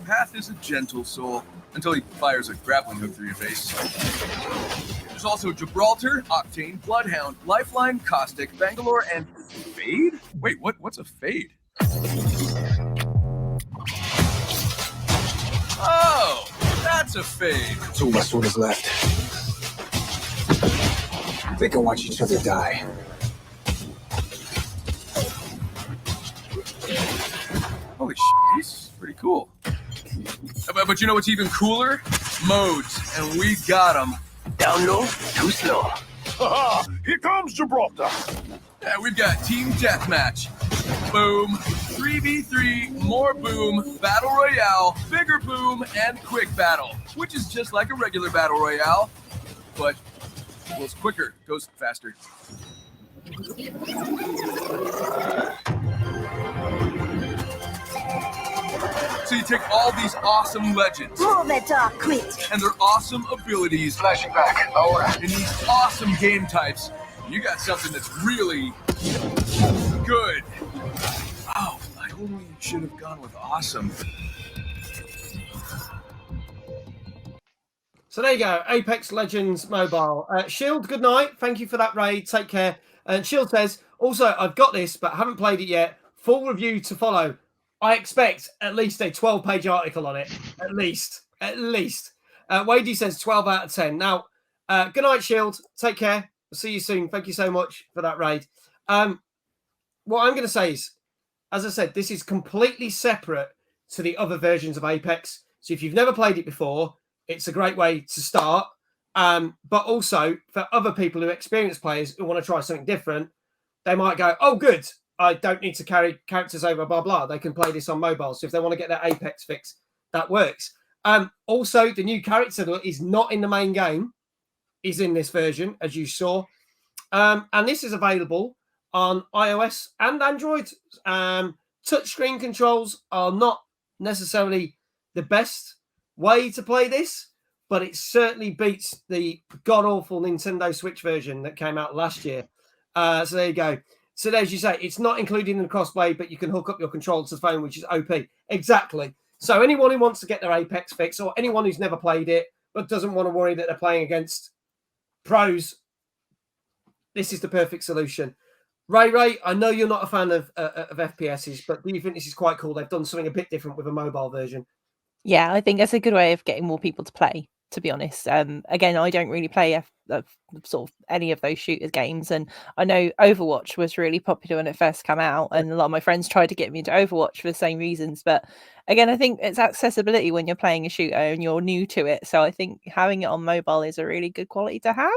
Path is a gentle soul until he fires a grappling hook through your face. There's also Gibraltar, Octane, Bloodhound, Lifeline, Caustic, Bangalore, and Fade? Wait, what's a Fade? Oh, that's a Fade. 2 less orders left. They can watch each other die. pretty cool. But you know what's even cooler? Modes, and we got them. Down low, too slow. Haha! Here comes Gibraltar! Yeah, we've got Team Deathmatch. Boom, 3v3, more boom, Battle Royale, bigger boom, and quick battle, which is just like a regular Battle Royale, but well, it's quicker, goes faster. So you take all these awesome legends Move it up, quit. and their awesome abilities Flashing back. Ahora. in these awesome game types, you got something that's really good. Oh, I only should have gone with awesome. So there you go, Apex Legends Mobile. Shield, good night. Thank you for that raid. Take care. And Shield says, also, I've got this, but haven't played it yet. Full review to follow. I expect at least a 12-page article on it. At least. Wadey says 12 out of 10. Now, good night, Shield. Take care. I'll see you soon. Thank you so much for that raid. What I'm going to say is, as I said, this is completely separate to the other versions of Apex. So if you've never played it before, it's a great way to start. But also, for other people who are experienced players who want to try something different, they might go, oh, good. I don't need to carry characters over, blah, blah. They can play this on mobile. So if they want to get their Apex fix, that works. Also, the new character that is not in the main game is in this version, as you saw. And this is available on iOS and Android. Touchscreen controls are not necessarily the best way to play this, but it certainly beats the god-awful Nintendo Switch version that came out last year. So there you go. So as you say, it's not included in the crossplay, but you can hook up your controller to the phone, which is OP. Exactly. So anyone who wants to get their Apex fix, or anyone who's never played it but doesn't want to worry that they're playing against pros, this is the perfect solution. Ray, I know you're not a fan of FPSs, but do you think this is quite cool? They've done something a bit different with a mobile version. Yeah, I think that's a good way of getting more people to play, to be honest. Again, I don't really play sort of any of those shooters games, and I know Overwatch was really popular when it first came out, and a lot of my friends tried to get me into Overwatch for the same reasons. But again, I think it's accessibility when you're playing a shooter and you're new to it. So I think having it on mobile is a really good quality to have,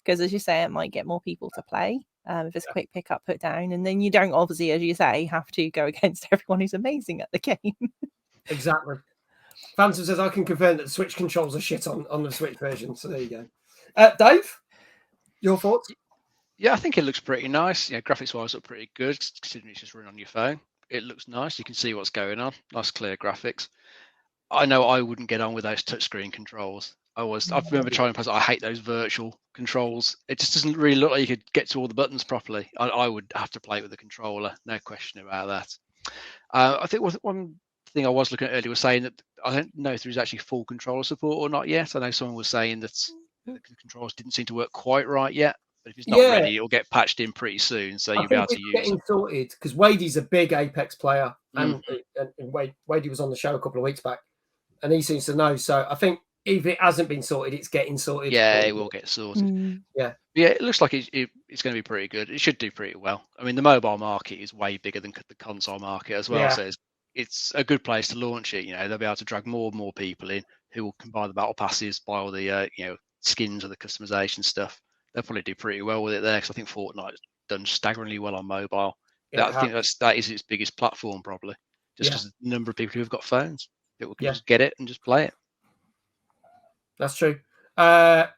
because as you say, it might get more people to play. If it's a quick pick up, put down, and then you don't obviously, as you say, have to go against everyone who's amazing at the game. Exactly. Phantom says, I can confirm that the Switch controls are shit on the Switch version. So there you go. Dave, your thoughts? Yeah, I think it looks pretty nice. Yeah, graphics-wise, look pretty good, considering it's just running on your phone. It looks nice. You can see what's going on. Nice, clear graphics. I know I wouldn't get on with those touchscreen controls. I remember trying to press. I hate those virtual controls. It just doesn't really look like you could get to all the buttons properly. I would have to play with the controller. No question about that. I think one thing I was looking at earlier was saying that I don't know if there's actually full controller support or not yet. I know someone was saying that the controllers didn't seem to work quite right yet. But if it's not ready, it'll get patched in pretty soon, so you'll be able to use it. Getting sorted, because Wadey's a big Apex player, and Wadey was on the show a couple of weeks back, and he seems to know. So I think if it hasn't been sorted, it's getting sorted. Yeah, it will get sorted. Yeah, it looks like it's going to be pretty good. It should do pretty well. I mean, the mobile market is way bigger than the console market as well, so it's a good place to launch it. They'll be able to drag more and more people in who can buy the battle passes, buy all the skins or the customization stuff. They'll probably do pretty well with it there, because I think Fortnite's done staggeringly well on mobile. I think that is its biggest platform, probably, just because the number of people who have got phones. People can just get it and just play it. That's true.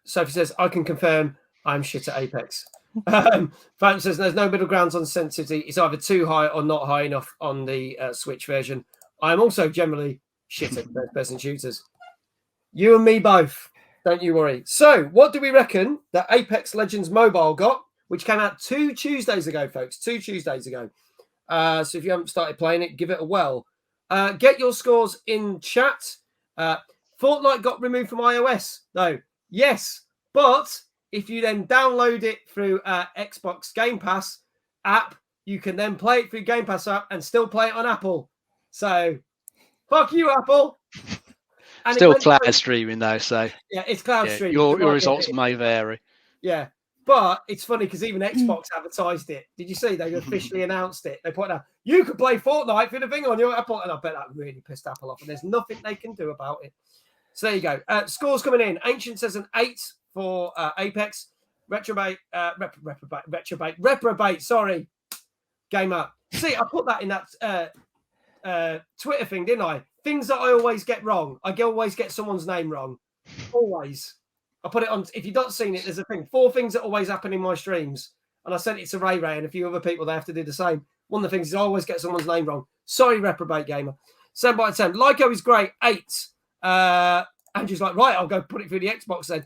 Sophie says, I can confirm I'm shit at Apex. Phantom says, there's no middle grounds on sensitivity. It's either too high or not high enough on the Switch version. I'm also generally shit at first-person shooters. You and me both. Don't you worry. So, what do we reckon that Apex Legends Mobile got, which came out 2 Tuesdays ago, folks? 2 Tuesdays ago. So, if you haven't started playing it, give it a whirl. Get your scores in chat. Fortnite got removed from iOS. No. Yes. But if you then download it through Xbox Game Pass app, you can then play it through Game Pass app and still play it on Apple. So, fuck you, Apple. And still cloud streaming though, so yeah, it's cloud streaming. Your results may vary. Yeah, But it's funny because even Xbox advertised it. Did you see? They officially announced it. They put out, you could play Fortnite for the thing on your Apple. And I bet that really pissed Apple off. And there's nothing they can do about it. So there you go. Scores coming in. Ancient says an 8 for Apex. Reprobate. Sorry. Gamer. See, I put that in that Twitter thing, didn't I? Things that I always get wrong. I always get someone's name wrong. Always. I put it on. If you've not seen it, there's a thing. 4 things that always happen in my streams. And I sent it to Raye and a few other people. They have to do the same. One of the things is I always get someone's name wrong. Sorry, Reprobate Gamer. 7 by 10. Lyco is great. 8. Andrew's like, right, I'll go put it through the Xbox then.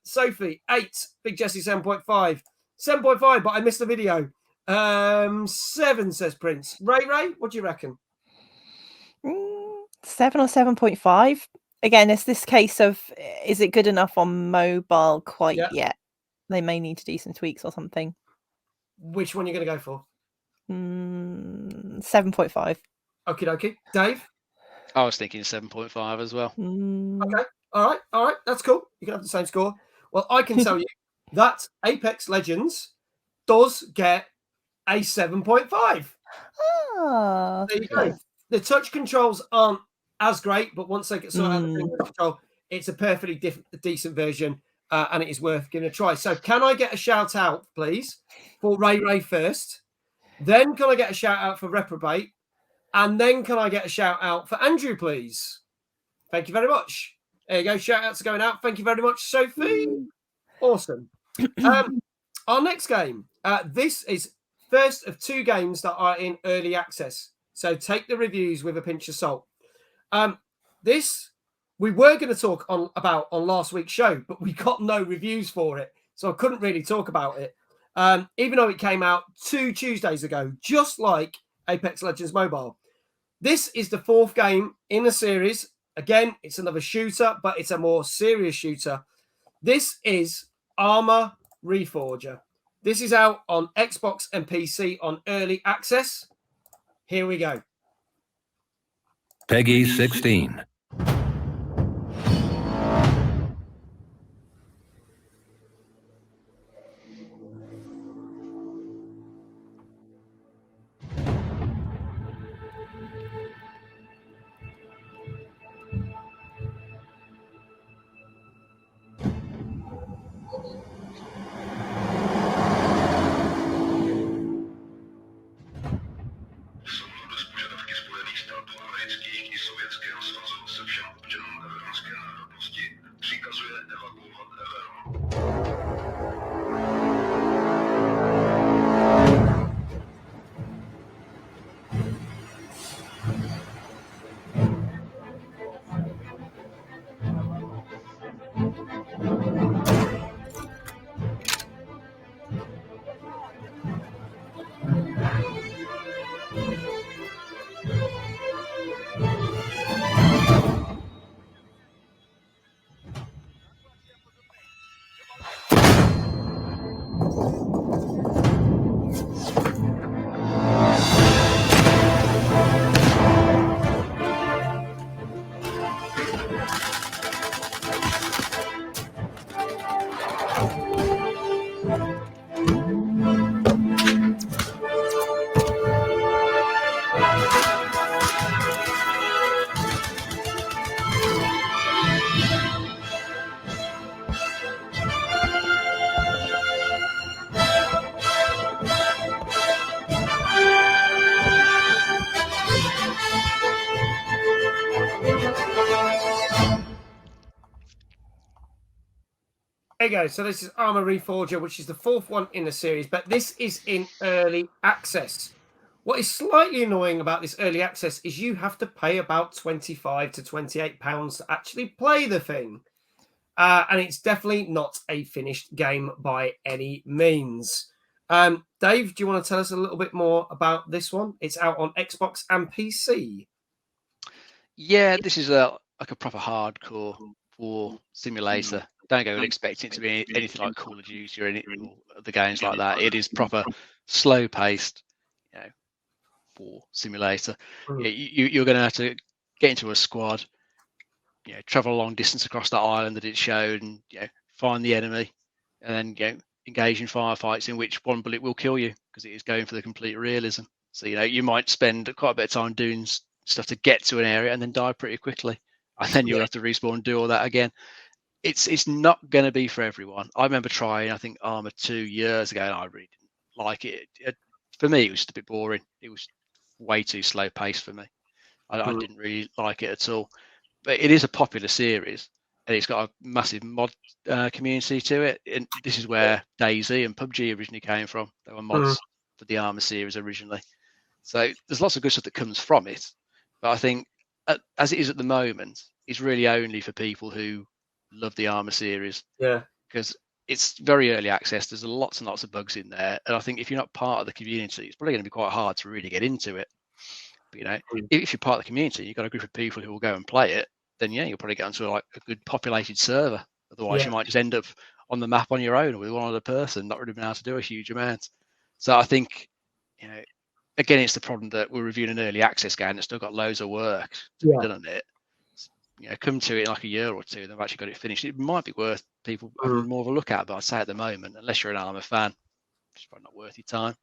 Sophie, 8. Big Jesse, 7.5. 7.5, but I missed the video. 7, says Prince. Ray, what do you reckon? 7 or 7.5. Again, it's this case of, is it good enough on mobile quite yet? They may need to do some tweaks or something. Which one are you going to go for? 7.5. Okie dokie. Dave? I was thinking 7.5 as well. Okay. All right. That's cool. You can have the same score. Well, I can tell you that Apex Legends does get a 7.5. Ah, there you go. The touch controls aren't as great, but once they get sorted out the control, it's a perfectly decent version, and it is worth giving a try. So can I get a shout out, please, for Raye first? Then can I get a shout out for Reprobate? And then can I get a shout out for Andrew, please? Thank you very much. There you go. Shout outs are going out. Thank you very much, Sophie. Awesome. Our next game. This is first of 2 games that are in early access. So take the reviews with a pinch of salt. This we were going to talk about on last week's show, but we got no reviews for it, so I couldn't really talk about it. Even though it came out 2 Tuesdays ago, just like Apex Legends Mobile. This is the 4th game in the series. Again, it's another shooter, but it's a more serious shooter. This is Arma Regforger. This is out on Xbox and PC on early access. Here we go. Peggy 16. There you go. So this is Arma Regforger, which is the 4th one in the series, but this is in early access. What is slightly annoying about this early access is you have to pay about £25 to £28 to actually play the thing. And it's definitely not a finished game by any means. Dave, do you want to tell us a little bit more about this one? It's out on Xbox and PC. Yeah, this is like a proper hardcore war simulator. Don't go expecting it to be anything like Call of Duty or any other games like that. It is proper slow-paced, war simulator. You're going to have to get into a squad, travel a long distance across that island that it showed, and find the enemy, and then engage in firefights in which one bullet will kill you because it is going for the complete realism. So, you might spend quite a bit of time doing stuff to get to an area and then die pretty quickly. And then you'll have to respawn and do all that again. It's not going to be for everyone. I remember trying, I think, Arma 2 years ago, and I really didn't like it. For me, it was just a bit boring. It was way too slow paced for me. I didn't really like it at all. But it is a popular series, and it's got a massive mod community to it. And this is where DayZ and PUBG originally came from. They were mods for the Arma series originally. So there's lots of good stuff that comes from it. But I think, as it is at the moment, it's really only for people who love the Arma series. Yeah. Because it's very early access. There's lots and lots of bugs in there. And I think if you're not part of the community, it's probably going to be quite hard to really get into it. But, if you're part of the community, you've got a group of people who will go and play it, then, you'll probably get onto a good populated server. Otherwise, you might just end up on the map on your own or with one other person, not really being able to do a huge amount. So I think, again, it's the problem that we're reviewing an early access game that's still got loads of work to be done on it. Come to it in like a year or two, they've actually got it finished. It might be worth people having more of a look at, but I'd say at the moment, unless you're an Arma fan, it's probably not worth your time.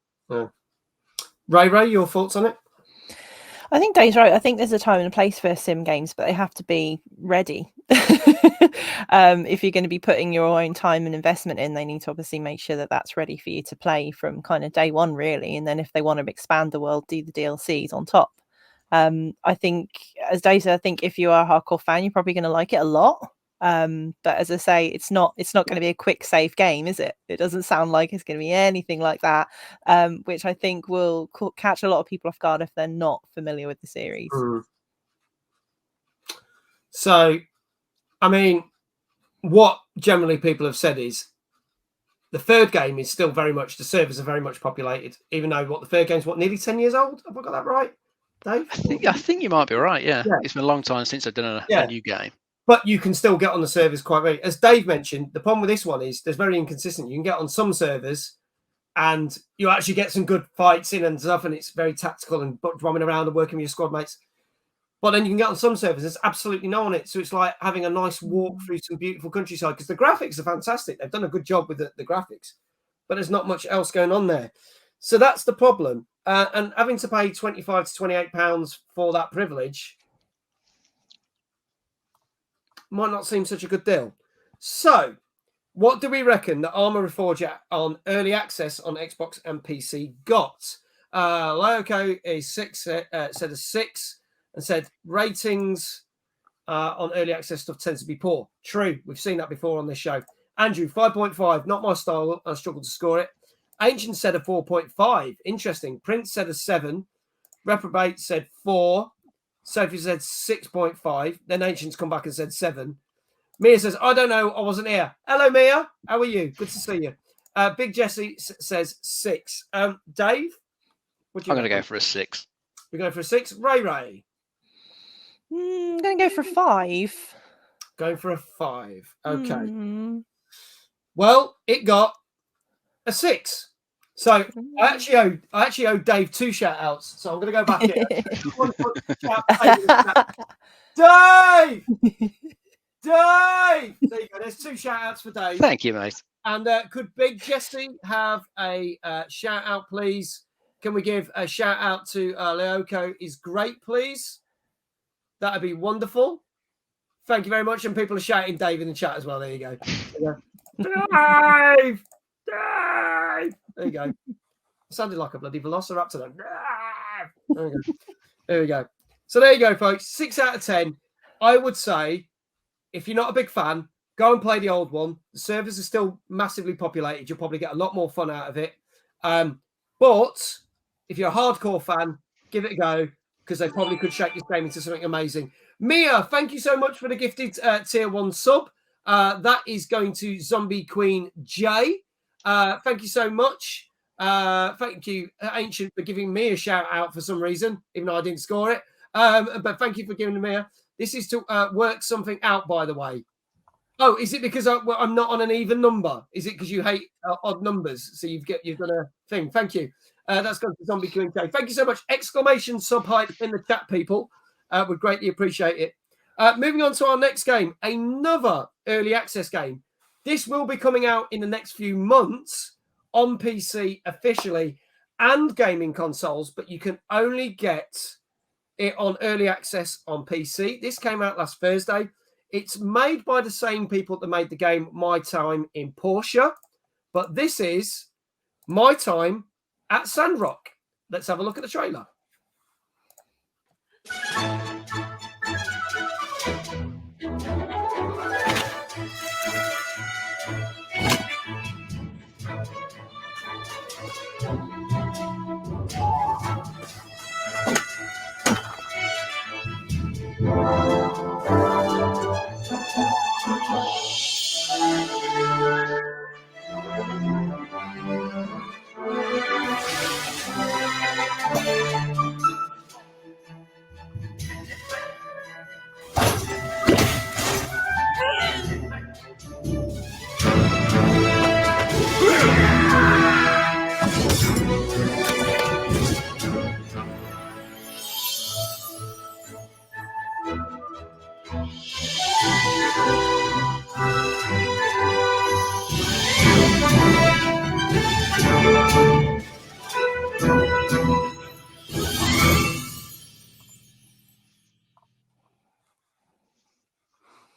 Raye, your thoughts on it? I think Dave's right. I think there's a time and a place for sim games, but they have to be ready. If you're going to be putting your own time and investment in, they need to obviously make sure that that's ready for you to play from kind of day one, really. And then if they want to expand the world, do the DLCs on top. I think, as Dave said, I think if you are a hardcore fan, you're probably going to like it a lot. But as I say, it's not going to be a quick save game, is it? It doesn't sound like it's going to be anything like that, which I think will catch a lot of people off guard if they're not familiar with the series. So, I mean, what generally people have said is the third game is still very much, the servers are very much populated, even though the third game's nearly 10 years old? Have I got that right, Dave? I think you might be right, yeah. It's been a long time since I've done a new game. But you can still get on the servers quite readily. As Dave mentioned, the problem with this one is there's very inconsistent. You can get on some servers and you actually get some good fights in and stuff, and it's very tactical and drumming around and working with your squad mates. But then you can get on some servers, there's absolutely no on it. So it's like having a nice walk through some beautiful countryside because the graphics are fantastic. They've done a good job with the graphics, but there's not much else going on there. So that's the problem. And having to pay £25 to £28 for that privilege might not seem such a good deal. So, what do we reckon that Arma Regforger on early access on Xbox and PC got? Lyoko is said a 6 and said ratings on early access stuff tends to be poor. True, we've seen that before on this show. Andrew, 5.5, not my style. I struggled to score it. Ancient said a 4.5. Interesting. Prince said a 7. Reprobate said 4. Sophie said 6.5. Then Ancient's come back and said 7. Mia says, I don't know. I wasn't here. Hello, Mia. How are you? Good to see you. Big Jesse says 6. Dave? I'm going to go for a 6. We're going for a 6. Raye. I'm going to go for a 5. Going for a 5. Okay. Well, it got a 6. So I actually owe Dave 2 shout outs. So I'm going to go back here. Dave! There you go. There's 2 shout outs for Dave. Thank you, mate. And could Big Jesse have a shout out, please? Can we give a shout out to Lyoko is great, please? That'd be wonderful. Thank you very much. And people are shouting Dave in the chat as well. There you go. Dave! Dave! There you go. It sounded like a bloody velociraptor. There we go. There we go. So there you go, folks. 6 out of 10. I would say, if you're not a big fan, go and play the old one. The servers are still massively populated. You'll probably get a lot more fun out of it. But if you're a hardcore fan, give it a go because they probably could shake this game into something amazing. Mia, thank you so much for the gifted tier 1 sub. That is going to Zombie Queen J. Thank you so much. Thank you, Ancient, for giving me a shout out for some reason, even though I didn't score it. But thank you for giving me a. This is to work something out, by the way. Oh, is it because I'm not on an even number? Is it because you hate odd numbers? So you've done a thing. Thank you. That's gone to Zombie Queen J. Thank you so much. Exclamation sub hype in the chat, people. Would greatly appreciate it. Moving on to our next game, another early access game. This will be coming out in the next few months on PC officially and gaming consoles, but you can only get it on early access on PC. This came out last Thursday. It's made by the same people that made the game My Time in Portia, but this is My Time at Sandrock. Let's have a look at the trailer.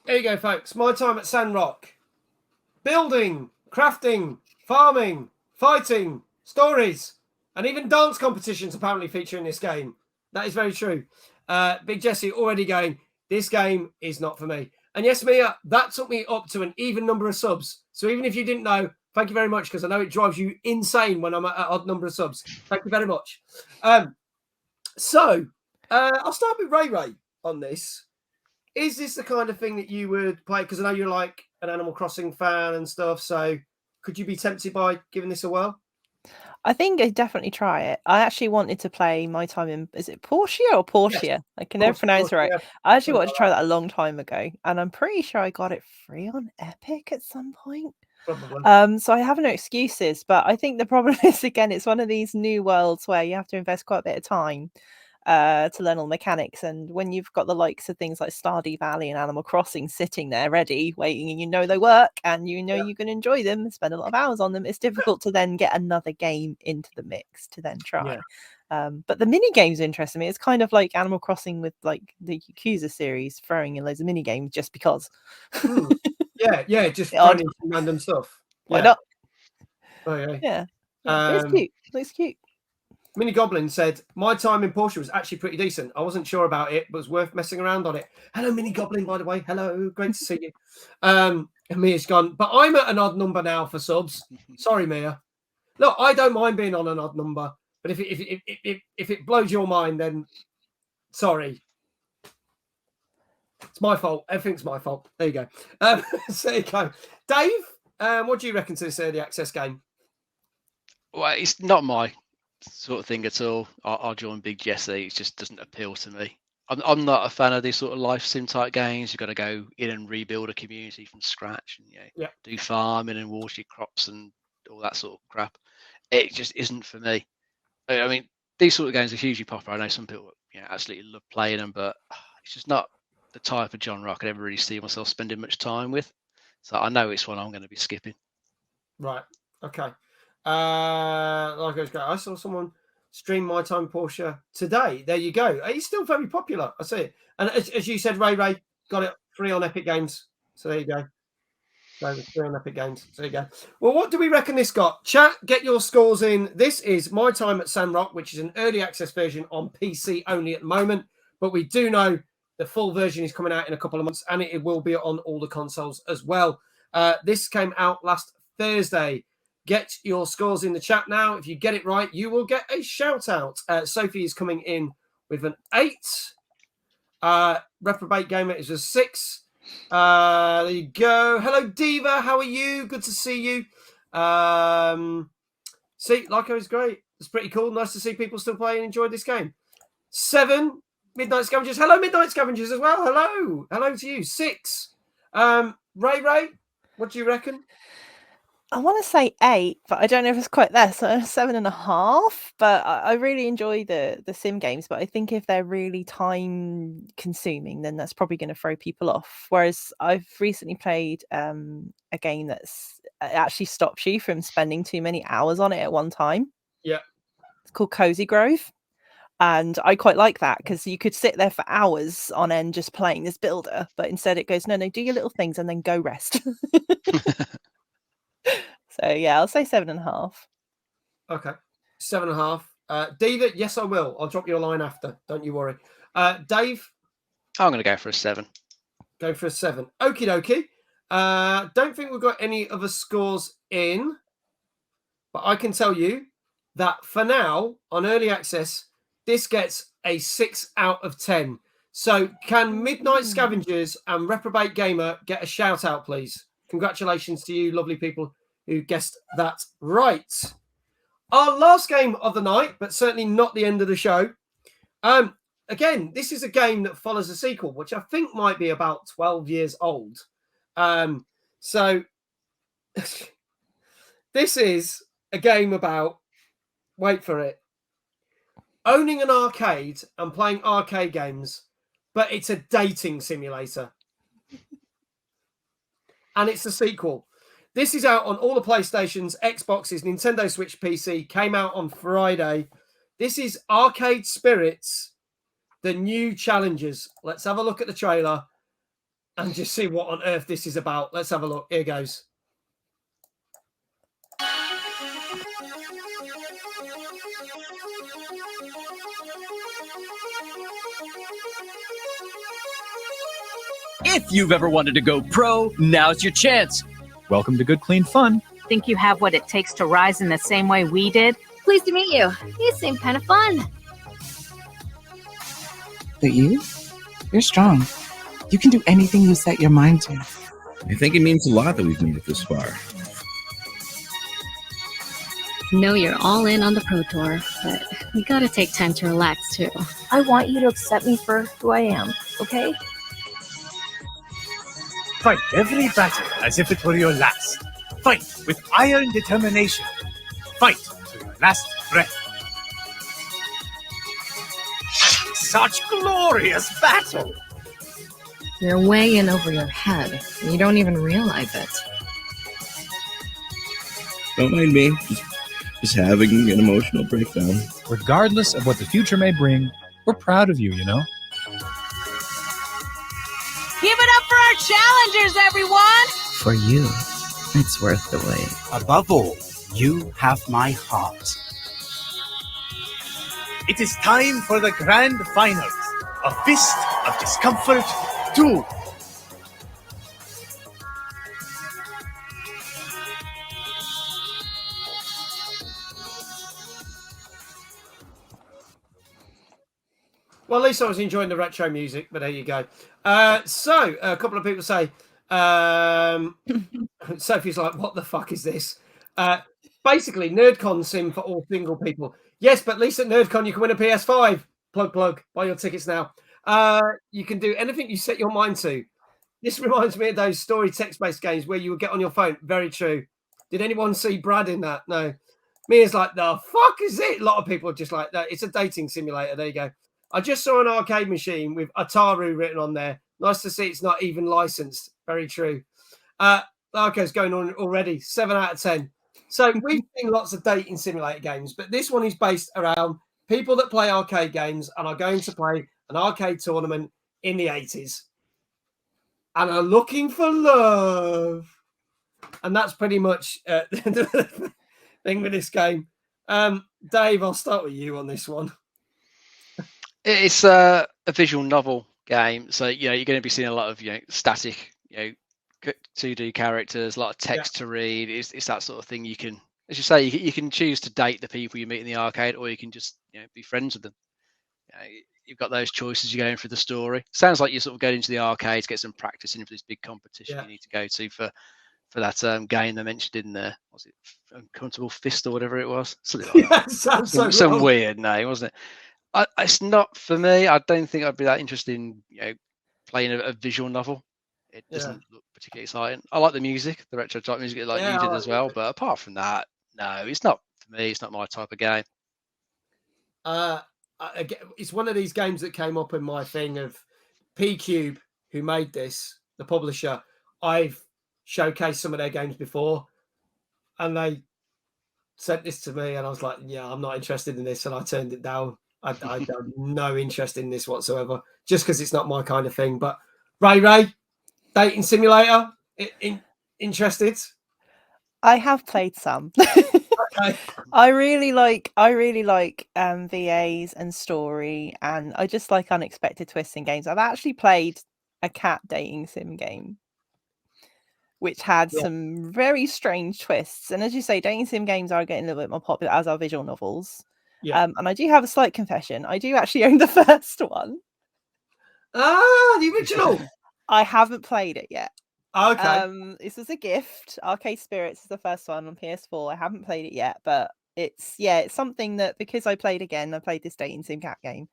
There you go, folks. My Time at Sandrock. Building, crafting, farming, fighting, stories, and even dance competitions apparently feature in this game. That is very true. Big Jesse already going, this game is not for me. And yes, Mia, that took me up to an even number of subs. So even if you didn't know, thank you very much, because I know it drives you insane when I'm at an odd number of subs. Thank you very much. So I'll start with Raye on this. Is this the kind of thing that you would play? Because I know you're like an Animal Crossing fan and stuff. So could you be tempted by giving this a whirl? I think I'd definitely try it. I actually wanted to play My Time in, is it Portia or Portia? Yes. I can never pronounce it right. Yeah. I actually wanted to try that a long time ago, and I'm pretty sure I got it free on Epic at some point. Probably. So I have no excuses, but I think the problem is, again, it's one of these new worlds where you have to invest quite a bit of time to learn all the mechanics, and when you've got the likes of things like Stardew Valley and Animal Crossing sitting there ready waiting, and you know they work and you know you can enjoy them and spend a lot of hours on them, it's difficult to then get another game into the mix to then try. But the mini games interest me. It's kind of like Animal Crossing with like the Yakuza series, throwing in loads of mini games just because. Yeah, just throwing in some random stuff. Why not? Oh, yeah. Yeah. It's cute. Looks cute. Mini Goblin said, My Time in Portia was actually pretty decent. I wasn't sure about it, but it was worth messing around on it. Hello, Mini Goblin, by the way. Hello, great to see you. And Mia's gone, but I'm at an odd number now for subs. Sorry, Mia. Look, I don't mind being on an odd number, but if it blows your mind, then sorry. It's my fault. Everything's my fault. There you go. So there you go. Dave, what do you reckon to this early access game? Well, it's not my sort of thing at all. I'll join Big Jesse. It just doesn't appeal to me. I'm not a fan of these sort of life sim type games. You've got to go in and rebuild a community from scratch and do farming and water your crops and all that sort of crap. It just isn't for me. I mean, these sort of games are hugely popular. I know some people absolutely love playing them, but it's just not the type of genre I could ever really see myself spending much time with. So I know it's one I'm going to be skipping. Right. Okay. I saw someone stream My Time Portia today. There you go. He's still very popular. I see it. And as you said, Raye got it free on Epic Games. So there you go. So free on Epic Games. So there you go. Well, what do we reckon this got? Chat, get your scores in. This is My Time at Sandrock, which is an early access version on PC only at the moment. But we do know the full version is coming out in a couple of months, and it will be on all the consoles as well. This came out last Thursday. Get your scores in the chat now. If you get it right, you will get a shout out. Sophie is coming in with an 8. Reprobate Gamer is a 6. There you go. Hello, Diva. How are you? Good to see you. See, Lyco is great. It's pretty cool. Nice to see people still playing and enjoy this game. 7. Midnight Scavengers. Hello, Midnight Scavengers as well. Hello. Hello to you. 6. Raye, what do you reckon? I want to say 8, but I don't know if it's quite there. So 7.5. But I really enjoy the sim games. But I think if they're really time consuming, then that's probably going to throw people off. Whereas I've recently played a game that's actually stops you from spending too many hours on it at one time. Yeah. It's called Cozy Grove. And I quite like that because you could sit there for hours on end just playing this builder. But instead it goes, no, do your little things and then go rest. So yeah, I'll say 7.5. Okay, 7.5. David, yes, I will. I'll drop you a line after. Don't you worry. Dave, I'm going to go for a 7. Go for a 7. Okie dokie. Don't think we've got any other scores in, but I can tell you that for now on early access, this gets a 6 out of 10. So can Midnight Scavengers and Reprobate Gamer get a shout out, please? Congratulations to you, lovely people who guessed that right. Our last game of the night, but certainly not the end of the show. Again, this is a game that follows a sequel, which I think might be about 12 years old. So this is a game about, wait for it, owning an arcade and playing arcade games, but it's a dating simulator. And it's a sequel. This is out on all the PlayStations, Xboxes, Nintendo Switch PC, came out on Friday. This is Arcade Spirits, the new challenges. Let's have a look at the trailer and just see what on earth this is about. Let's have a look. Here goes. If you've ever wanted to go pro, now's your chance. Welcome to Good Clean Fun. Think you have what it takes to rise in the same way we did? Pleased to meet you. You seem kind of fun. But you're strong. You can do anything you set your mind to. I think it means a lot that we've made it this far. Know you're all in on the Pro Tour, but we gotta take time to relax too. I want you to accept me for who I am, okay? Fight every battle as if it were your last. Fight with iron determination. Fight to your last breath. Such glorious battle! You're way in over your head. You don't even realize it. Don't mind me. Just having an emotional breakdown. Regardless of what the future may bring, we're proud of you, you know? Give it up for our challengers, everyone! For you, it's worth the wait. Above all, you have my heart. It is time for the grand finals. A Fist of Discomfort 2. Well, at least I was enjoying the retro music, but there you go. So, a couple of people say, Sophie's like, what the fuck is this? Basically, NerdCon sim for all single people. Yes, but at least at NerdCon you can win a PS5. Plug. Buy your tickets now. You can do anything you set your mind to. This reminds me of those story text-based games where you would get on your phone. Very true. Did anyone see Brad in that? No. Mia's like, the fuck is it? A lot of people are just like that. It's a dating simulator. There you go. I just saw an arcade machine with Ataru written on there. Nice to see it's not even licensed. Very true. Larko's going on already. 7 out of 10. So we've seen lots of dating simulator games, but this one is based around people that play arcade games and are going to play an arcade tournament in the 80s and are looking for love. And that's pretty much the thing with this game. Dave, I'll start with you on this one. It's a visual novel game, so you're going to be seeing a lot of static 2D characters, a lot of text to read. It's that sort of thing. You can, as you say, you can choose to date the people you meet in the arcade, or you can just be friends with them. You've got those choices. You're going through the story. Sounds like you're sort of going into the arcade to get some practice in for this big competition you need to go to for that game they mentioned in there. Was it Uncomfortable Fist or whatever it was? Something like that. Some weird name, wasn't it? It's not for me. I don't think I'd be that interested in playing a visual novel. It doesn't look particularly exciting. I like the music, the retro type music, like you did as well. But apart from that, no, it's not for me. It's not my type of game. It's one of these games that came up in my thing of P-Cube, who made this, the publisher. I've showcased some of their games before, and they sent this to me, and I was like, yeah, I'm not interested in this, and I turned it down. I have no interest in this whatsoever, just because it's not my kind of thing. But Raye, dating simulator, interested? I have played some. Okay. I really like VAs and story, and I just like unexpected twists in games. I've actually played a cat dating sim game, which had some very strange twists. And as you say, dating sim games are getting a little bit more popular, as are visual novels. Yeah. And I do have a slight confession. I do actually own the first one. Ah, the original. I haven't played it yet. Okay. This was a gift. Arcade Spirits is the first one on PS4. I haven't played it yet, but it's something that, because I played this dating sim cat game,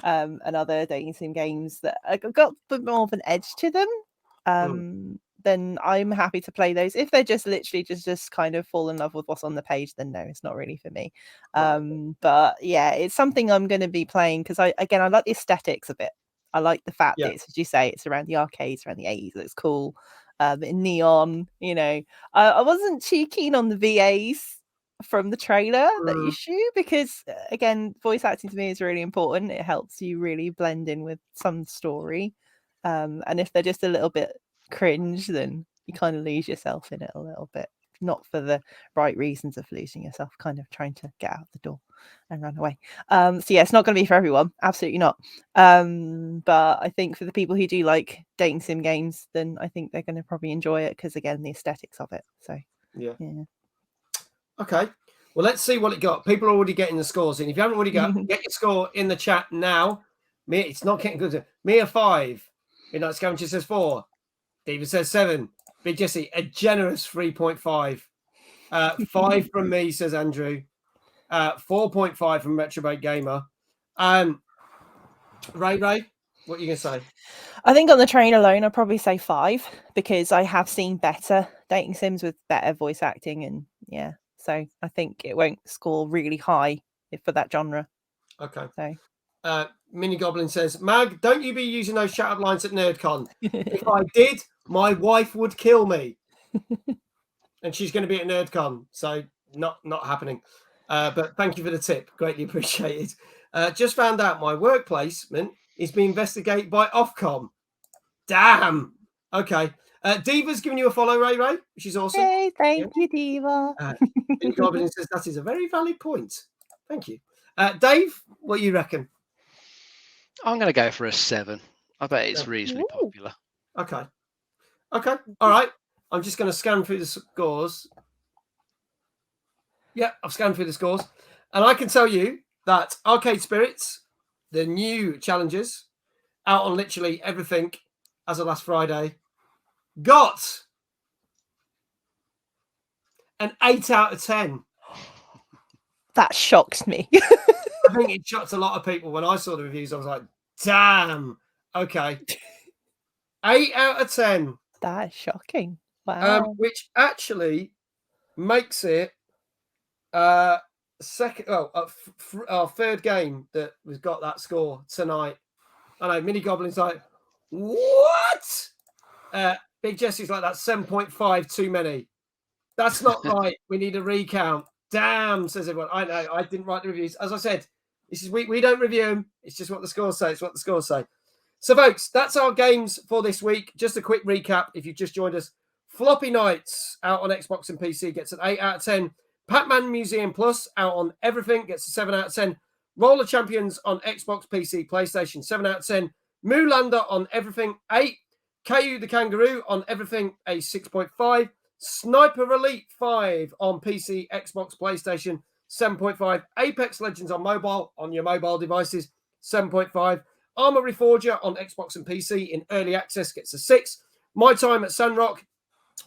and other dating sim games that got a bit more of an edge to them. Then I'm happy to play those. If they're just literally just kind of fall in love with what's on the page, then no, it's not really for me. But yeah, it's something I'm going to be playing because I like the aesthetics of it. I like the fact that it's, as you say, it's around the arcades, around the 80s. It's cool. In neon, I wasn't too keen on the VAs from the trailer, that issue, because again, voice acting to me is really important. It helps you really blend in with some story. And if they're just a little bit cringe, then you kind of lose yourself in it a little bit, not for the right reasons of losing yourself, kind of trying to get out the door and run away. So yeah, it's not going to be for everyone, absolutely not. But I think for the people who do like dating sim games, then I think they're going to probably enjoy it, because again, the aesthetics of it. So yeah. Okay, well, let's see what it got. People are already getting the scores in. If you haven't already got, get your score in the chat now. It's not getting good. Mia 5, Midnight Scavenger says 4, David says 7, Big Jesse a generous 3.5, 5 from me, says Andrew, 4.5 from Retrobate Gamer. Raye, what are you gonna say? I think on the train alone, I'd probably say 5, because I have seen better dating sims with better voice acting, and so I think it won't score really high for that genre. Okay. So Mini Goblin says, Mag, don't you be using those chat lines at NerdCon. If I did, my wife would kill me. And she's going to be at NerdCon, so not happening. But thank you for the tip. Greatly appreciated. Just found out my work placement is being investigated by Ofcom. Damn. Okay. Diva's giving you a follow, Raye, which is awesome. Hey, thank you, Diva. Mini Goblin says that is a very valid point. Thank you. Dave, what do you reckon? I'm going to go for a 7. I bet it's reasonably popular. Okay. All right. I'm just going to scan through the scores. Yeah, I've scanned through the scores. And I can tell you that Arcade Spirits, the new challenges, out on literally everything as of last Friday, got an 8 out of 10. That shocked me. I think it shocked a lot of people when I saw the reviews. I was like, damn. Okay. 8 out of 10. That is shocking. Wow. Which actually makes it second. Our third game that we've got that score tonight. I know Mini Goblin's like, what? Big Jesse's like, that's 7.5 too many. That's not right. We need a recount. Damn, says everyone. I know. I didn't write the reviews. As I said, this is we don't review them. It's just what the scores say. It's what the scores say. So, folks, that's our games for this week. Just a quick recap if you've just joined us. Floppy Knights out on Xbox and PC gets an 8 out of 10. Pac-Man Museum Plus out on everything gets a 7 out of 10. Rollerchampions on Xbox, PC, PlayStation, 7 out of 10. Moolander on everything, 8. Kao The Kangeroo on everything, a 6.5. Sniper Elite 5 on PC, Xbox, PlayStation, 7.5. Apex Legends on mobile, on your mobile devices, 7.5. Arma Regforger on Xbox and PC in early access gets a 6. My Time at Sandrock,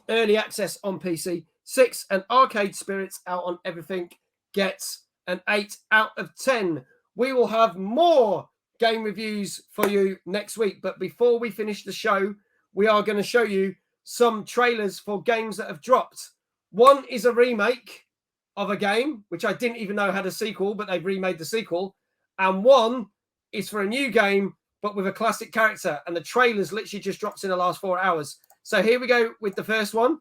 early access on PC, 6. And Arcade Spirits out on everything gets an 8 out of 10. We will have more game reviews for you next week. But before we finish the show, we are going to show you some trailers for games that have dropped. One is a remake of a game, which I didn't even know had a sequel, but they've remade the sequel. And one is for a new game, but with a classic character. And the trailers literally just dropped in the last 4 hours. So here we go with the first one.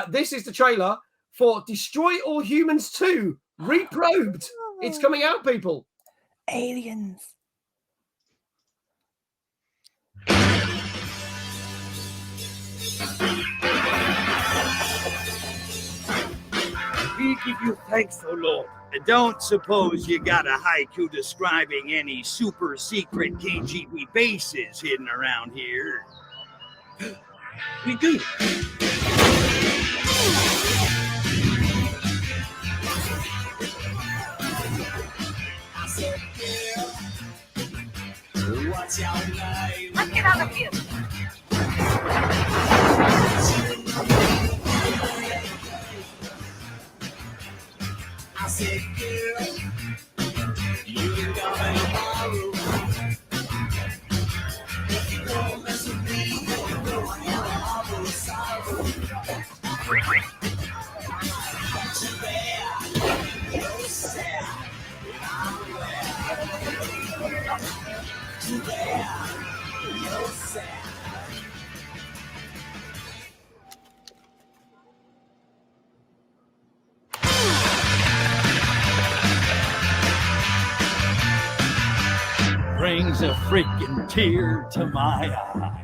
This is the trailer for Destroy All Humans 2, Reprobed. It's coming out, people. Aliens. We give you thanks, O Lord. And don't suppose you got a haiku describing any super secret KGB bases hidden around here. We do. What's your name? Let's get on the field. I said, girl, you got a borrow. If you don't mess with me, you'll go on your horrible sorrow. Too bad, you're sad, I'm aware. Too bad, you're sad. Brings a freaking tear to my eye.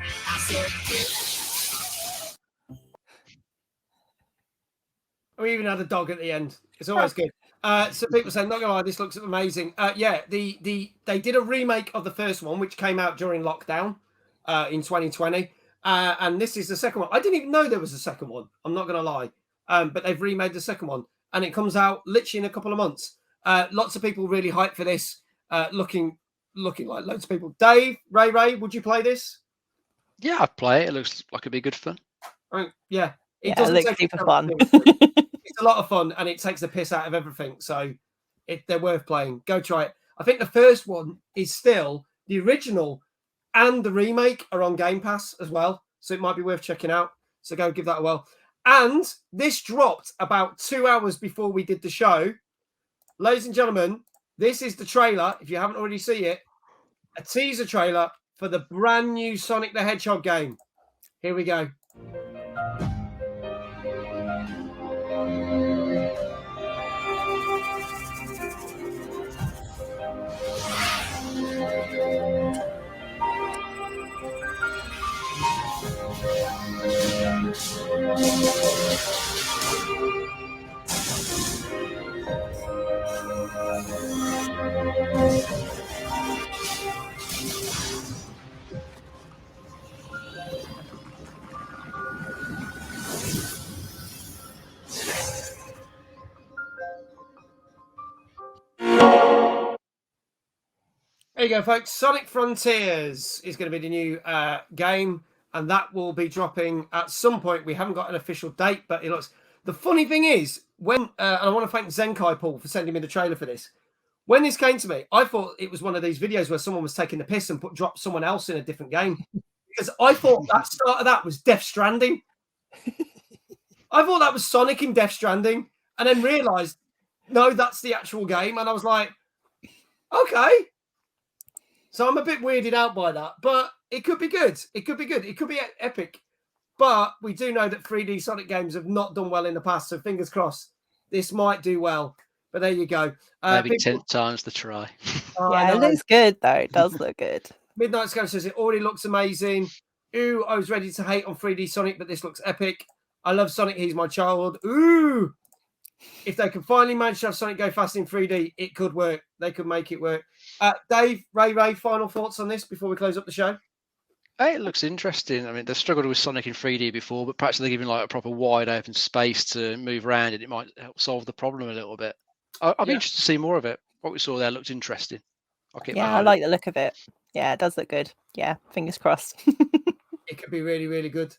We even had a dog at the end. It's always good. So people say, not gonna lie, this looks amazing. Yeah, they did a remake of the first one, which came out during lockdown in 2020. And this is the second one. I didn't even know there was a second one. I'm not gonna lie. But they've remade the second one, and it comes out literally in a couple of months. Lots of people really hyped for this. Looking like loads of people. Dave, Ray, would you play this? Yeah, I'd play it. It looks like it'd be good fun. Yeah. It looks super fun. It's a lot of fun, and it takes the piss out of everything. So they're worth playing. Go try it. I think the first one is still the original, and the remake are on Game Pass as well. So it might be worth checking out. So go give that a whirl. And this dropped about 2 hours before we did the show. Ladies and gentlemen, this is the trailer, if you haven't already seen it, a teaser trailer for the brand new Sonic the Hedgehog game. Here we go. There you go, folks. Sonic Frontiers is going to be the new game, and that will be dropping at some point. We haven't got an official date, but it looks... The funny thing is, when and I want to thank Zenkai Paul for sending me the trailer for this. When this came to me, I thought it was one of these videos where someone was taking the piss and dropped someone else in a different game, because I thought that start of that was Death Stranding. I thought that was Sonic in Death Stranding, and then realised, no, that's the actual game, and I was like, okay. So I'm a bit weirded out by that, but it could be good. It could be good. It could be epic. But we do know that 3D Sonic games have not done well in the past, so fingers crossed this might do well. But there you go. Maybe 10 times the try. Yeah, it looks good, though. It does look good. Midnight Sky says it already looks amazing. Ooh, I was ready to hate on 3D Sonic, but this looks epic. I love Sonic. He's my child. Ooh. If they can finally manage to have Sonic go fast in 3D, it could work. They could make it work. Dave, Ray, final thoughts on this before we close up the show? It looks interesting. I mean, they've struggled with Sonic in 3D before, but perhaps they're giving like a proper wide open space to move around, and it might help solve the problem a little bit. I'd be interested to see more of it. What we saw there looked interesting. I like the look of it. Yeah, it does look good. Yeah, fingers crossed. It could be really, really good.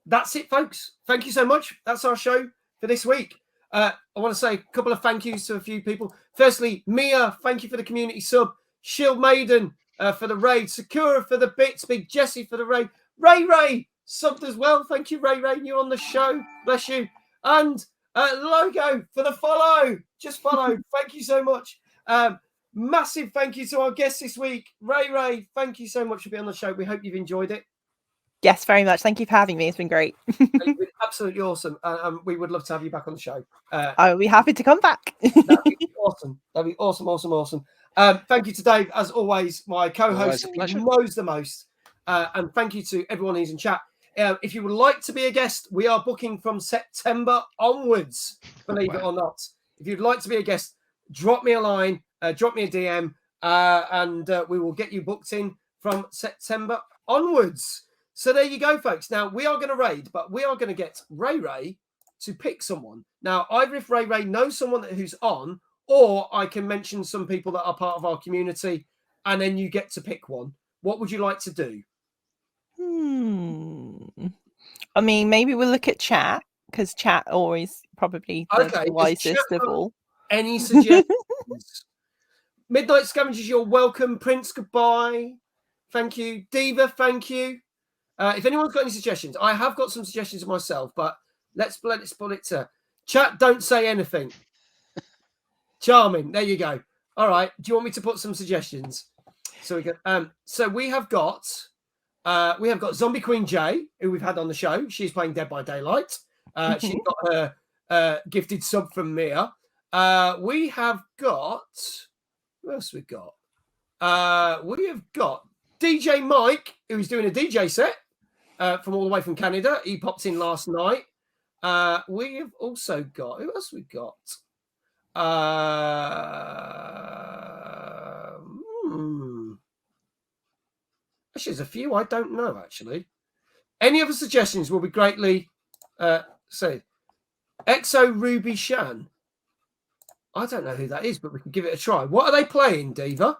That's it, folks. Thank you so much. That's our show for this week. I want to say a couple of thank yous to a few people. Firstly, Mia, thank you for the community sub. Shield Maiden for the raid. Sakura for the bits. Big Jesse for the raid. Raye, subbed as well. Thank you, Ray. You're on the show. Bless you. And Logo for the follow. Just follow. Thank you so much. Massive thank you to our guest this week, Ray. Thank you so much for being on the show. We hope you've enjoyed it. Yes, very much. Thank you for having me. It's been great. It's been absolutely awesome. We would love to have you back on the show. I will be happy to come back. That'd be awesome. That'd be awesome. Thank you to Dave, as always, my co-host who knows the most. And thank you to everyone who's in chat. If you would like to be a guest, we are booking from September onwards, believe it or not. If you'd like to be a guest, drop me a line, drop me a DM, and we will get you booked in from September onwards. So there you go, folks. Now, we are going to raid, but we are going to get Ray to pick someone. Now, either if Ray knows someone who's on, or I can mention some people that are part of our community, and then you get to pick one. What would you like to do? I mean, maybe we'll look at chat, because chat always probably the wisest of all. Any suggestions? Midnight Scavengers, you're welcome. Prince, goodbye. Thank you. Diva, thank you. If anyone's got any suggestions, I have got some suggestions myself, but let's put it to chat. Don't say anything. Charming. There you go. All right. Do you want me to put some suggestions? So we can. So we have got Zombie Queen J, who we've had on the show. She's playing Dead by Daylight. She's got her gifted sub from Mia. We have got. Who else we got? We have got DJ Mike, who's doing a DJ set from all the way from Canada. He popped in last night. We have also got. Who else we got? Actually, there's a few I don't know, actually. Any other suggestions will be greatly said. Exo Ruby Shan. I don't know who that is, but we can give it a try. What are they playing, Diva?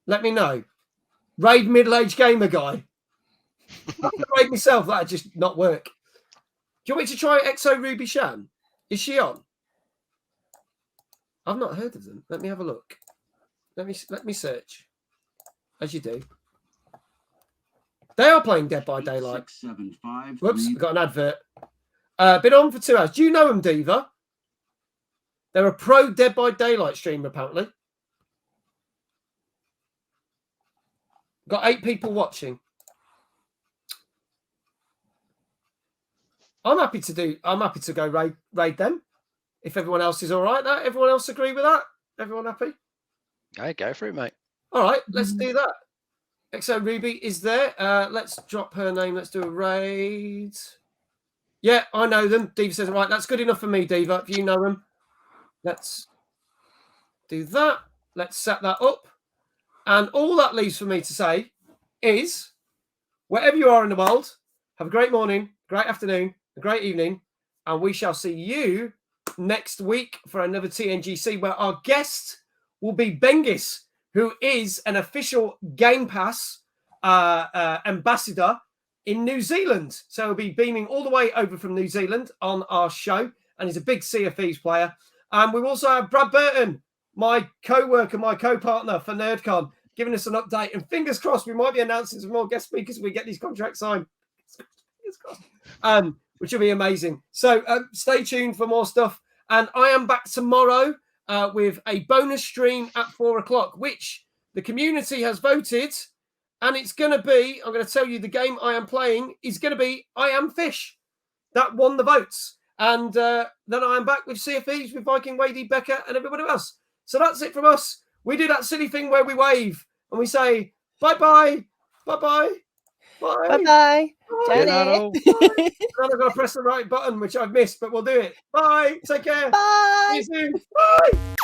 Let me know. Raid middle-aged gamer guy. I can raid myself. That'd just not work. Do you want me to try Exo Ruby Shan? Is she on? I've not heard of them. Let me have a look. Let me search. As you do. They are playing Dead by Daylight. 675. Whoops, got an advert. Been on for 2 hours. Do you know them, Diva? They're a pro Dead by Daylight streamer, apparently. Got 8 people watching. I'm happy to go raid them. If everyone else is all right, everyone else agree with that? Everyone happy? Okay, go for it, mate. All right, let's do that. XO Ruby is there. Let's drop her name. Let's do a raid. Yeah, I know them. Diva says, right, that's good enough for me, Diva. If you know them, let's do that. Let's set that up. And all that leaves for me to say is, wherever you are in the world, have a great morning, great afternoon, a great evening, and we shall see you next week for another TNGC, where our guest will be Bengis, who is an official Game Pass ambassador in New Zealand. So he'll be beaming all the way over from New Zealand on our show, and he's a big Sea of Thieves player. And we also have Brad Burton, my co-worker, my co-partner for NerdCon, giving us an update. And fingers crossed, we might be announcing some more guest speakers if we get these contracts signed. Fingers crossed. Which will be amazing. So stay tuned for more stuff. And I am back tomorrow with a bonus stream at 4 o'clock, which the community has voted. And it's going to be, I'm going to tell you, the game I am playing is going to be I Am Fish. That won the votes. And then I am back with Sea of Thieves, with Viking, Wadey, Becca, and everybody else. So that's it from us. We do that silly thing where we wave and we say, bye-bye, bye-bye, bye. Bye-bye. And I've got to press the right button, which I've missed, but we'll do it. Bye. Take care. Bye. See you soon. Bye.